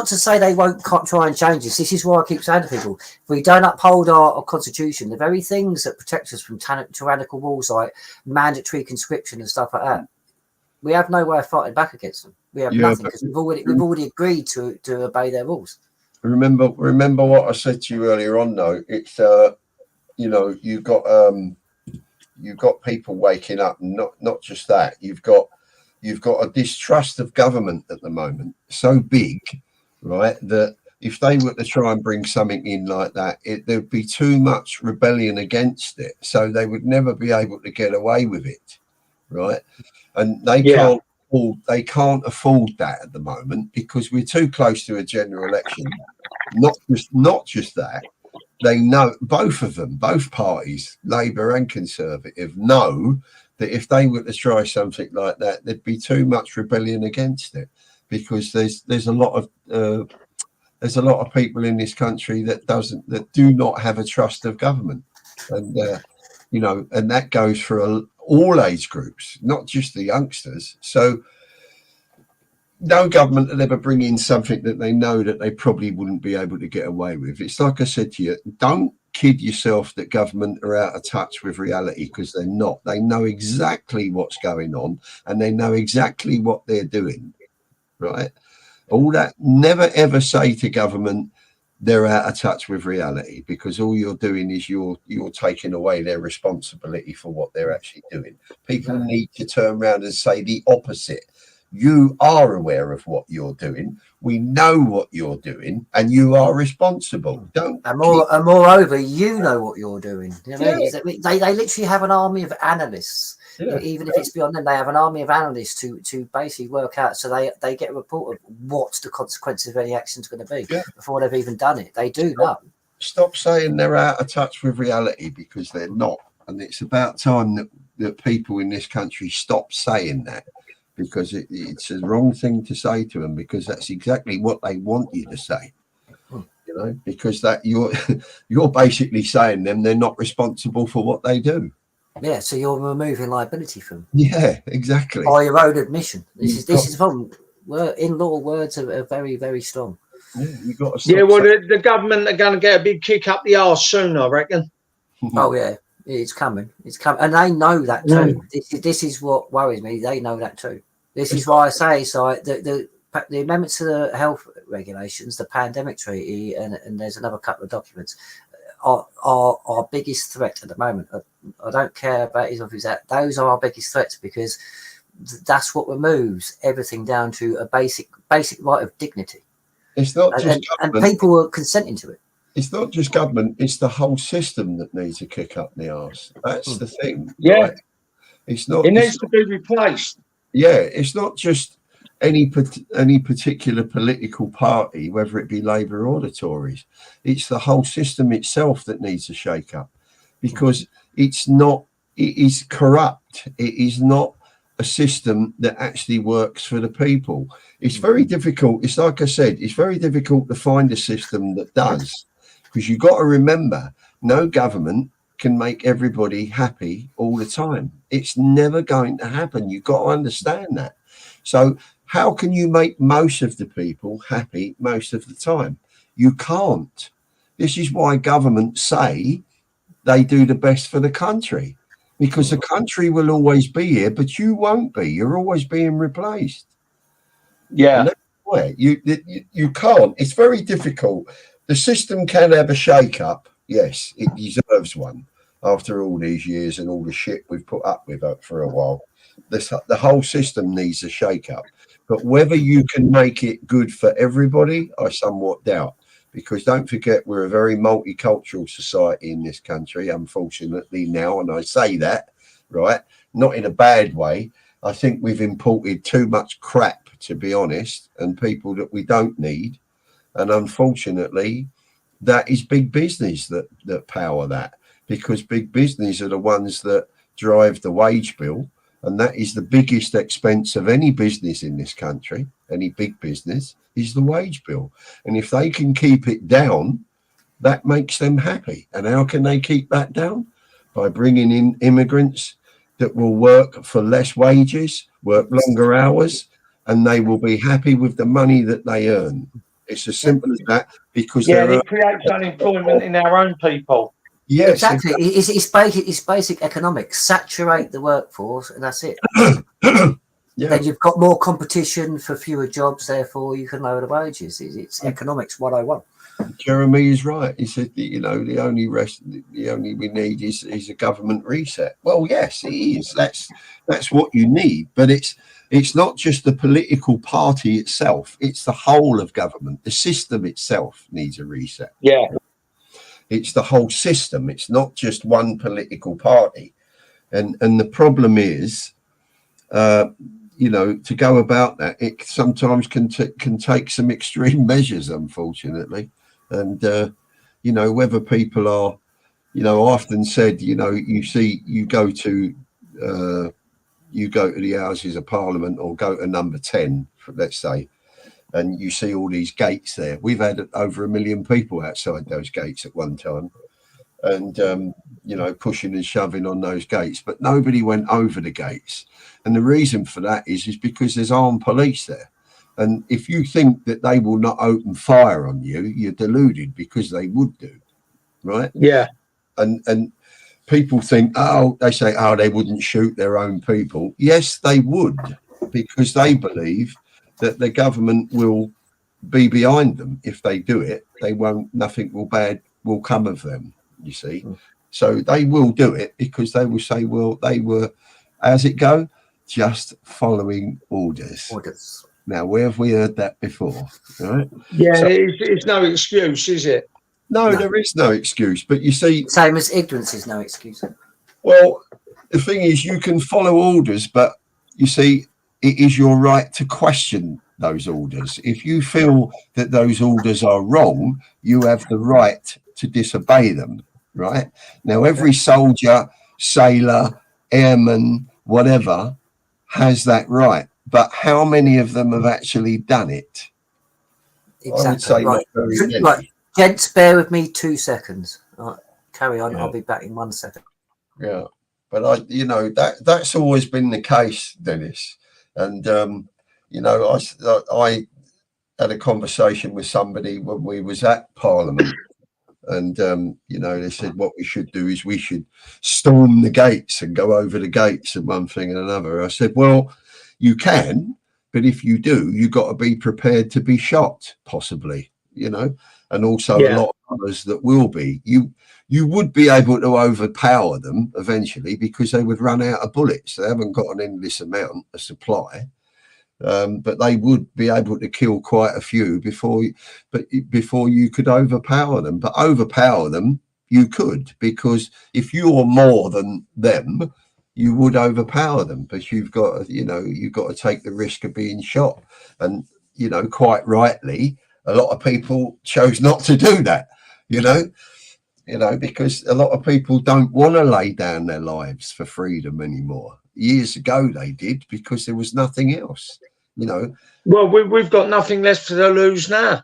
to say they won't try and change this. This is why I keep saying to people: if we don't uphold our constitution, the very things that protect us from tyrannical rules like mandatory conscription and stuff like that, we have no way of fighting back against them. We have nothing because we've already agreed to obey their rules. Remember what I said to you earlier on, though. It's you know, you've got people waking up, and not just that. You've got a distrust of government at the moment so big, right, that if they were to try and bring something in like that, there'd be too much rebellion against it, so they would never be able to get away with it, right? And they can't afford that at the moment because we're too close to a general election. Not just that. They know, both of them, both parties, Labour and Conservative, know that if they were to try something like that, there'd be too much rebellion against it because there's a lot of people in this country that do not have a trust of government, and you know, and that goes for all age groups, not just the youngsters. So no government will ever bring in something that they know that they probably wouldn't be able to get away with. It's like I said to you, don't kid yourself that government are out of touch with reality, because they're not. They know exactly what's going on and they know exactly what they're doing, right? All that, never ever say to government they're out of touch with reality, because all you're doing is you're taking away their responsibility for what they're actually doing. People need to turn around and say the opposite. You are aware of what you're doing. We know what you're doing, and you are responsible. And moreover, you know what you're doing. You know, they literally have an army of analysts. Yeah. Even if it's beyond them, they have an army of analysts to basically work out. So they get a report of what the consequences of any action is going to be before they've even done it. They do know. stop saying they're out of touch with reality, because they're not. And it's about time that people in this country stop saying that, because it's a wrong thing to say to them, because that's exactly what they want you to say. You know, because that you're basically saying they're not responsible for what they do. Yeah, so you're removing liability from them. Yeah, exactly. By your own admission. This is the problem. In law, words are very, very strong. Yeah, you got to stop. Yeah, well, the government are going to get a big kick up the arse soon, I reckon. Oh yeah, it's coming. It's coming, and they know that too. This is what worries me. They know that too. This is why I say it's like the amendments to the health regulations, the pandemic treaty, and there's another couple of documents are our biggest threat at the moment. I don't care about his or who's that. Those are our biggest threats, because that's what removes everything down to a basic right of dignity. It's not just and people are consenting to it. It's not just government, it's the whole system that needs a kick up the arse. That's the thing. Yeah. Right? It's not. It needs to be replaced. Yeah, it's not just any particular political party, whether it be Labour or the Tories. It's the whole system itself that needs a shake up, because it is corrupt. It is not a system that actually works for the people. It's very difficult. It's like I said, it's very difficult to find a system that does, because you've got to remember, no government can make everybody happy all the time. It's never going to happen. You've got to understand that. So how can you make most of the people happy most of the time? You can't. This is why governments say they do the best for the country, because the country will always be here, but you won't be. You're always being replaced. Yeah. You can't. It's very difficult. The system can have a shake-up. Yes, it deserves one after all these years and all the shit we've put up with for a while. The whole system needs a shake-up. But whether you can make it good for everybody, I somewhat doubt. Because don't forget, we're a very multicultural society in this country, unfortunately now. And I say that, right, not in a bad way. I think we've imported too much crap, to be honest, and people that we don't need. And unfortunately, that is big business that power that, because big business are the ones that drive the wage bill. And that is the biggest expense of any business in this country, any big business, is the wage bill. And if they can keep it down, that makes them happy. And how can they keep that down? By bringing in immigrants that will work for less wages, work longer hours, and they will be happy with the money that they earn. It's as simple as that, because it creates unemployment in our own people. Yes, exactly. It's basic economics. Saturate the workforce, and that's it. Yeah. Then you've got more competition for fewer jobs, therefore you can lower the wages. It's economics 101. Jeremy is right. He said that, the only we need is a government reset. Well, yes, it is. That's what you need. But it's not just the political party itself. It's the whole of government. The system itself needs a reset. Yeah. It's the whole system. It's not just one political party. And the problem is, to go about that, it sometimes can take some extreme measures, unfortunately. And, whether people are, I often said, you go to the Houses of Parliament, or go to number 10, let's say, and you see all these gates there. We've had over 1 million people outside those gates at one time, and, pushing and shoving on those gates, but nobody went over the gates. And the reason for that is because there's armed police there. And if you think that they will not open fire on you, you're deluded, because they would do, right? Yeah. And people think, they say, they wouldn't shoot their own people. Yes, they would, because they believe that the government will be behind them. If they do it, nothing bad will come of them, you see. So they will do it, because they will say, well, they were, how's it go? Just following orders. Now, where have we heard that before? Right? Yeah, so, it's no excuse, is it? No, there is no excuse. But you see, same as ignorance is no excuse. Well, the thing is, you can follow orders, but you see, it is your right to question those orders. If you feel that those orders are wrong, you have the right to disobey them, right? Now, every soldier, sailor, airman, whatever, has that right. But how many of them have actually done it? Exactly. I would say right. not very many. Right. Gents, bear with me 2 seconds. Right. Carry on. Yeah. I'll be back in 1 second. Yeah. But that's always been the case, Dennis. And, I had a conversation with somebody when we was at Parliament. And, they said what we should do is we should storm the gates and go over the gates and one thing and another. I said, well, you can, but if you do, you got to be prepared to be shot, possibly, and also a lot of others that will be. You would be able to overpower them eventually because they would run out of bullets. They haven't got an endless amount of supply. But they would be able to kill quite a few before you could overpower them. But overpower them, you could, because if you're more than them, you would overpower them. But you've got to take the risk of being shot. And quite rightly, a lot of people chose not to do that. Because a lot of people don't want to lay down their lives for freedom anymore. Years ago, they did because there was nothing else. Well, we've got nothing left to lose now.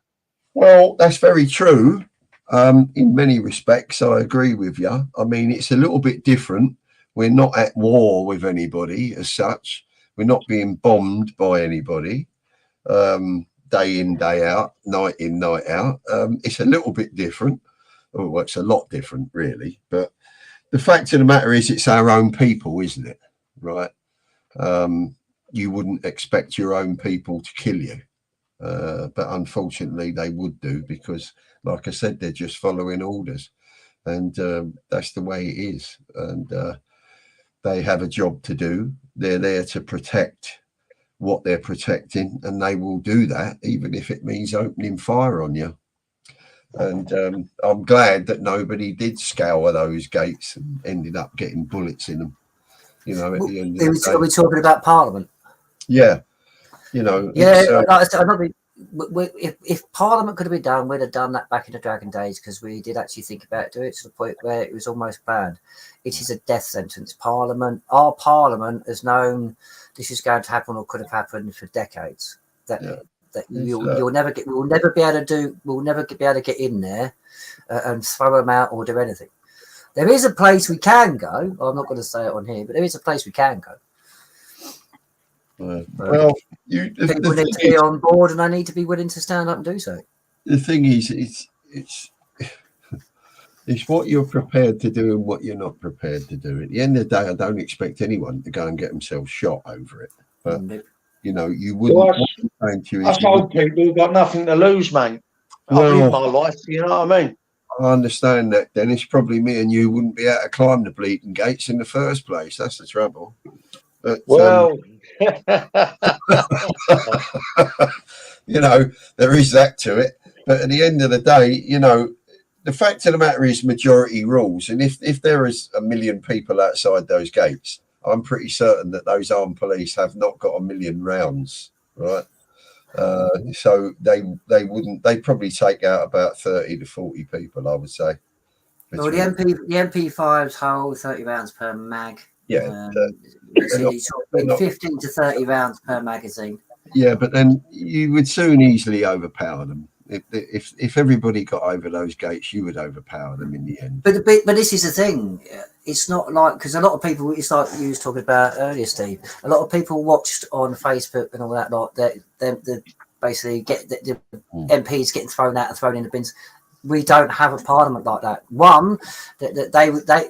Well, that's very true. In many respects, I agree with you. I mean, it's a little bit different. We're not at war with anybody as such. We're not being bombed by anybody day in, day out, night in, night out. It's a little bit different. Well, it's a lot different, really. But the fact of the matter is it's our own people, isn't it? Right? You wouldn't expect your own people to kill you. But unfortunately, they would do because, like I said, they're just following orders. And that's the way it is. And they have a job to do. They're there to protect what they're protecting. And they will do that, even if it means opening fire on you. And I'm glad that nobody did scour those gates and ended up getting bullets in them. At the end of the day. Are we talking about Parliament? Yeah. If Parliament could have been done, we'd have done that back in the Dragon days because we did actually think about doing it to the point where it was almost banned. It is a death sentence. Our Parliament has known this is going to happen or could have happened for decades. We'll never be able to get in there and throw them out or do anything. There is a place we can go. I'm not going to say it on here, but there is a place we can go. Well, people need to be on board, and I need to be willing to stand up and do so. The thing is, it's what you're prepared to do and what you're not prepared to do. At the end of the day, I don't expect anyone to go and get themselves shot over it. But you wouldn't. Us old people who've got nothing to lose, mate. I've lived my life. You know what I mean? I understand that, Dennis. Probably me and you wouldn't be able to climb the bleeding gates in the first place. That's the trouble. But, there is that to it. But at the end of the day, the fact of the matter is majority rules. And if there is 1 million people outside those gates, I'm pretty certain that those armed police have not got 1 million rounds, right? So they'd probably take out about 30 to 40 people, I would say. Well, the MP5s hold 30 rounds per mag. Yeah, it's 15 to 30 rounds per magazine. Yeah, but then you would soon easily overpower them. If everybody got over those gates, you would overpower them in the end. But this is the thing. It's not like, because a lot of people, it's like you was talking about earlier, Steve. A lot of people watched on Facebook and all that lot. That basically get the MPs getting thrown out and thrown in the bins. We don't have a parliament like that. One, that they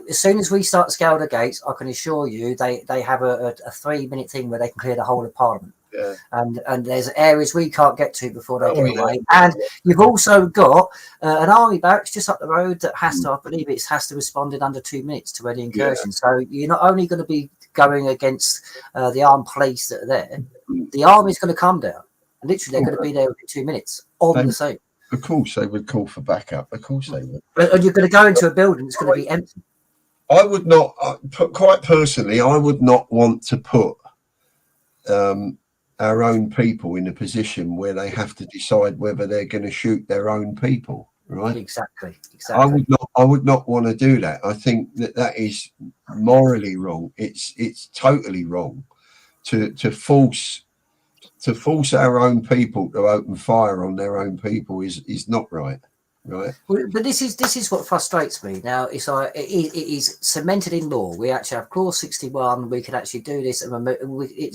as soon as we start to scale the gates, I can assure you they have a 3-minute thing where they can clear the whole of Parliament. Yeah. And there's areas we can't get to before they get away. And you've also got an army barracks just up the road that has to, I believe it has to respond in under 2 minutes to any incursion. So you're not only going to be going against the armed police that are there, the army's going to come down. Literally, they're going to be there within 2 minutes on the scene. Of course, they would call for backup. Of course, they would. And you're going to go into a building that's going to be empty. I would not, quite personally, I would not want to put our own people in a position where they have to decide whether they're going to shoot their own people. right? Exactly. I would not want to do that. I think that is morally wrong. It's totally wrong to force our own people to open fire on their own people is not right. Right. But this is what frustrates me. Now it's like it is cemented in law. We actually have clause 61. We can actually do this, and it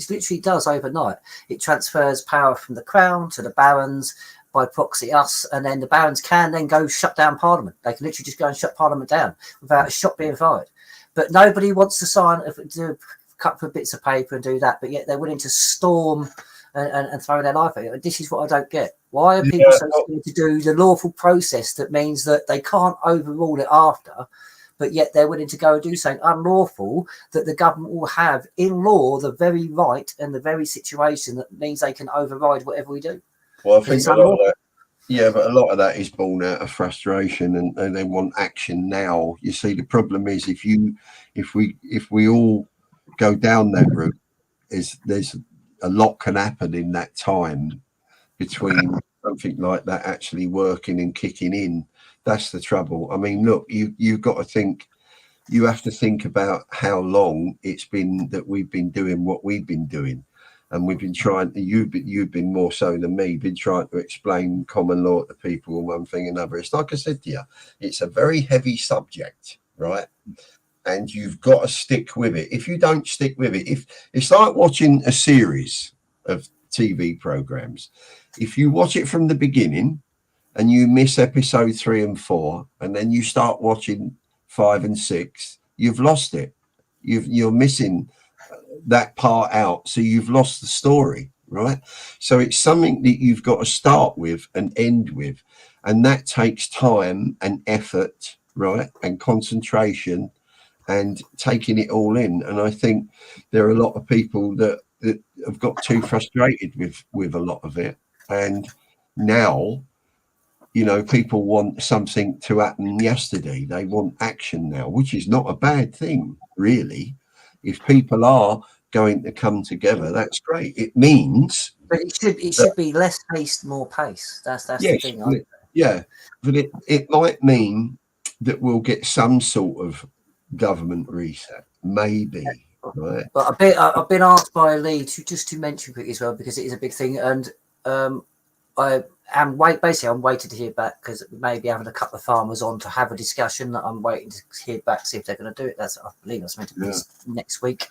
literally does overnight. It transfers power from the crown to the barons by proxy us, and then the barons can then go shut down Parliament. They can literally just go and shut Parliament down without a shot being fired. But nobody wants to sign do a couple of bits of paper and do that. But yet they're willing to storm and throw their life at it. This is what I don't get. Why are people so scared to do the lawful process that means that they can't overrule it after, but yet they're willing to go and do something unlawful that the government will have in law the very right and the very situation that means they can override whatever we do? Well, I think a lot of that, but a lot of that is born out of frustration and they want action now. You see, the problem is if we all go down that route, there's a lot can happen in that time between something like that actually working and kicking in. That's the trouble. I mean, look, you've got to think. You have to think about how long it's been that we've been doing what we've been doing, and we've been trying. You've been more so than me. Been trying to explain common law to people and one thing and another. It's like I said to you, it's a very heavy subject, right? And you've got to stick with it. If you don't stick with it, if it's like watching a series of TV programs, if you watch it from the beginning and you miss episode 3 and 4, and then you start watching 5 and 6, you've lost it. You're missing that part out, so you've lost the story, right? So it's something that you've got to start with and end with, and that takes time and effort, right, and concentration and taking it all in. And I think there are a lot of people that have got too frustrated with a lot of it, and now people want something to happen yesterday. They want action now, which is not a bad thing, really. If people are going to come together, that's great. It means, but it should be less haste, more pace. That's yes, the thing. But it might mean that we'll get some sort of government reset, maybe. Right. But I've been asked by Lee to mention quickly as well, because it is a big thing, and I'm waiting to hear back, because we may be having a couple of farmers on to have a discussion. I'm waiting to hear back, see if they're going to do it. I believe that's meant to be next week.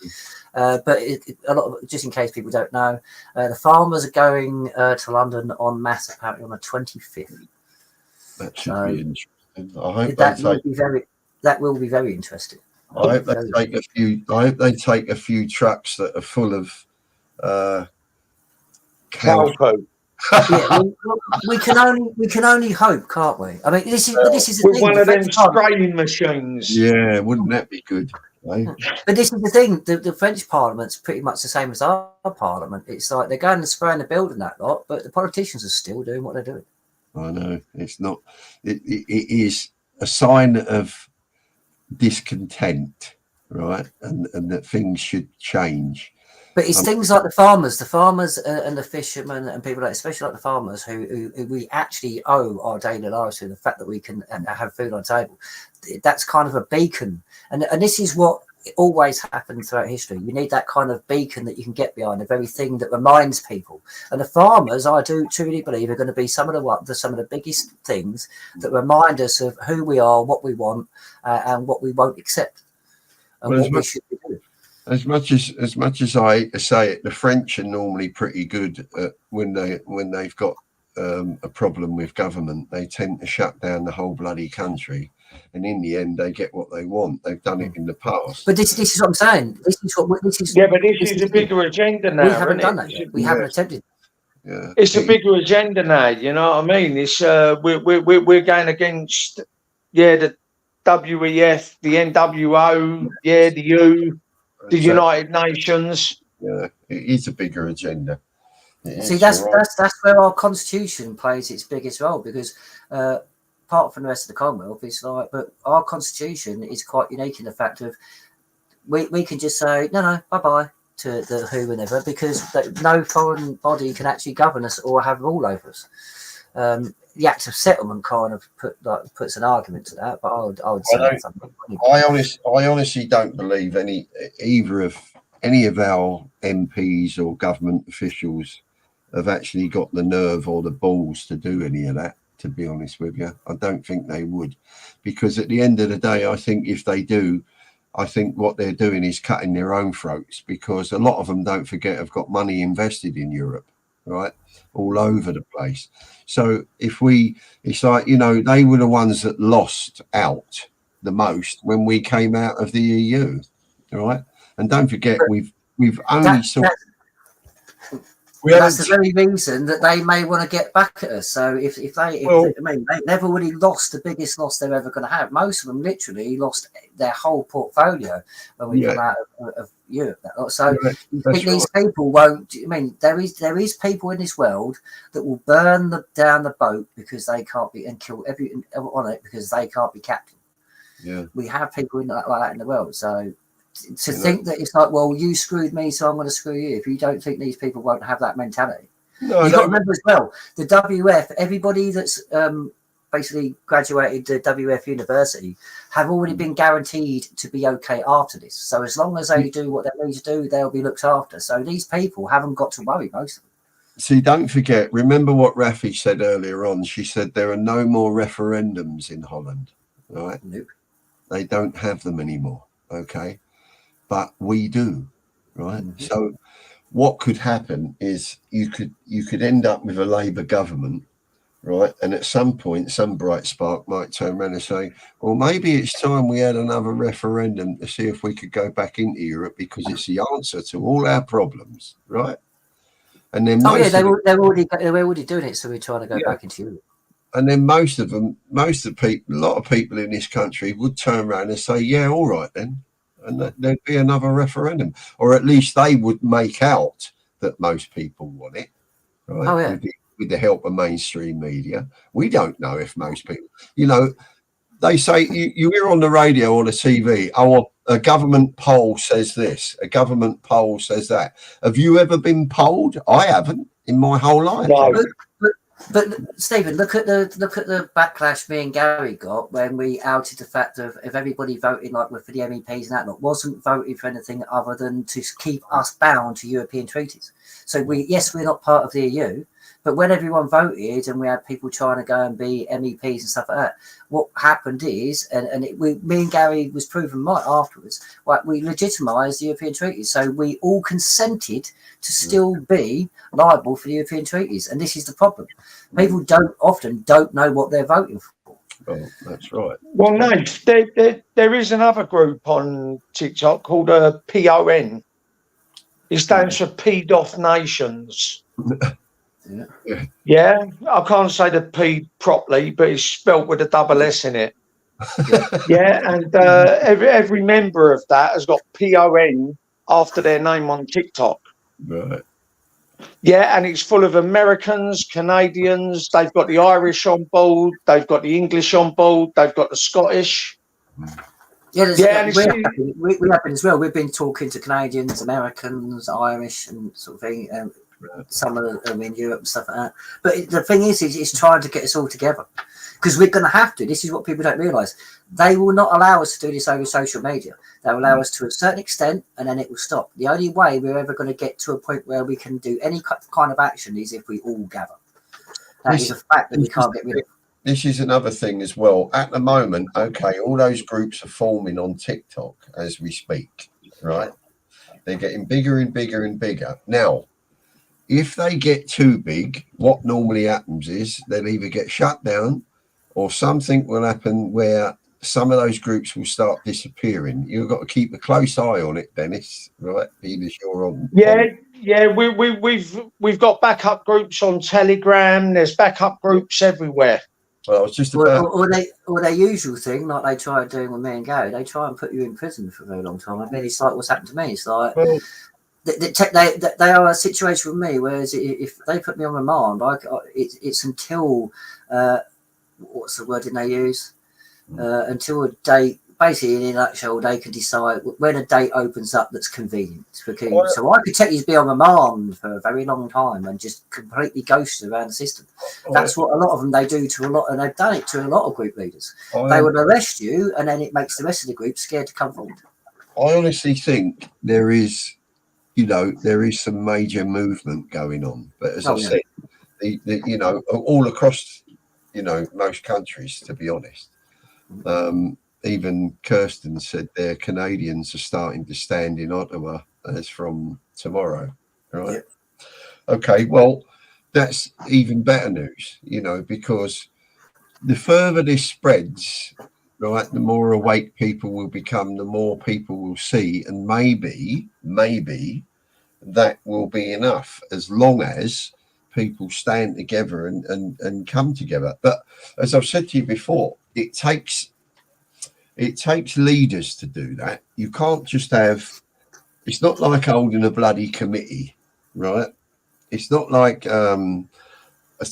But a lot of, just in case people don't know, the farmers are going to London en masse apparently on the 25th. That should be interesting. I hope that will be very interesting. I hope they take a few trucks that are full of cowpoo. we can only hope, can't we? I mean, this is the with thing. One of them spraying machines. Yeah, wouldn't that be good? Eh? But this is the thing. The French Parliament's pretty much the same as our Parliament. It's like they're going to spray in the building that lot, but the politicians are still doing what they're doing. I know it's not. It is a sign of discontent, right? And that things should change. But it's things like the farmers and the fishermen and people like, especially like the farmers who we actually owe our daily lives to, the fact that we can have food on the table. That's kind of a beacon, and this is what always happens throughout history. You need that kind of beacon that you can get behind, the very thing that reminds people. And the farmers, I do truly believe, are going to be some of the biggest things that remind us of who we are, what we want, and what we won't accept, and what we should be doing. As much as I say it, the French are normally pretty good at when they've got a problem with government. They tend to shut down the whole bloody country, and in the end, they get what they want. They've done it in the past. But this is what I'm saying. This is but this is a bigger agenda now. We haven't done that yet. We haven't attempted. Yeah, it's a bigger agenda now. You know what I mean? It's we're going against the WEF, the NWO, the U. The United Nations. Yeah, it is a bigger agenda. See, that's where our constitution plays its biggest role, because apart from the rest of the Commonwealth, it's like, but our constitution is quite unique in the fact of we can just say no, bye to the WHO whenever, because no foreign body can actually govern us or have rule over us. The act of settlement kind of puts an argument to that, but I would say that's I honestly don't believe either of any of our MPs or government officials have actually got the nerve or the balls to do any of that. To be honest with you, I don't think they would, because at the end of the day, I think if they do, I think what they're doing is cutting their own throats, because a lot of them, don't forget, have got money invested in Europe, right, all over the place. So it's like, you know, they were the ones that lost out the most when we came out of the EU, right? And don't forget, we've only that's the very reason that they may want to get back at us. So they've already lost the biggest loss they're ever going to have. Most of them literally lost their whole portfolio when we come out of Europe. So you think these people won't? I mean, there is people in this world that will burn down the boat because they can't be, and kill everyone on it because they can't be captain. Yeah, we have people like that in the world. So to think that it's like, well, you screwed me, so I'm going to screw you. If you don't think these people won't have that mentality, you've got to remember as well, the WF, everybody that's basically graduated the WF university have already been guaranteed to be okay after this. So as long as they do what they need to do, they'll be looked after. So these people haven't got to worry, most of them. See, don't forget, remember what Rafi said earlier on. She said there are no more referendums in Holland, right? Nope. They don't have them anymore, okay? But we do, right? Mm-hmm. So what could happen is you could end up with a Labour government, right? And at some point, some bright spark might turn around and say, well, maybe it's time we had another referendum to see if we could go back into Europe, because it's the answer to all our problems, right? And then they're already doing it, so we're trying to go back into Europe. And then most of the people, a lot of people in this country would turn around and say, yeah, all right then. And there'd be another referendum, or at least they would make out that most people want it, right? Oh, yeah. With the help of mainstream media. We don't know if most people, you know, they say, you hear on the radio or the TV, oh, a government poll says this, a government poll says that. Have you ever been polled? I haven't in my whole life. No. But Stephen, look at the backlash me and Gary got when we outed the fact of if everybody voting like for the MEPs and that lot wasn't voting for anything other than to keep us bound to European treaties. So we're not part of the EU, but when everyone voted and we had people trying to go and be MEPs and stuff like that, what happened is, me and Gary was proven right afterwards, like we legitimised the European treaties. So we all consented to still be liable for the European treaties. And this is the problem. People often don't know what they're voting for. Oh, that's right. Well, no, there is another group on TikTok called PON. It stands for PDOF Nations. Yeah, I can't say the P properly, but it's spelt with a double S in it. And every member of that has got PON after their name on TikTok. Right. Yeah, and it's full of Americans, Canadians. They've got the Irish on board. They've got the English on board. They've got the Scottish. We happen as well. We've been talking to Canadians, Americans, Irish, and sort of thing. Some of them in Europe and stuff like that. But the thing is it's trying to get us all together, because we're going to have to. This is what people don't realise. They will not allow us to do this over social media. They'll allow us to a certain extent, and then it will stop. The only way we're ever going to get to a point where we can do any kind of action is if we all gather. That is a fact that we can't get rid of. This is another thing as well. At the moment, okay, all those groups are forming on TikTok as we speak, right? They're getting bigger and bigger and bigger. Now, if they get too big, what normally happens is they'll either get shut down or something will happen where some of those groups will start disappearing. You've got to keep a close eye on it, Dennis, right? Being as you're on. We've got backup groups on Telegram. There's backup groups everywhere. Well, I was just about... or their usual thing, like they try doing with me and Gary, they try and put you in prison for a very long time. I mean, it's like what's happened to me. It's like... Well, they are a situation with me, whereas if they put me on remand, it's until what's the word did they use? Until a date. basically, in a nutshell, they can decide when a date opens up that's convenient. Because, so I could technically be on remand for a very long time and just completely ghost around the system. That's what a lot of them they do to a lot, and they've done it to a lot of group leaders. They would arrest you, and then it makes the rest of the group scared to come forward. I honestly think there is, you know, there is some major movement going on, but as I said, you know, all across, you know, most countries, to be honest. Even Kirsten said their Canadians are starting to stand in Ottawa as from tomorrow, right? Okay, well, that's even better news, you know, because the further this spreads, right, the more awake people will become, the more people will see, and maybe that will be enough, as long as people stand together and come together. But as I've said to you before, it takes leaders to do that. You can't just have, it's not like holding a bloody committee, right? It's not like a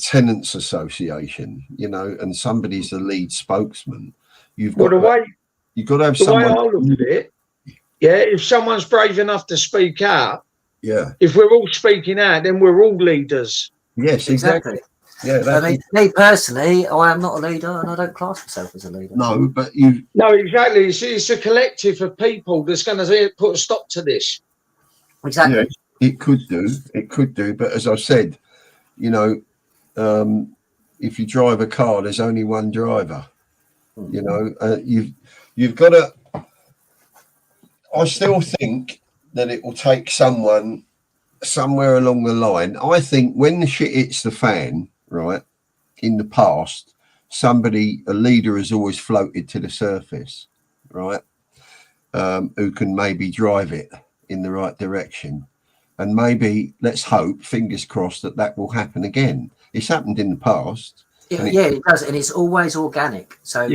tenants association, you know, and somebody's the lead spokesman. You've got to have someone. The way I look at it, if someone's brave enough to speak out, if we're all speaking out, then we're all leaders. Yes, exactly. Yeah, I mean, me personally, I am not a leader, and I don't class myself as a leader. No, but you. No, exactly. It's a collective of people that's going to put a stop to this. Exactly. Yeah, it could do. But as I said, you know, if you drive a car, there's only one driver. You know, you've got to. I still think that it will take someone somewhere along the line. I think when the shit hits the fan, right, in the past, a leader has always floated to the surface, right, who can maybe drive it in the right direction. And maybe, let's hope, fingers crossed, that will happen again. It's happened in the past. It does, and it's always organic. So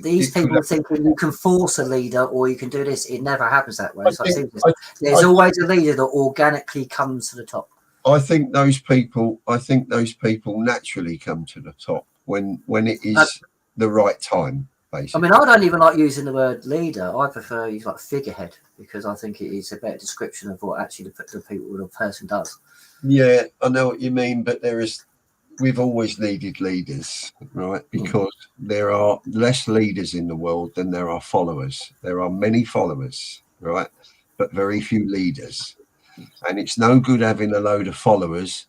these people thinking you can force a leader or you can do this, it never happens that way. There's always a leader that organically comes to the top. I think those people naturally come to the top when it is the right time, basically. I mean, I don't even like using the word leader. I prefer use like figurehead, because I think it is a better description of what actually the person does. Yeah, I know what you mean, but we've always needed leaders, right? Because there are less leaders in the world than there are followers. There are many followers, right? But very few leaders. And it's no good having a load of followers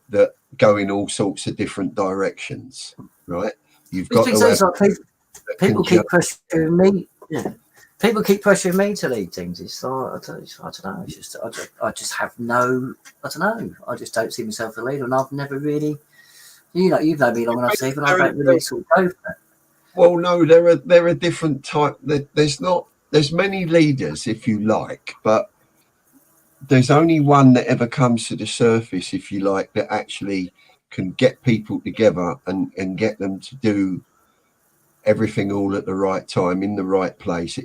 that go in all sorts of different directions, right? You've got to have people keep pressuring me. Yeah. People keep pressuring me to lead things. It's like, I don't know. It's just I just have no. I don't know. I just don't see myself as a leader, and I've never really. You know, you've known me long enough, Stephen. I don't really sort of go for that. Well, no, there are different type. There's many leaders, if you like, but there's only one that ever comes to the surface, if you like, that actually can get people together and get them to do everything all at the right time in the right place.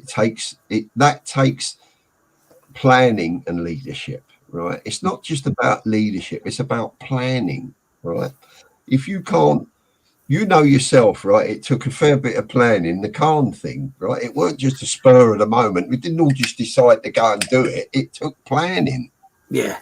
That takes planning and leadership, right? It's not just about leadership, it's about planning, right? If you can't, you know yourself, right? It took a fair bit of planning. The Khan thing, right? It weren't just a spur of the moment. We didn't all just decide to go and do it. It took planning. Yeah.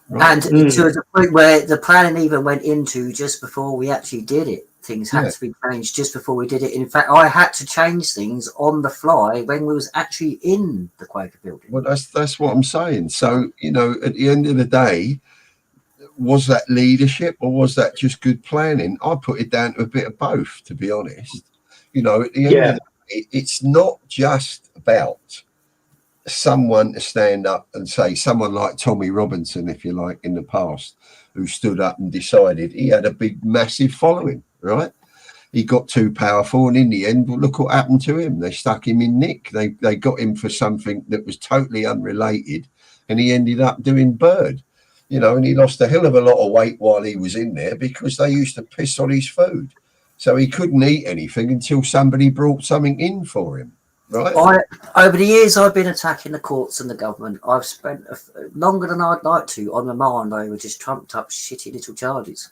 Right? And to the point where the planning even went into just before we actually did it. Things had to be changed just before we did it. In fact, I had to change things on the fly when we was actually in the Quaker building. Well, that's what I'm saying. So, you know, at the end of the day, was that leadership or was that just good planning? I put it down to a bit of both, to be honest. You know, at the end of the day, it's not just about someone to stand up and say, someone like Tommy Robinson, if you like, in the past, who stood up and decided. He had a big, massive following, right? He got too powerful, and in the end, well, look what happened to him. They stuck him in Nick. They got him for something that was totally unrelated, and he ended up doing Bird. You know, and he lost a hell of a lot of weight while he was in there because they used to piss on his food. So he couldn't eat anything until somebody brought something in for him, right? Over the years, I've been attacking the courts and the government. I've spent longer than I'd like to on remand over just trumped up shitty little charges.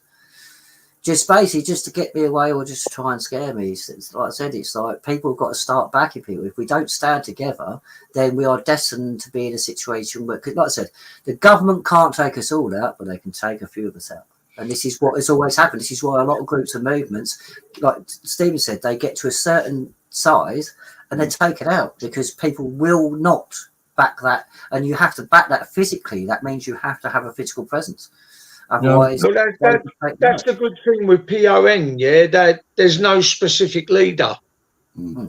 just basically just to get me away or just to try and scare me. It's like I said, it's like people have got to start backing people. If we don't stand together, then we are destined to be in a situation where, like I said, the government can't take us all out, but they can take a few of us out. And this is what has always happened. This is why a lot of groups and movements, like Stephen said, they get to a certain size and then take it out because people will not back that. And you have to back that physically. That means you have to have a physical presence. Otherwise, well, that's the good thing with PON, yeah, that there's no specific leader. Well,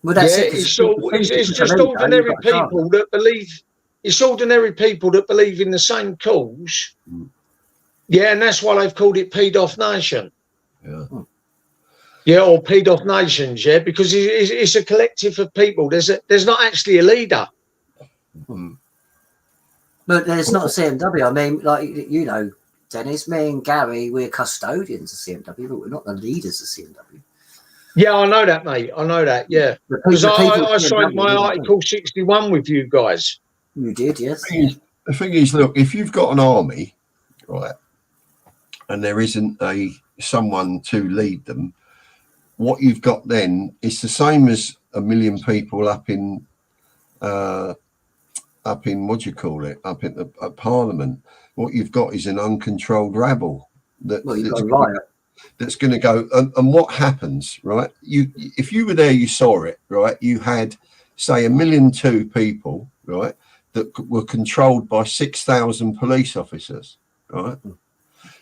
that's it. It's just ordinary people that believe. It's ordinary people that believe in the same cause. Yeah, and that's why they've called it Peed Off Nation. Yeah, or Peed Off Nations. Yeah, because it's a collective of people. There's not actually a leader. But there's not a CMW. I mean, like, you know, Dennis, me and Gary, we're custodians of CMW, but we're not the leaders of CMW. Yeah, I know that, mate. I know that, yeah. Because I signed my Article 61 with you guys. You did, yes. The thing is, look, if you've got an army, right, and there isn't someone to lead them, what you've got then is the same as a million people up in what do you call it, up in at Parliament. What you've got is an uncontrolled rabble that's going to go. And what happens, right? If you were there, you saw it, right? You had, say, 1,000,002 people, right, that were controlled by 6,000 police officers, right?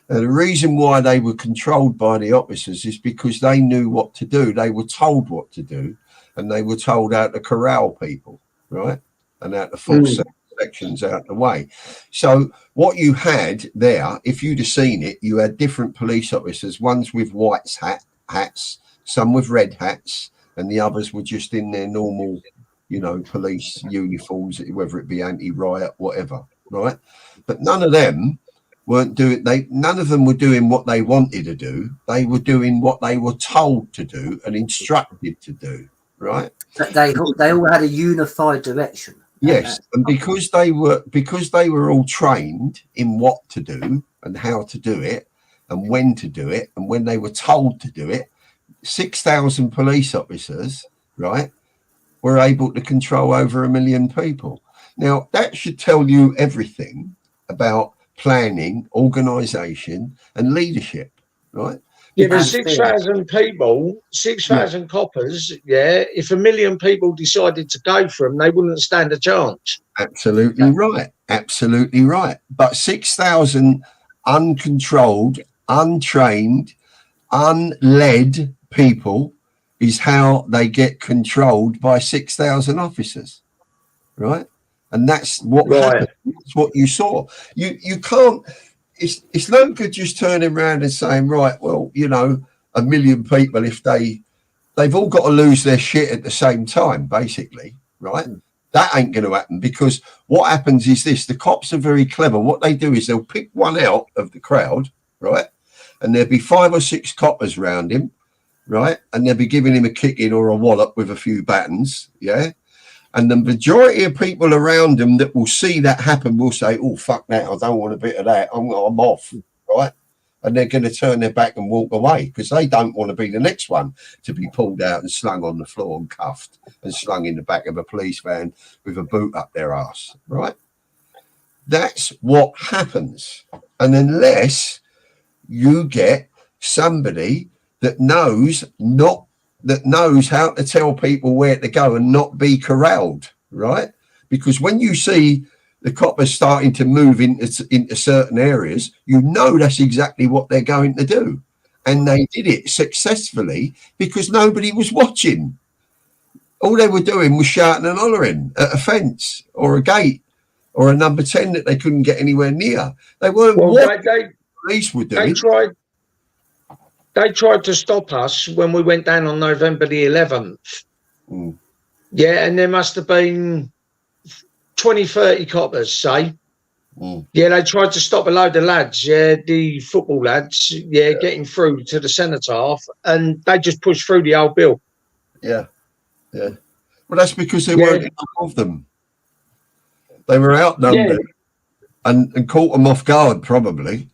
And the reason why they were controlled by the officers is because they knew what to do. They were told what to do, and they were told how to corral people, right? And how to force sections out the way. So what you had there, if you'd have seen it, you had different police officers, ones with white hats, some with red hats, and the others were just in their normal, you know, police uniforms, whether it be anti-riot, whatever, right? But none of them weren't doing, none of them were doing what they wanted to do. They were doing what they were told to do and instructed to do, right? They all had a unified direction. Yes, and because they were all trained in what to do and how to do it and when to do it and when they were told to do it, 6,000 police officers, right, were able to control over 1 million people. Now, that should tell you everything about planning, organisation and leadership, right? Yeah, but 6,000 people, 6,000 coppers, yeah, if 1 million people decided to go for them, they wouldn't stand a chance. Absolutely right. Absolutely right. But 6,000 uncontrolled, untrained, unled people is how they get controlled by 6,000 officers, right? And that's what happened. It's what you saw. You can't. It's no good just turning around and saying, right, well, you know, 1 million people, if they've all got to lose their shit at the same time, basically, right? That ain't going to happen, because what happens is this: the cops are very clever. What they do is they'll pick one out of the crowd, right? And there'll be 5 or 6 coppers around him, right? And they'll be giving him a kicking or a wallop with a few battens, yeah? And the majority of people around them that will see that happen will say, oh, fuck that, I don't want a bit of that, I'm off, right? And they're going to turn their back and walk away because they don't want to be the next one to be pulled out and slung on the floor and cuffed and slung in the back of a police van with a boot up their ass, right? That's what happens. And unless you get somebody that knows how to tell people where to go and not be corralled, right? Because when you see the coppers starting to move into certain areas, you know that's exactly what they're going to do. And they did it successfully because nobody was watching. All they were doing was shouting and hollering at a fence or a gate or a number 10 that they couldn't get anywhere near. They weren't what the police were doing. They tried to stop us when we went down on November the 11th. Yeah, and there must have been 20, 30 coppers, say. Yeah, they tried to stop a load of lads, yeah, the football lads, yeah, getting through to the cenotaph, and they just pushed through the old bill. Yeah. Well, that's because there weren't enough of them. They were outnumbered and caught them off guard, probably.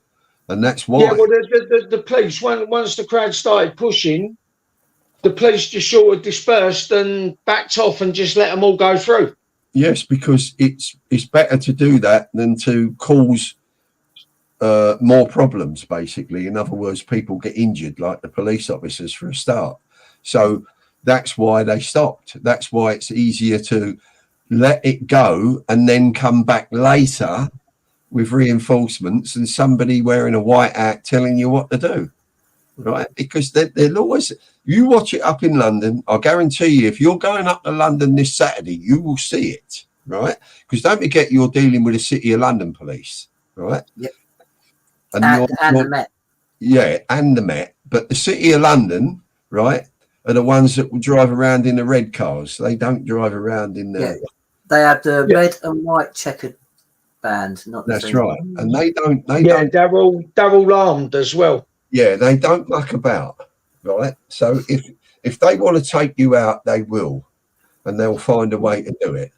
And that's why. Yeah, well, the police, once the crowd started pushing, the police just sort of dispersed and backed off and just let them all go through. Yes, because it's better to do that than to cause more problems, basically. In other words, people get injured, like the police officers for a start. So that's why they stopped. That's why it's easier to let it go and then come back later with reinforcements and somebody wearing a white hat telling you what to do, right? Because they'll always, you watch it up in London, I guarantee you, if you're going up to London this Saturday, you will see it, right? Because don't forget, you're dealing with the City of London police, right? Yep. And the Met. Yeah, and the Met. But the City of London, right, are the ones that will drive around in the red cars. They don't drive around in the... Yeah. They have the red and white checkered band, not the That's thing. right. And they don't... They're all armed as well. Yeah, they don't muck about, right? So if they want to take you out, they will. And they'll find a way to do it.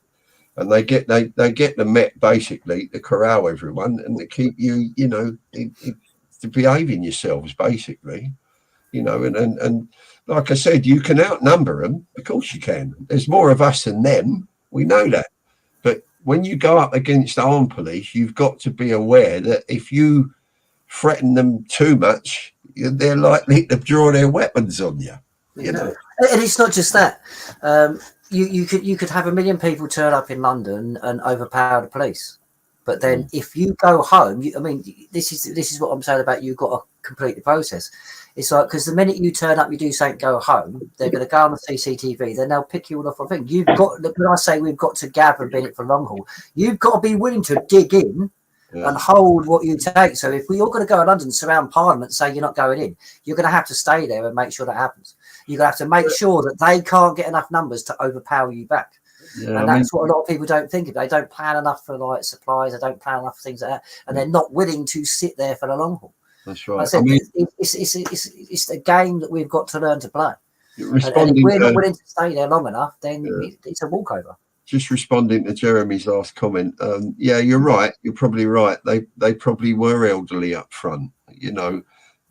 And they get the Met, basically, to corral everyone and to keep you, you know, to behaving yourselves, basically. You know, and like I said, you can outnumber them. Of course you can. There's more of us than them. We know that. But when you go up against armed police, you've got to be aware that if you threaten them too much, they're likely to draw their weapons on you. You know, and it's not just that. You could have 1 million people turn up in London and overpower the police, but then if you go home, I mean, this is what I'm saying about you've got to complete the process. It's like, because the minute you turn up, you do something, go home, they're going to go on the CCTV, then they'll pick you all off a thing. You've got, when I say we've got to gather and be in it for long haul, you've got to be willing to dig in and hold what you take. So if we're all going to go to London, surround Parliament, and say you're not going in, you're going to have to stay there and make sure that happens. You're going to have to make sure that they can't get enough numbers to overpower you back. Yeah, and that's what a lot of people don't think of. They don't plan enough for like supplies. They don't plan enough for things like that, and they're not willing to sit there for the long haul. That's right. Like I said, it's a game that we've got to learn to play. And if we're not willing to stay there long enough, then it's a walkover. Just responding to Jeremy's last comment, yeah, you're right. You're probably right. They probably were elderly up front. You know,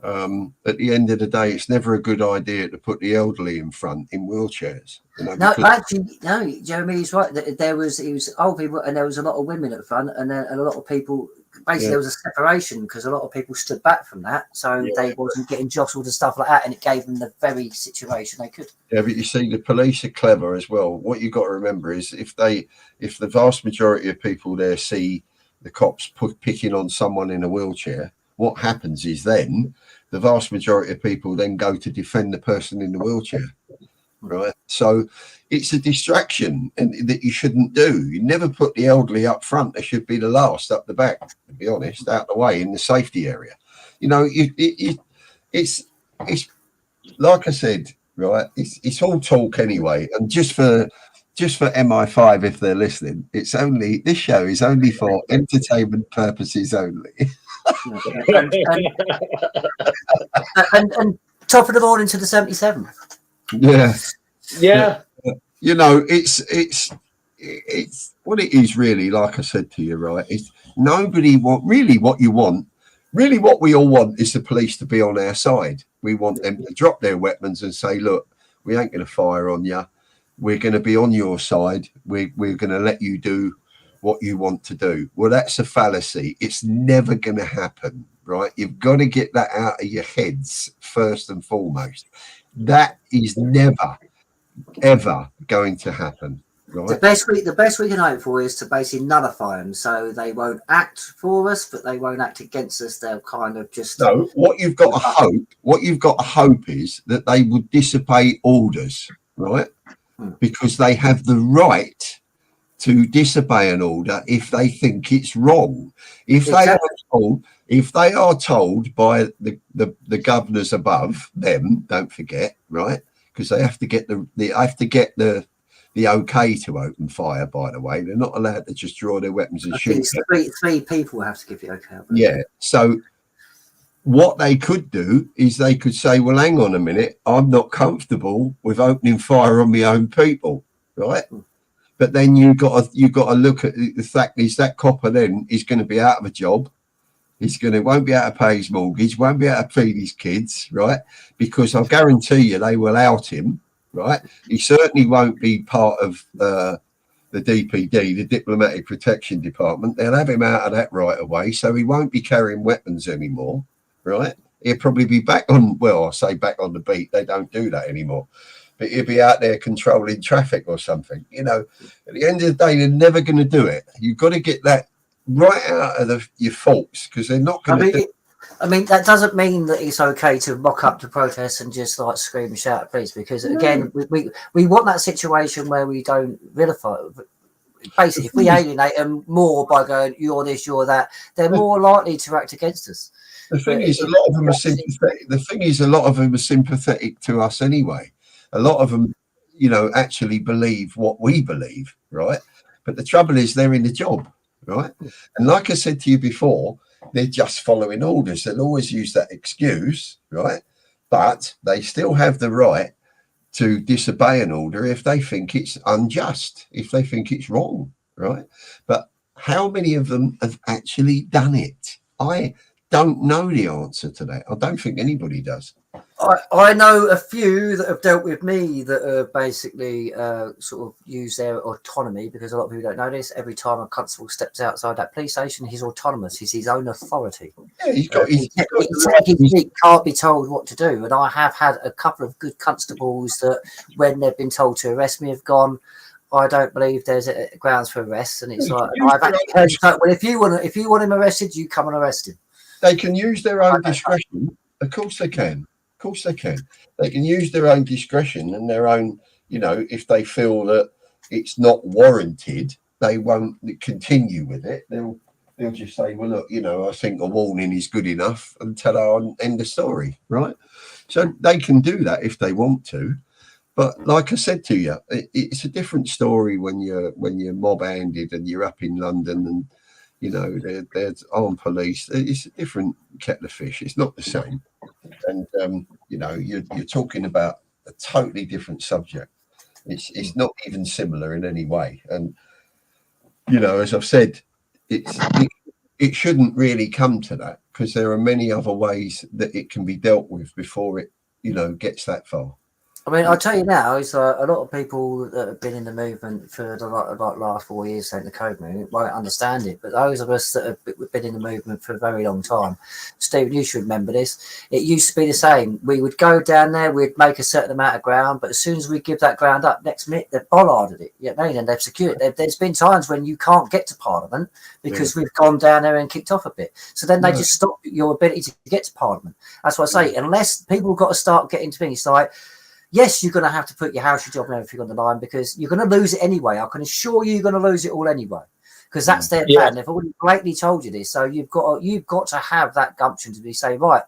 at the end of the day, it's never a good idea to put the elderly in front in wheelchairs. You know, no, actually, no. Jeremy's right. It was old people, and there was a lot of women at the front, and then a lot of people. Basically, there was a separation because a lot of people stood back from that, so they wasn't getting jostled and stuff like that, and it gave them the very situation they could. Yeah, but you see, the police are clever as well. What you've got to remember is if the vast majority of people there see the cops picking on someone in a wheelchair, what happens is then the vast majority of people then go to defend the person in the wheelchair. Right, so it's a distraction and that you shouldn't do. You never put the elderly up front; they should be the last up the back. To be honest, out the way in the safety area. You know, it's like I said, right? It's all talk anyway. And just for MI5, if they're listening, this show is only for entertainment purposes only. and top of the morning to the 77. Yeah. You know, it's what it is really. Like I said to you, right? It's what we all want is the police to be on our side. We want them to drop their weapons and say, look, we ain't going to fire on you. We're going to be on your side. We're going to let you do what you want to do. Well, that's a fallacy. It's never going to happen, right? You've got to get that out of your heads first and foremost. That is never, ever going to happen. Right? The best we can hope for is to basically nullify them, so they won't act for us, but they won't act against us. They'll kind of just. No, what you've got to hope is that they would disobey orders, right? Because they have the right to disobey an order if they think it's wrong. If they are told by the governors above them, don't forget, right? Because they have to get the okay to open fire. By the way, they're not allowed to just draw their weapons and shoot. Three people have to give the okay. Yeah. So what they could do is they could say, well, hang on a minute, I'm not comfortable with opening fire on my own people, right? But then you got to look at the fact is that copper then is going to be out of a job. won't be able to pay his mortgage, won't be able to feed his kids, right? Because I guarantee you they will out him, right? He certainly won't be part of the DPD, the Diplomatic Protection Department. They'll have him out of that right away, so he won't be carrying weapons anymore, right? He'll probably be back on, well, I say back on the beat. They don't do that anymore. But he'll be out there controlling traffic or something. You know, at the end of the day, they're never going to do it. You've got to get that right out of your faults, because they're not going to do it. I mean, that doesn't mean that it's okay to mock up to protests and just like scream and shout at police, because again, we want that situation where we don't vilify. Basically, if we alienate them more by going, you're this, you're that, they're more likely to act against us. The thing is, a lot of them are sympathetic. The thing is, a lot of them are sympathetic to us anyway. A lot of them, you know, actually believe what we believe, right? But the trouble is, they're in the job, right? And like I said to you before, they're just following orders. They'll always use that excuse, right? But they still have the right to disobey an order if they think it's unjust, if they think it's wrong, right? But how many of them have actually done it? I don't know the answer to that. I don't think anybody does. I know a few that have dealt with me that have basically sort of used their autonomy, because a lot of people don't know this. Every time a constable steps outside that police station, he's autonomous. He's his own authority. Yeah, he can't be told what to do. And I have had a couple of good constables that, when they've been told to arrest me, have gone, I don't believe there's grounds for arrest. And it's like, I've actually heard, well, if you want him arrested, you come and arrest him. They can use their own discretion. Of course they can. Of course they can. They can use their own discretion and their own, you know, if they feel that it's not warranted, they won't continue with it. They'll just say, well, look, you know, I think a warning is good enough, and tell end the story, right? So they can do that if they want to. But like I said to you, it's a different story when you're mob-handed and you're up in London and, you know, there's armed police. It's a different kettle of fish. It's not the same. And, you know, you're talking about a totally different subject. It's not even similar in any way. And, you know, as I've said, it shouldn't really come to that, because there are many other ways that it can be dealt with before it, you know, gets that far. I mean, I'll tell you now, it's a lot of people that have been in the movement for the last 4 years, saying the code movement, won't understand it. But those of us that have been in the movement for a very long time, Stephen, you should remember this. It used to be the same. We would go down there, we'd make a certain amount of ground, but as soon as we give that ground up, next minute they've bollarded it. You know what I mean? And they've secured it. There's been times when you can't get to Parliament because we've gone down there and kicked off a bit. So then they just stop your ability to get to Parliament. That's what I say. Unless people have got to start getting to me, it's like, yes, you're going to have to put your house, your job and everything on the line, because you're going to lose it anyway. I can assure you, you're going to lose it all anyway, because that's their plan. They've already blatantly told you this. So you've got to have that gumption to be say, right,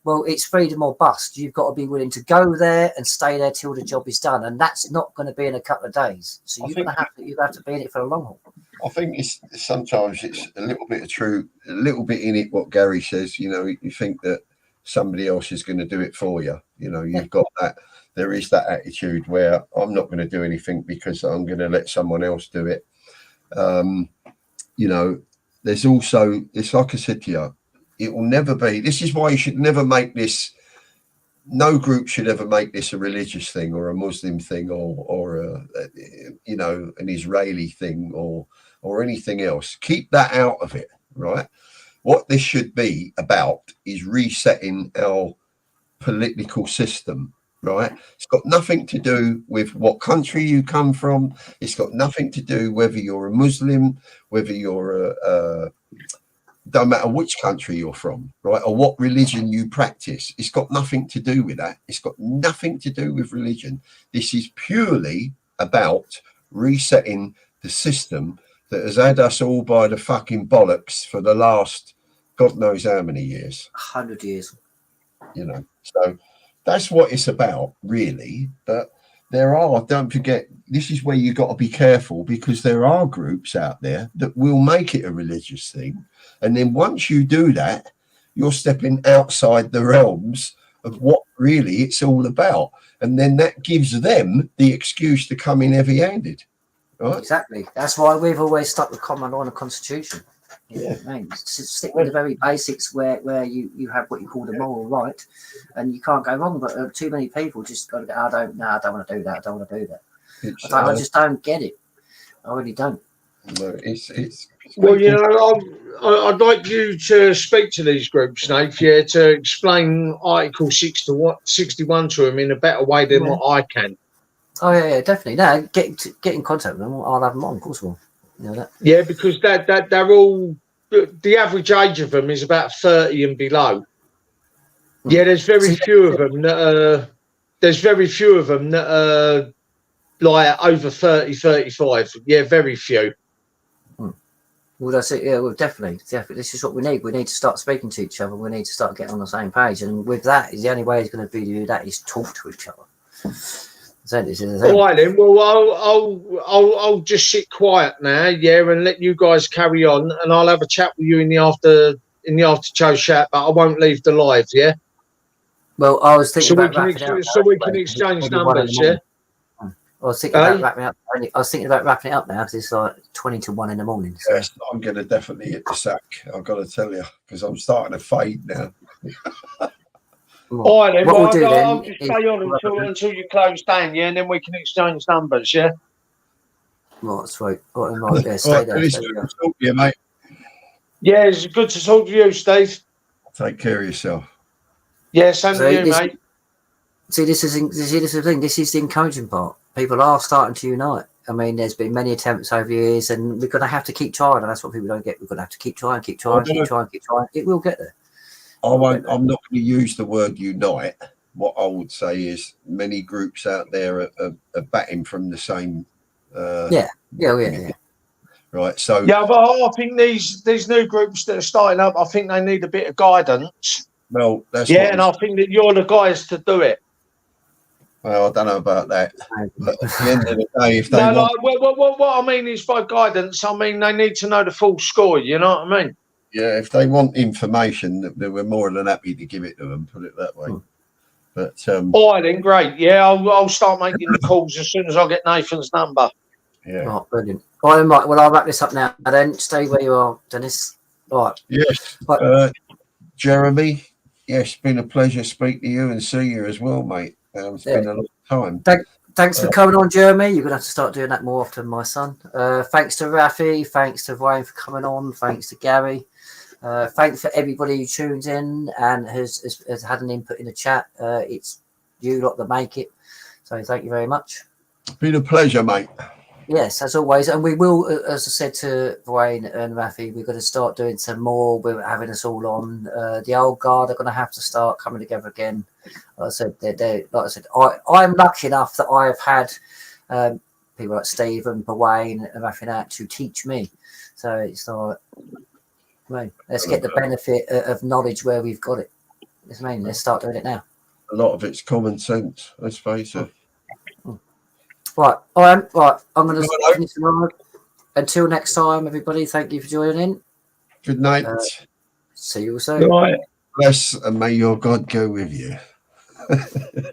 well, it's freedom or bust. You've got to be willing to go there and stay there till the job is done. And that's not going to be in a couple of days. So you have to be in it for the long haul. I think sometimes it's a little bit of truth, a little bit in it, what Gary says. You know, you think that somebody else is going to do it for you. You know, you've got that. There is that attitude where I'm not going to do anything because I'm going to let someone else do it. You know, there's also, it's like I said to you, it will never be. This is why you should never make this. No group should ever make this a religious thing or a Muslim thing or a, you know, an Israeli thing or anything else. Keep that out of it, right? What this should be about is resetting our political system. Right, it's got nothing to do with what country you come from. It's got nothing to do whether you're a Muslim, whether you're don't matter which country you're from, right, or what religion you practice. It's got nothing to do with that. It's got nothing to do with religion. This is purely about resetting the system that has had us all by the fucking bollocks for the last God knows how many years. 100 years. You know, so that's what it's about, really. But there are, don't forget, this is where you've got to be careful, because there are groups out there that will make it a religious thing. And then once you do that, you're stepping outside the realms of what really it's all about. And then that gives them the excuse to come in heavy-handed. Right? Exactly. That's why we've always stuck with common law and the Constitution. Yeah, man, stick with the very basics where you have what you call the moral right, and you can't go wrong. But too many people just got to go, I don't want to do that. I don't want to do that. I just don't get it. I really don't. No, it's Well, you know, I'd like you to speak to these groups, Nate, yeah, to explain Article 61 to them in a better way than what I can. Oh yeah, definitely. No, get in contact with them. I'll have them on. Of course, we'll. You know that. Yeah, because that they're all, the average age of them is about 30 and below. Yeah, there's very few of them that are like over 30, 35. Yeah, very few. Well, that's it. Yeah, well, definitely. This is what we need. We need to start speaking to each other. We need to start getting on the same page. And with that, the only way it's going to be to do that is talk to each other. So this is the thing. All right then. Well, I'll just sit quiet now, yeah, and let you guys carry on, and I'll have a chat with you in the after show chat, but I won't leave the live, yeah. Well, I was thinking about we can exchange numbers, yeah. I was thinking about wrapping up. I was thinking about wrapping it up now because it's like 20 to 1 in the morning. So. Yes, I'm going to definitely hit the sack. I've got to tell you because I'm starting to fade now. All right, then. Well, I'll just stay on until you close down, yeah, and then we can exchange numbers, yeah. Right, sweet. Right, yeah, stay there. Stay there. Talk to you, mate. Yeah, it's good to talk to you, Steve. Take care of yourself. Yeah, same to you, mate. See, this is the thing. This is the encouraging part. People are starting to unite. I mean, there's been many attempts over years, and we're going to have to keep trying. And that's what people don't get. We're going to have to keep trying. It will get there. I'm not going to use the word unite. What I would say is many groups out there are batting from the same. Yeah. Right. So yeah, but I think these new groups that are starting up, I think they need a bit of guidance. Well, that's and I think that you're the guys to do it. Well, I don't know about that. But at the end of the day, if they what I mean is by guidance, I mean they need to know the full score. You know what I mean? Yeah, if they want information, we're more than happy to give it to them. Put it that way. But all right, then, great. Yeah, I'll start making the calls as soon as I get Nathan's number. Yeah. Oh, brilliant. All right, well, I'll wrap this up now. Then stay where you are, Dennis. All right. Yes. Jeremy. Yes, been a pleasure speaking to you and see you as well, mate. It's been a long time. Thanks for coming on, Jeremy. You're going to have to start doing that more often, my son. Thanks to Rafi. Thanks to Wayne for coming on. Thanks to Gary. Thanks for everybody who tunes in and has had an input in the chat. It's you lot that make it. So thank you very much. Been a pleasure, mate. Yes, as always. And we will, as I said to Wayne and Rafi, we're going to start doing some more. We're having us all on. The old guard are going to have to start coming together again. Like I said, I'm lucky enough that I've had people like Steve and Wayne and Rafi out to teach me. So it's like, right, let's get the benefit of knowledge where we've got it. Let's start doing it now. A lot of it's common sense, let's face it. Right. I'm going to finish the live. Until next time, everybody, thank you for joining in. Good night. See you all soon. Right. Bless and may your God go with you.